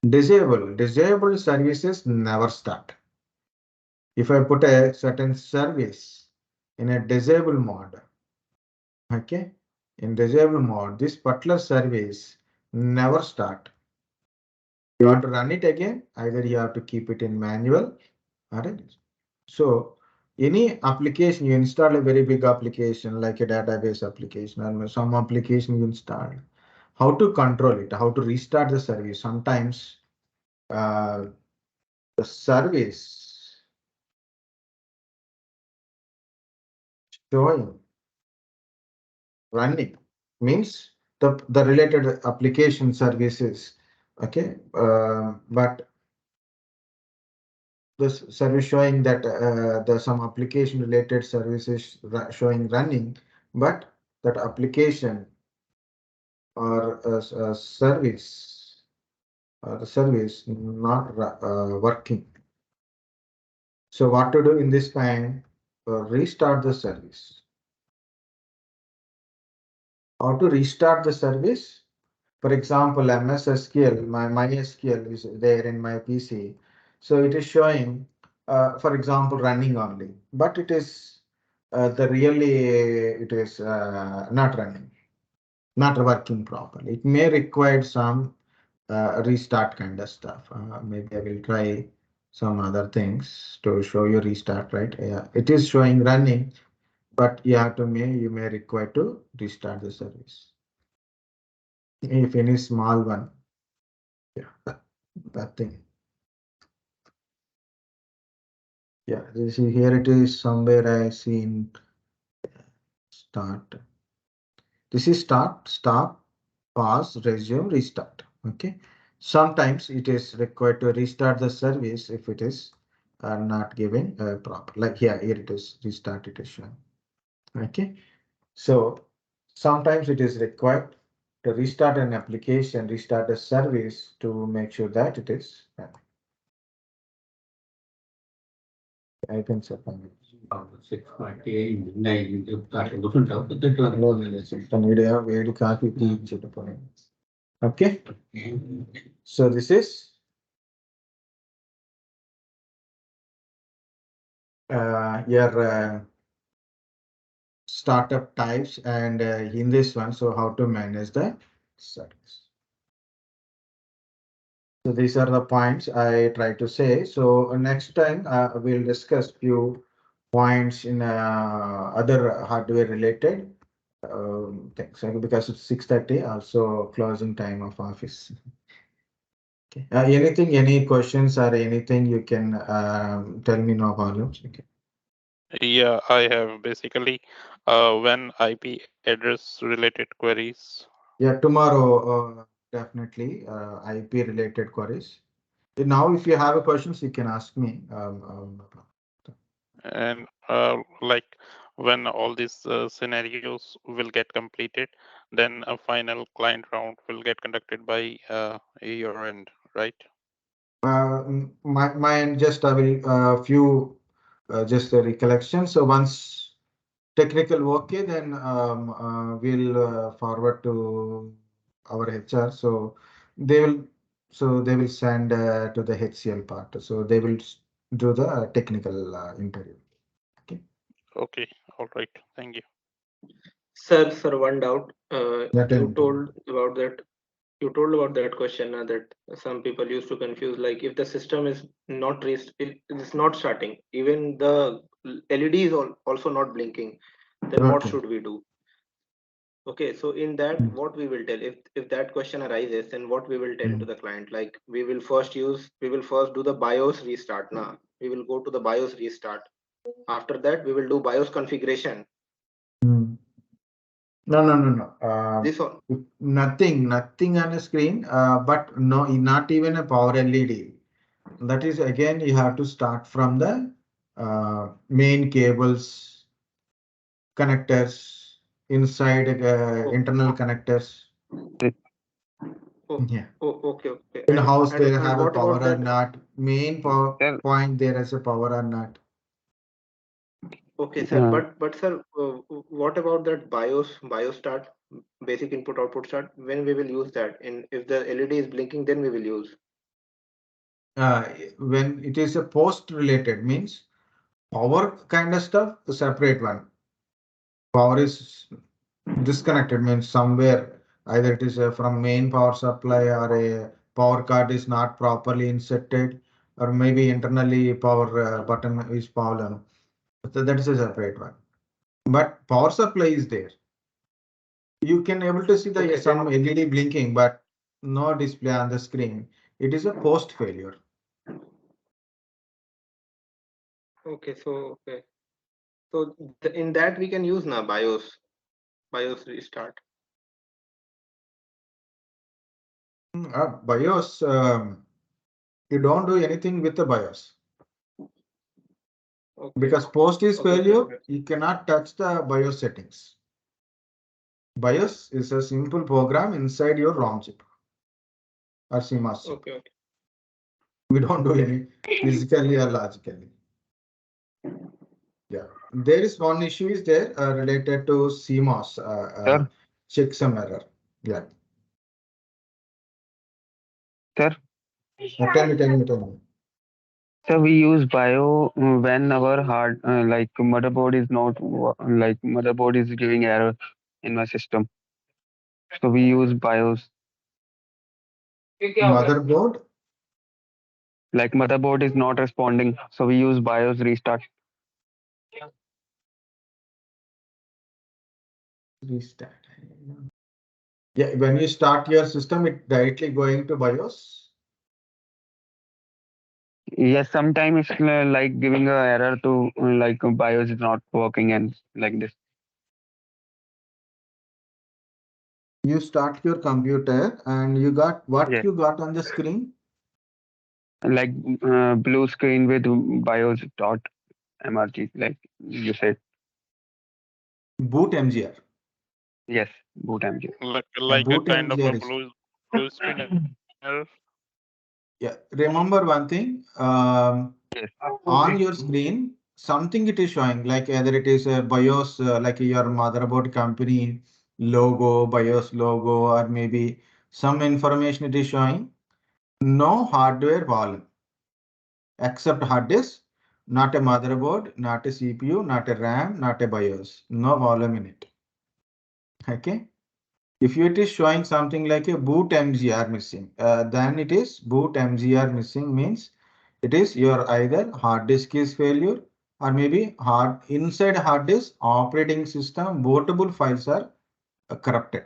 Disabled services never start. If I put a certain service in a disable mode, okay, in disable mode, this particular service never start. You want to run it again, either you have to keep it in manual or it is. So any application you install, a very big application like a database application or some application you install, how to control it, how to restart the service. Sometimes the service showing running means the related application services, okay, but the service showing that the some application related services showing running, but that application or a service the service not working. So what to do in this time? Restart the service. How to restart the service? For example, MS SQL, my MySQL is there in my PC. So it is showing, for example, running only, but it is it is not running, not working properly. It may require some restart kind of stuff. Maybe I will try some other things to show you restart, right? Yeah, it is showing running, but you may require to restart the service. If any small one, yeah, that thing. Yeah, you see here it is somewhere I see in start. This is start, stop, pause, resume, restart. Okay. Sometimes it is required to restart the service if it is not given proper. Like here it is restart it is shown. Okay. So sometimes it is required to restart an application, restart a service to make sure that it is. I can set on it. 6:49 చెప్తారు వేడి coffee తీయించుకుంటున్నాను. Okay. So this is your startup types, and in this one, so how to manage the service. So these are the points I try to say. So next time we'll discuss few points in other hardware related things, because it's 6:30, also closing time of office. Okay. Any questions or anything you can tell me, no problems. Okay. Yeah, I have basically when IP address related queries. Yeah, tomorrow definitely IP related queries. Now, if you have a questions, you can ask me. And like when all these scenarios will get completed, then a final client round will get conducted by your end, right? Mine just I will few just a recollection. So once technical okay, then we'll forward to our HR. They will they will send to the HCL part. So they will do the technical interview. Okay. Okay, all right. Thank you. Sir, one doubt. Yeah, tell You me. told about that. You told about that question that some people used to confuse. Like if the system is not it's not starting. Even the LED is also not blinking. Then what Okay. should we do? Okay, so in that, Mm. what we will tell if that question arises, then what we will tell to Mm. the client, like we will first do the BIOS restart. Now we will go to the BIOS restart. After that, we will do BIOS configuration. Mm. No, no, no, no. This all. Nothing on the screen. But no, not even a power LED. That is again, you have to start from the main cables, connectors, inside Oh, internal connectors. oh, Yeah. okay, okay. In house, they And have a what power about or that? not. Main power Sir, point there is a power or not. Okay, sir. uh, But sir, what about that BIOS start, basic input output start? When we will use that? In if the LED is blinking, then we will use. Uh, when it is a post related means power kind of stuff, a separate one. Power is disconnected means somewhere either it is from main power supply or a power card is not properly inserted or maybe internally power button is fallen. So that is a separate one. But power supply is there. You can able to see the Okay, some then LED blinking, but no display on the screen. It is a post failure. okay, okay. So in that we can use now BIOS restart. BIOS, you don't do anything with the BIOS Okay, because post is okay, failure. sir. You cannot touch the BIOS settings. BIOS is a simple program inside your ROM chip or CMOS chip. Okay, okay. We don't do any physically or logically. Yeah, there is one issue is there related to CMOS sir, checksum error. Yeah, sir. tell me. So we use bio when our like motherboard is not like motherboard is giving error in my system. So we use BIOS. Motherboard Like motherboard is not responding, so we use BIOS restart. restart. Yeah, when you start your system, it directly going to BIOS. Yes, sometimes it's like giving a error to like BIOS is not working and like this. You start your computer and you got what Yeah, you got on the screen? like blue screen with BIOS dot mrg, like you said. Boot MGR. Yes, bootmgr. Like a Boot kind of MGR a is. blue screen error. Yeah, remember one thing. Yes. On your screen, something it is showing, like either it is a BIOS, like your motherboard company logo, BIOS logo, or maybe some information it is showing. No hardware volume except hard disk, not a motherboard, not a CPU, not a RAM, not a BIOS. No volume in it. Okay. If it is showing something like a boot MGR missing, then it is boot MGR missing means it is your either hard disk is failure or maybe inside hard disk operating system bootable files are corrupted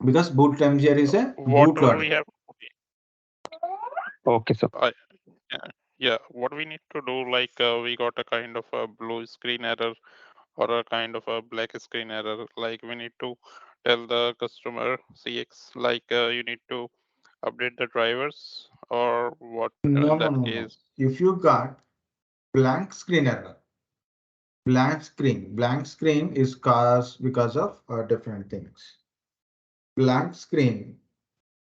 because boot MGR is a What bootloader. we have, Okay, so uh, yeah, what we need to do, like we got a kind of a blue screen error or a kind of a black screen error. Like we need to tell the customer CX like you need to update the drivers or what No, in no, that no, no. case? If you got blank screen error, blank screen is caused because of different things. Blank screen,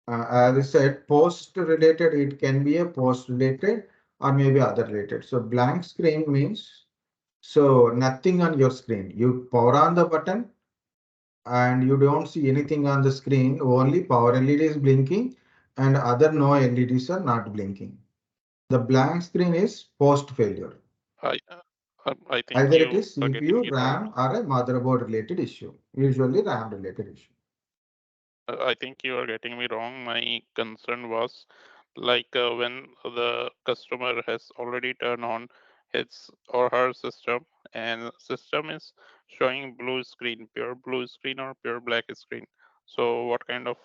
as I said, post related, it can be a post related or maybe other related. So blank screen means so nothing on your screen. You power on the button and you don't see anything on the screen, only power LED is blinking and other no LEDs are not blinking. The blank screen is post failure. I think Either it you is are getting CPU, me wrong. RAM or a motherboard related issue, usually RAM related issue. I think you are getting me wrong. My concern was like when the customer has already turned on his or her system and system is showing blue screen, pure blue screen or pure black screen. So what kind of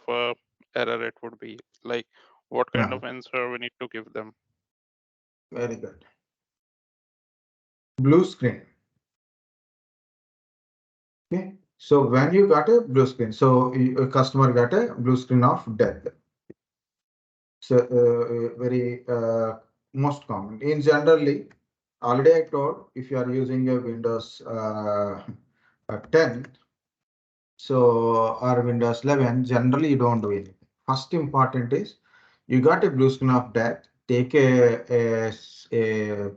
error it would be? Like what kind of answer we need to give them? Very good. Blue screen. Okay. So when you got a blue screen, so a customer got a blue screen of death. So very most common. In generally, already I told if you are using a Windows 10, so or Windows 11, generally you don't do anything. First important is you got a blue screen of death. Take a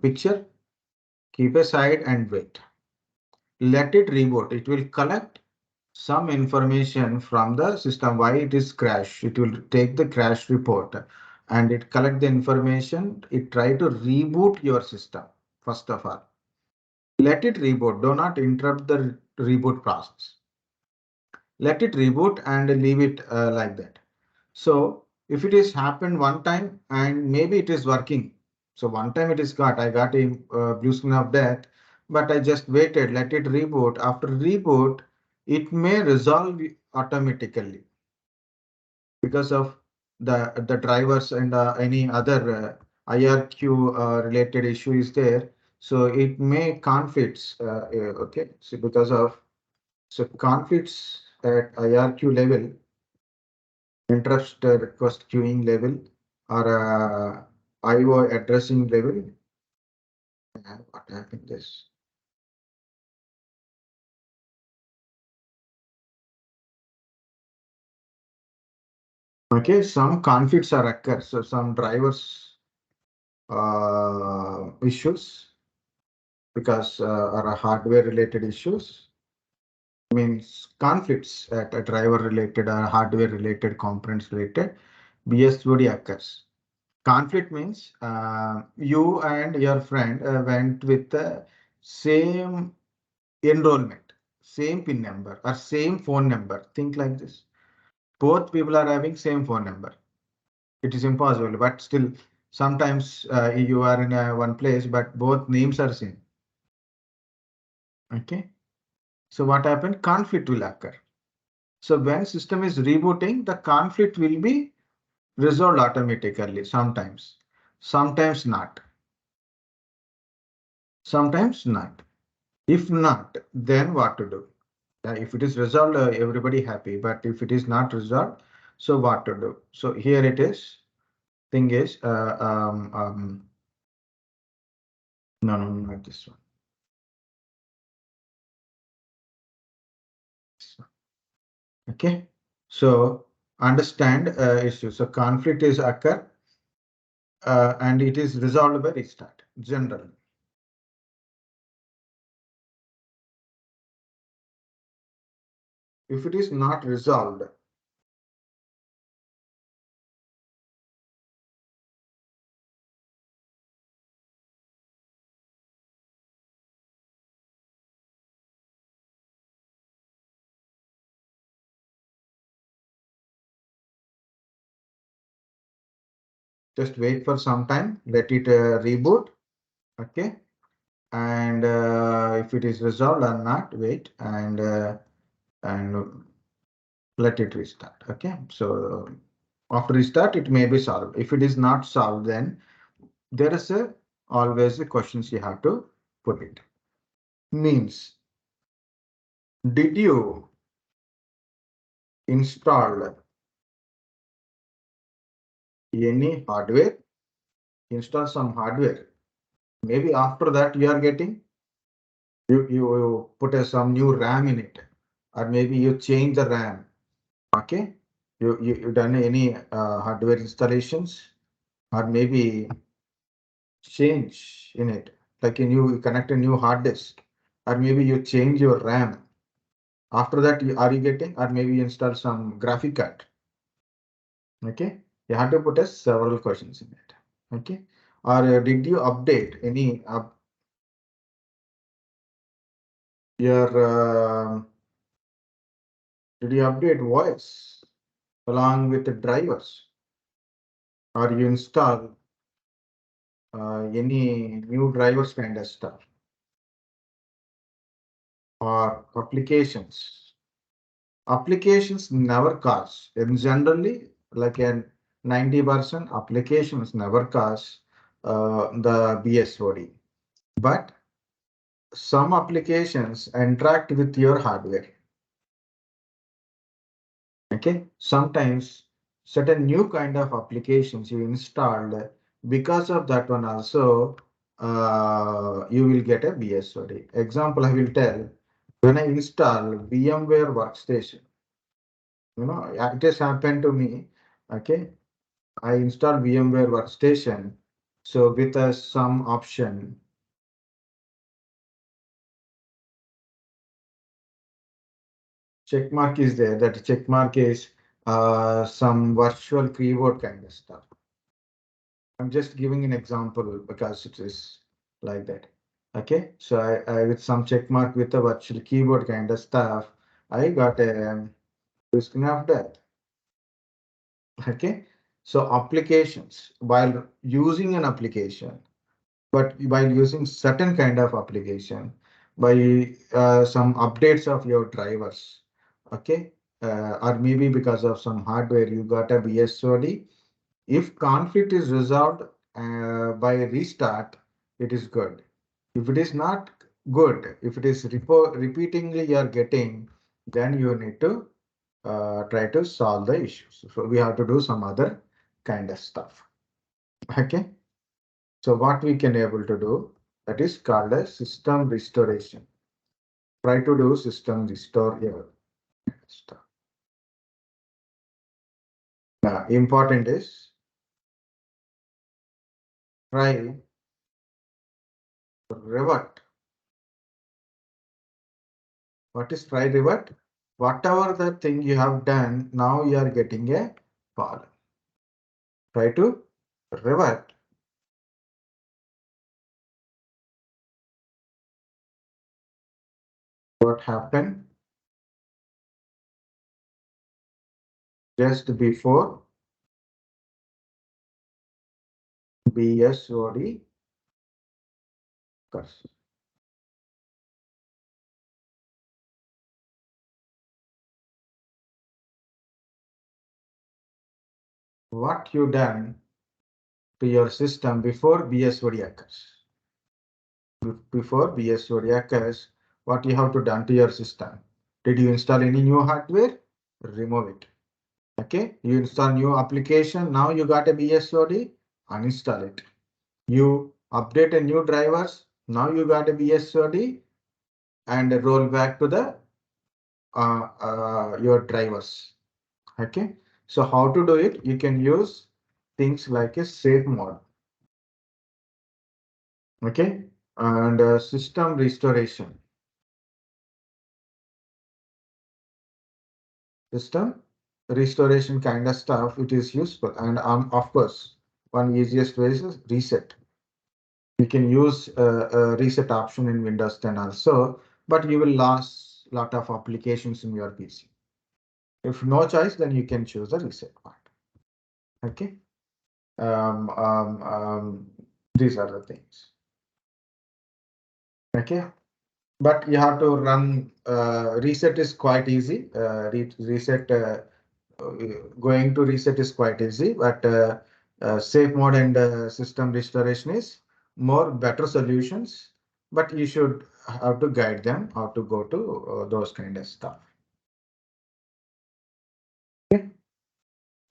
picture, keep aside and wait. Let it reboot. It will collect some information from the system why it is crash. It will take the crash report and it collect the information. It try to reboot your system first of all. Let it reboot. Do not interrupt the reboot process. Let it reboot and leave it like that. So if it is happened one time and maybe it is working. So one time it is got, I got a blue screen of death, but I just waited, let it reboot. After reboot, it may resolve automatically because of the drivers and any other IRQ related issue is there. So it may conflicts, okay. So because of so conflicts at IRQ level, interest request queuing level or IO addressing level. What happened this? Okay, some conflicts are occur. So some drivers issues because are hardware related issues means conflicts at a driver related or hardware related components related BSOD occurs. Conflict means you and your friend went with the same enrollment, same PIN number or same phone number. Think like this. Both people are having same phone number. It is impossible, but still sometimes you are in one place, but both names are same. Okay. So what happened? Conflict will occur. So when system is rebooting, the conflict will be resolved automatically sometimes, sometimes not, sometimes not. If not, then what to do? If it is resolved, everybody happy. But if it is not resolved, so what to do? So here it is. Thing is, no, no, not this one. This one. Okay. So understand issue. So conflict is occur and it is resolved by restart generally. If it is not resolved, just wait for some time, let it reboot. Okay. And if it is resolved or not, wait and let it restart. Okay. So after restart, it may be solved. If it is not solved, then there is always the questions you have to put it. Means, did you installed any hardware, install some hardware. Maybe after that you are getting, you put some new RAM in it, or maybe you change the RAM. Okay, you done any hardware installations, or maybe change in it, like you connect a new hard disk, or maybe you change your RAM. After that, are you getting, or maybe you install some graphic card. Okay, you have to put several questions in it. Okay, or did you update any your did you update voice along with the drivers, or you install any new drivers kind of stuff, or applications? Applications never cause, and generally, like an 90% applications never cause the BSOD, but some applications interact with your hardware. Okay, sometimes certain new kind of applications you installed, because of that one also you will get a BSOD. Example I will tell, when I install VMware workstation, it has happened to me. Okay, I installed VMware workstation. So with some option, check mark is there. That check mark is some virtual keyboard kind of stuff. I'm just giving an example because it is like that. Okay, so I with some check mark with a virtual keyboard kind of stuff, I got a risk of that. Okay, so applications, while using an application, but while using certain kind of application, by some updates of your drivers, okay, or maybe because of some hardware, you got a BSOD. If conflict is resolved by restart, it is good. If it is not good, if it is repeatedly you are getting, then you need to try to solve the issues. So we have to do some other kind of stuff. Okay. So what we can able to do, that is called a system restoration. Try to do system restore your stuff. Now, important is try revert. What is try revert? Whatever the thing you have done, now you are getting a fall. Try to revert. What happened just before BSOD occurs? What you done to your system before BSOD occurs? Before BSOD occurs, what you have to done to your system? Did you install any new hardware? Remove it. Okay, you install new application. Now you got a BSOD, uninstall it. You update a new drivers. Now you got a BSOD, and roll back to the your drivers. Okay, so how to do it? You can use things like a safe mode. Okay, and system restoration. System restoration kind of stuff, it is useful. And of course, one easiest way is reset. You can use a reset option in Windows 10 also, but you will lose a lot of applications in your PC. If no choice, then you can choose the reset part. Okay. Um, um, um, these are the things. Okay. But you have to run reset is quite easy. Reset going to reset is quite easy, but safe mode and system restoration is more better solutions. But you should have to guide them how to go to those kind of stuff.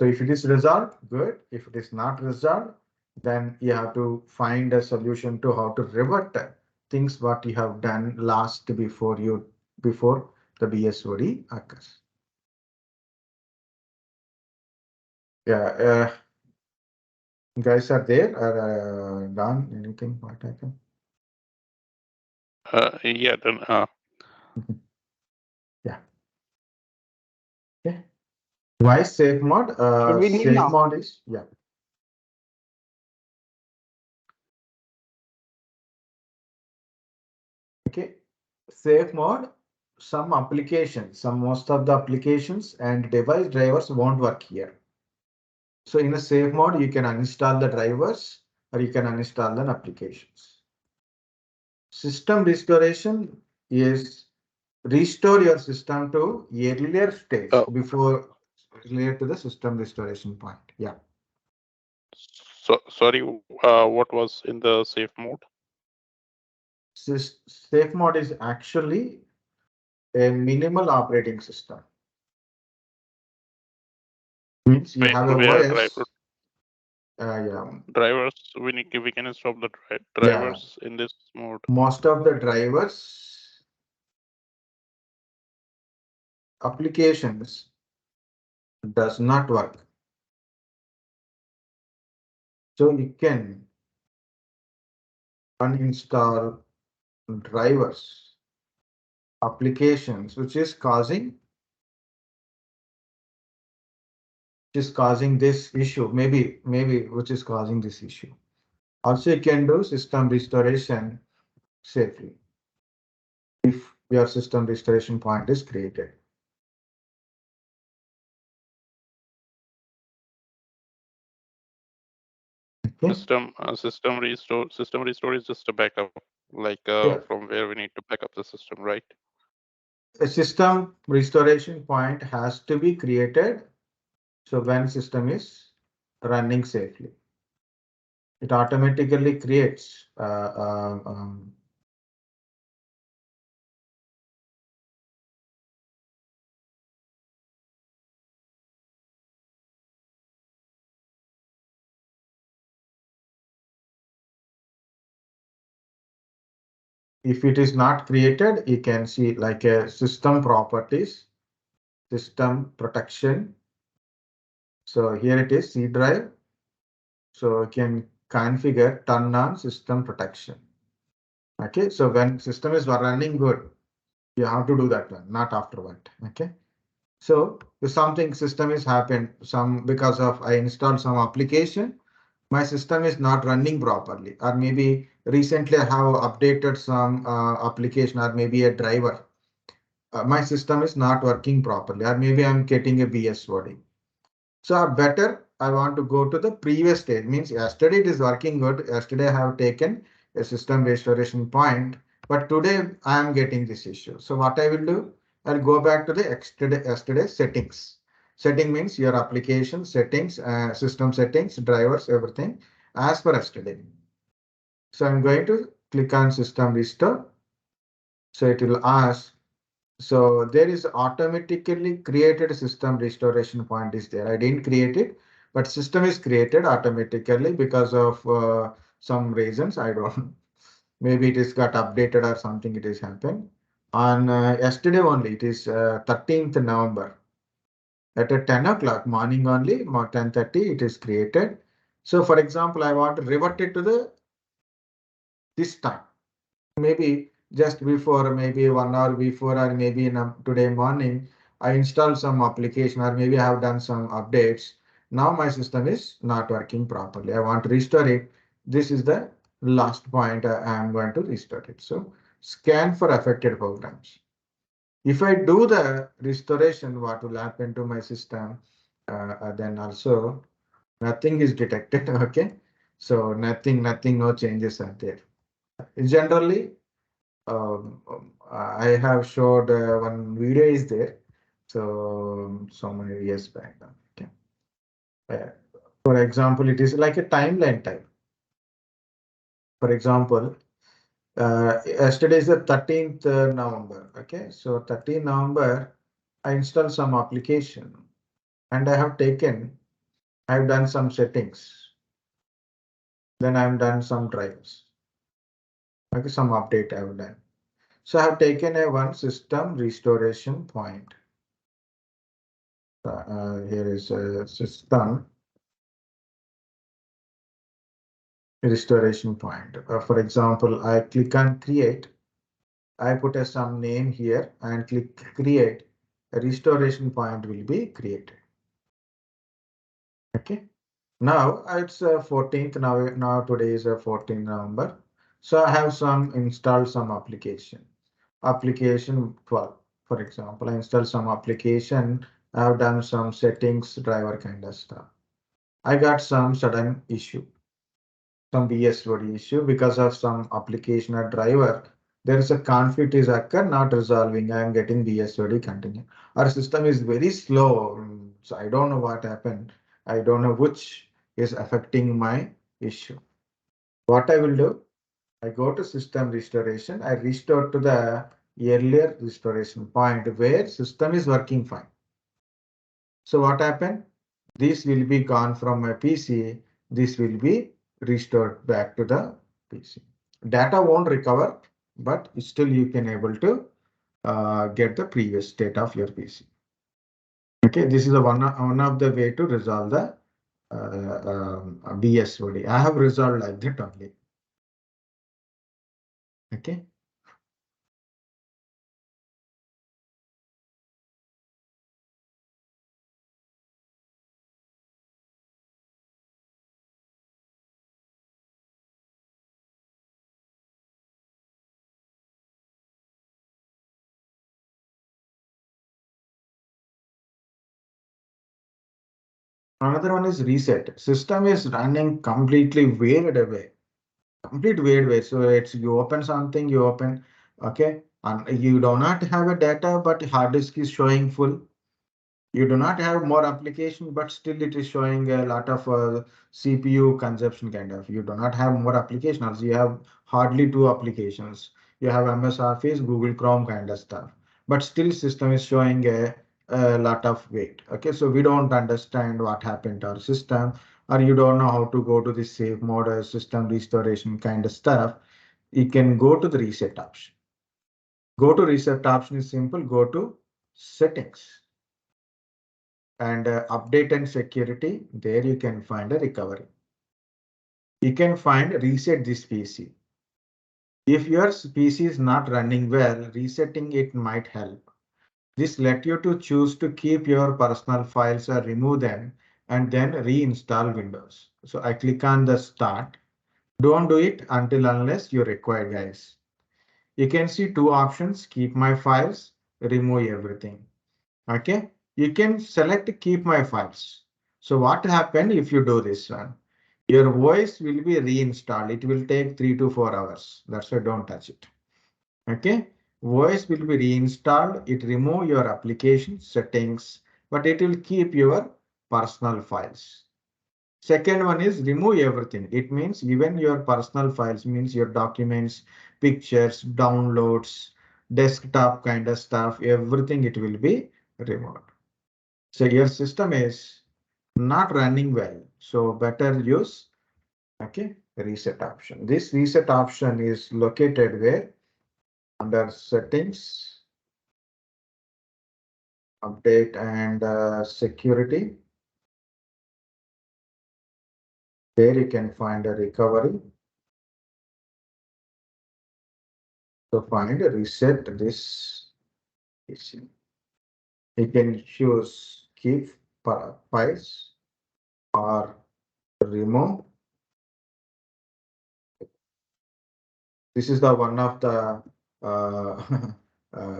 So if it is resolved, good. If it is not resolved, then you have to find a solution to how to revert things what you have done last before the BSOD occurs. Yeah, guys are there or done anything what happened? Yeah, then Yeah. Okay. Why safe mode? Should we leave Safe now? mode is okay. Safe mode. Some applications, most of the applications and device drivers won't work here. So in a safe mode, you can uninstall the drivers or you can uninstall the applications. System restoration is restore your system to earlier stage before related to the system restoration point. Yeah. so sorry, what was in the safe mode? Safe mode is actually a minimal operating system. Means you have a Where OS. Yeah. drivers we can install the drivers in this mode. Most of the drivers applications does not work. So you can uninstall drivers applications which is causing this issue, maybe which is causing this issue. Also you can do system restoration safely if your system restoration point is created. Okay. System restore is just a backup, like from where we need to back up the system, right? A system restoration point has to be created. So when system is running safely, it automatically creates if it is not created, you can see like a system properties, system protection. So here it is C drive. So you can configure turn on system protection. Okay, so when system is running good, you have to do that one, not afterward. Okay, so if something system is happened, because of I installed some application, my system is not running properly, or maybe recently I have updated some application or maybe a driver. My system is not working properly, or maybe I'm getting a BSOD. So better I want to go to the previous stage. Means yesterday it is working good. Yesterday I have taken a system restoration point, but today I am getting this issue. So what I will do, I'll go back to the yesterday settings. Setting means your application settings, system settings, drivers, everything as per yesterday. So I'm going to click on system restore. So it will ask. So there is automatically created system restoration point is there. I didn't create it, but system is created automatically because of some reasons. I don't. Maybe it is got updated or something. It has happened on yesterday only. It is 13th November at 10 o'clock morning only. 10:30 it is created. So for example, I want to revert it to the this time. Maybe just before, maybe 1 hour before, or maybe in today morning, I installed some application, or maybe I have done some updates. Now my system is not working properly. I want to restore it. This is the last point I am going to restore it. So scan for affected programs. If I do the restoration, what will happen to my system? Then also nothing is detected. Okay, so nothing, no changes are there. Generally, I have showed one video is there. So many years back now. Okay. For example, it is like a timeline type. For example, yesterday is the 13th November. Okay, so 13th November, I installed some application and I have taken I've done some settings. Then I've done some drivers. Okay, some update I've done. So I have taken a one system restoration point. Here is a system restoration point. For example, I click on create. I put some name here and click create. A restoration point will be created. Okay. Now it's 14th. Now today is 14th November. So I have installed some application 12. For example, I installed some application. I have done some settings, driver kind of stuff. I got some sudden issue, some BSOD issue because of some application or driver. There is a conflict is occur, not resolving. I am getting BSOD continue. Our system is very slow, so I don't know what happened. I don't know which is affecting my issue. What I will do, I go to system restoration. I restore to the earlier restoration point where system is working fine. So what happened? This will be gone from my PC. This will be restored back to the PC. Data won't recover, but still you can able to get the previous state of your PC. Okay, this is the one of the way to resolve the BSOD. I have resolved like that only. Okay. Another one is reset. System is running completely weird away. Complete weird way. So it's you open something, you open, okay, and you do not have a data, but hard disk is showing full. You do not have more application, but still it is showing a lot of CPU consumption kind of. You do not have more applications. You have hardly two applications. You have MS Office, Google Chrome kind of stuff, but still system is showing a lot of weight. Okay, so we don't understand what happened to our system, or you don't know how to go to the save mode or system restoration kind of stuff. You can go to the reset option. Go to reset option is simple. Go to settings and update and security. There you can find a recovery. You can find reset this PC. If your PC is not running well, resetting it might help. This let you to choose to keep your personal files or remove them and then reinstall Windows. So I click on the start. Don't do it until unless you require, guys. You can see two options: keep my files, remove everything. Okay, you can select keep my files. So what happened if you do this one? Your voice will be reinstalled. It will take 3 to 4 hours. That's why don't touch it. Okay, voice will be reinstalled. It remove your application settings, but it will keep your personal files. Second one is remove everything. It means even your personal files, means your documents, pictures, downloads, desktop kind of stuff, everything it will be removed. So your system is not running well. So better use, okay, reset option. This reset option is located where? Under settings, update and security. There you can find a recovery. So find a reset this PC. You can choose keep files or remove. This is the one of the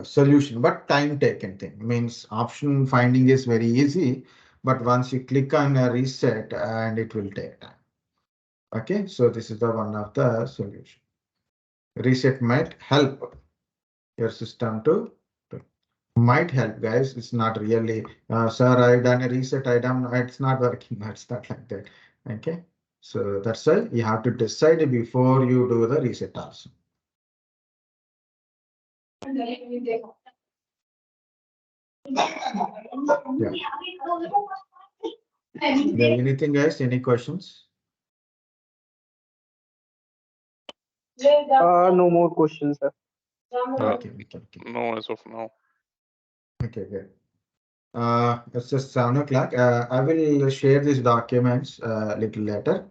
solution, but time taken thing. Means option finding is very easy, but once you click on a reset and it will take time. Okay, so this is the one of the solution. Reset might help your system to might help, guys. It's not really, sir, I've done a reset, it's not working. It's not like that. Okay, so that's why you have to decide before you do the reset also. Yeah. Yeah, anything guys? Any questions? No more questions, sir. Okay. No, as of now. Okay, good. It's just 7 o'clock. I will share these documents little later,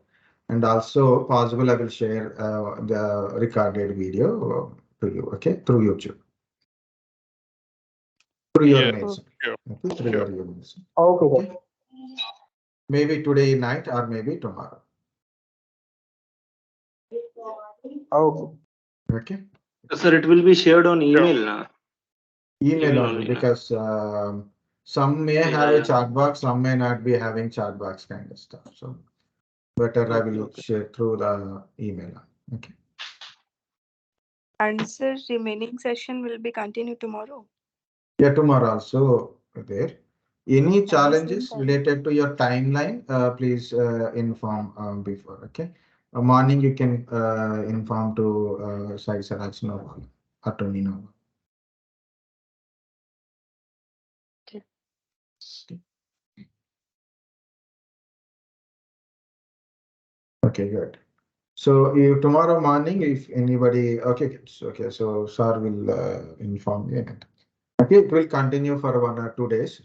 and also possible I will share the recorded video to you. Okay, through YouTube, through your Yeah, mails. sure. Okay, through Sure. your emails. Okay, sir. Okay. Maybe today night or maybe tomorrow. Okay. Okay. Sir, it will be shared on Sure. email now. Email Email only only, na? because some may have a Yeah. chat box, some may not be having chat box kind of stuff. So better I will Okay. share through the email. Okay. And sir, remaining session will be continued tomorrow. Yeah, tomorrow also there. Any At the same challenges time. related to your timeline, please inform before. Okay. Morning you can inform to Sai Saraj no attorney no. Okay. Okay, good. So you, tomorrow morning, if anybody, okay, so sir will inform you. Okay, it will continue for 1 or 2 days.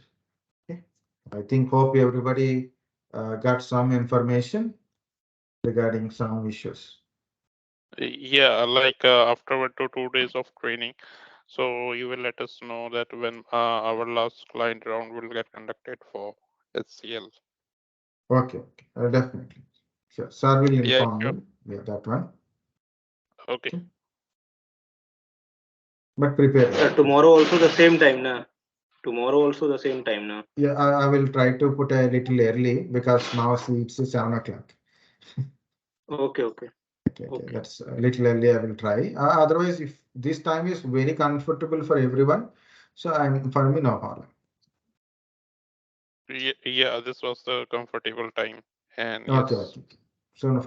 Okay, I think hope everybody got some information regarding some issues. Yeah, like afterward to 2 days of training. So you will let us know that when our last client round will get conducted for HCL. Okay, definitely. Sure, sir will Yeah, inform sure. you. Yeah, that one. Okay. Okay. But prepare. Sir, tomorrow also the same time, na? Tomorrow also the same time, na? Yeah, I will try to put a little early because now it's 7 o'clock. Okay. Okay, that's a little early. I will try. Otherwise, if this time is very comfortable for everyone, so for me no problem. Yeah, this was the comfortable time. And Okay, yes. So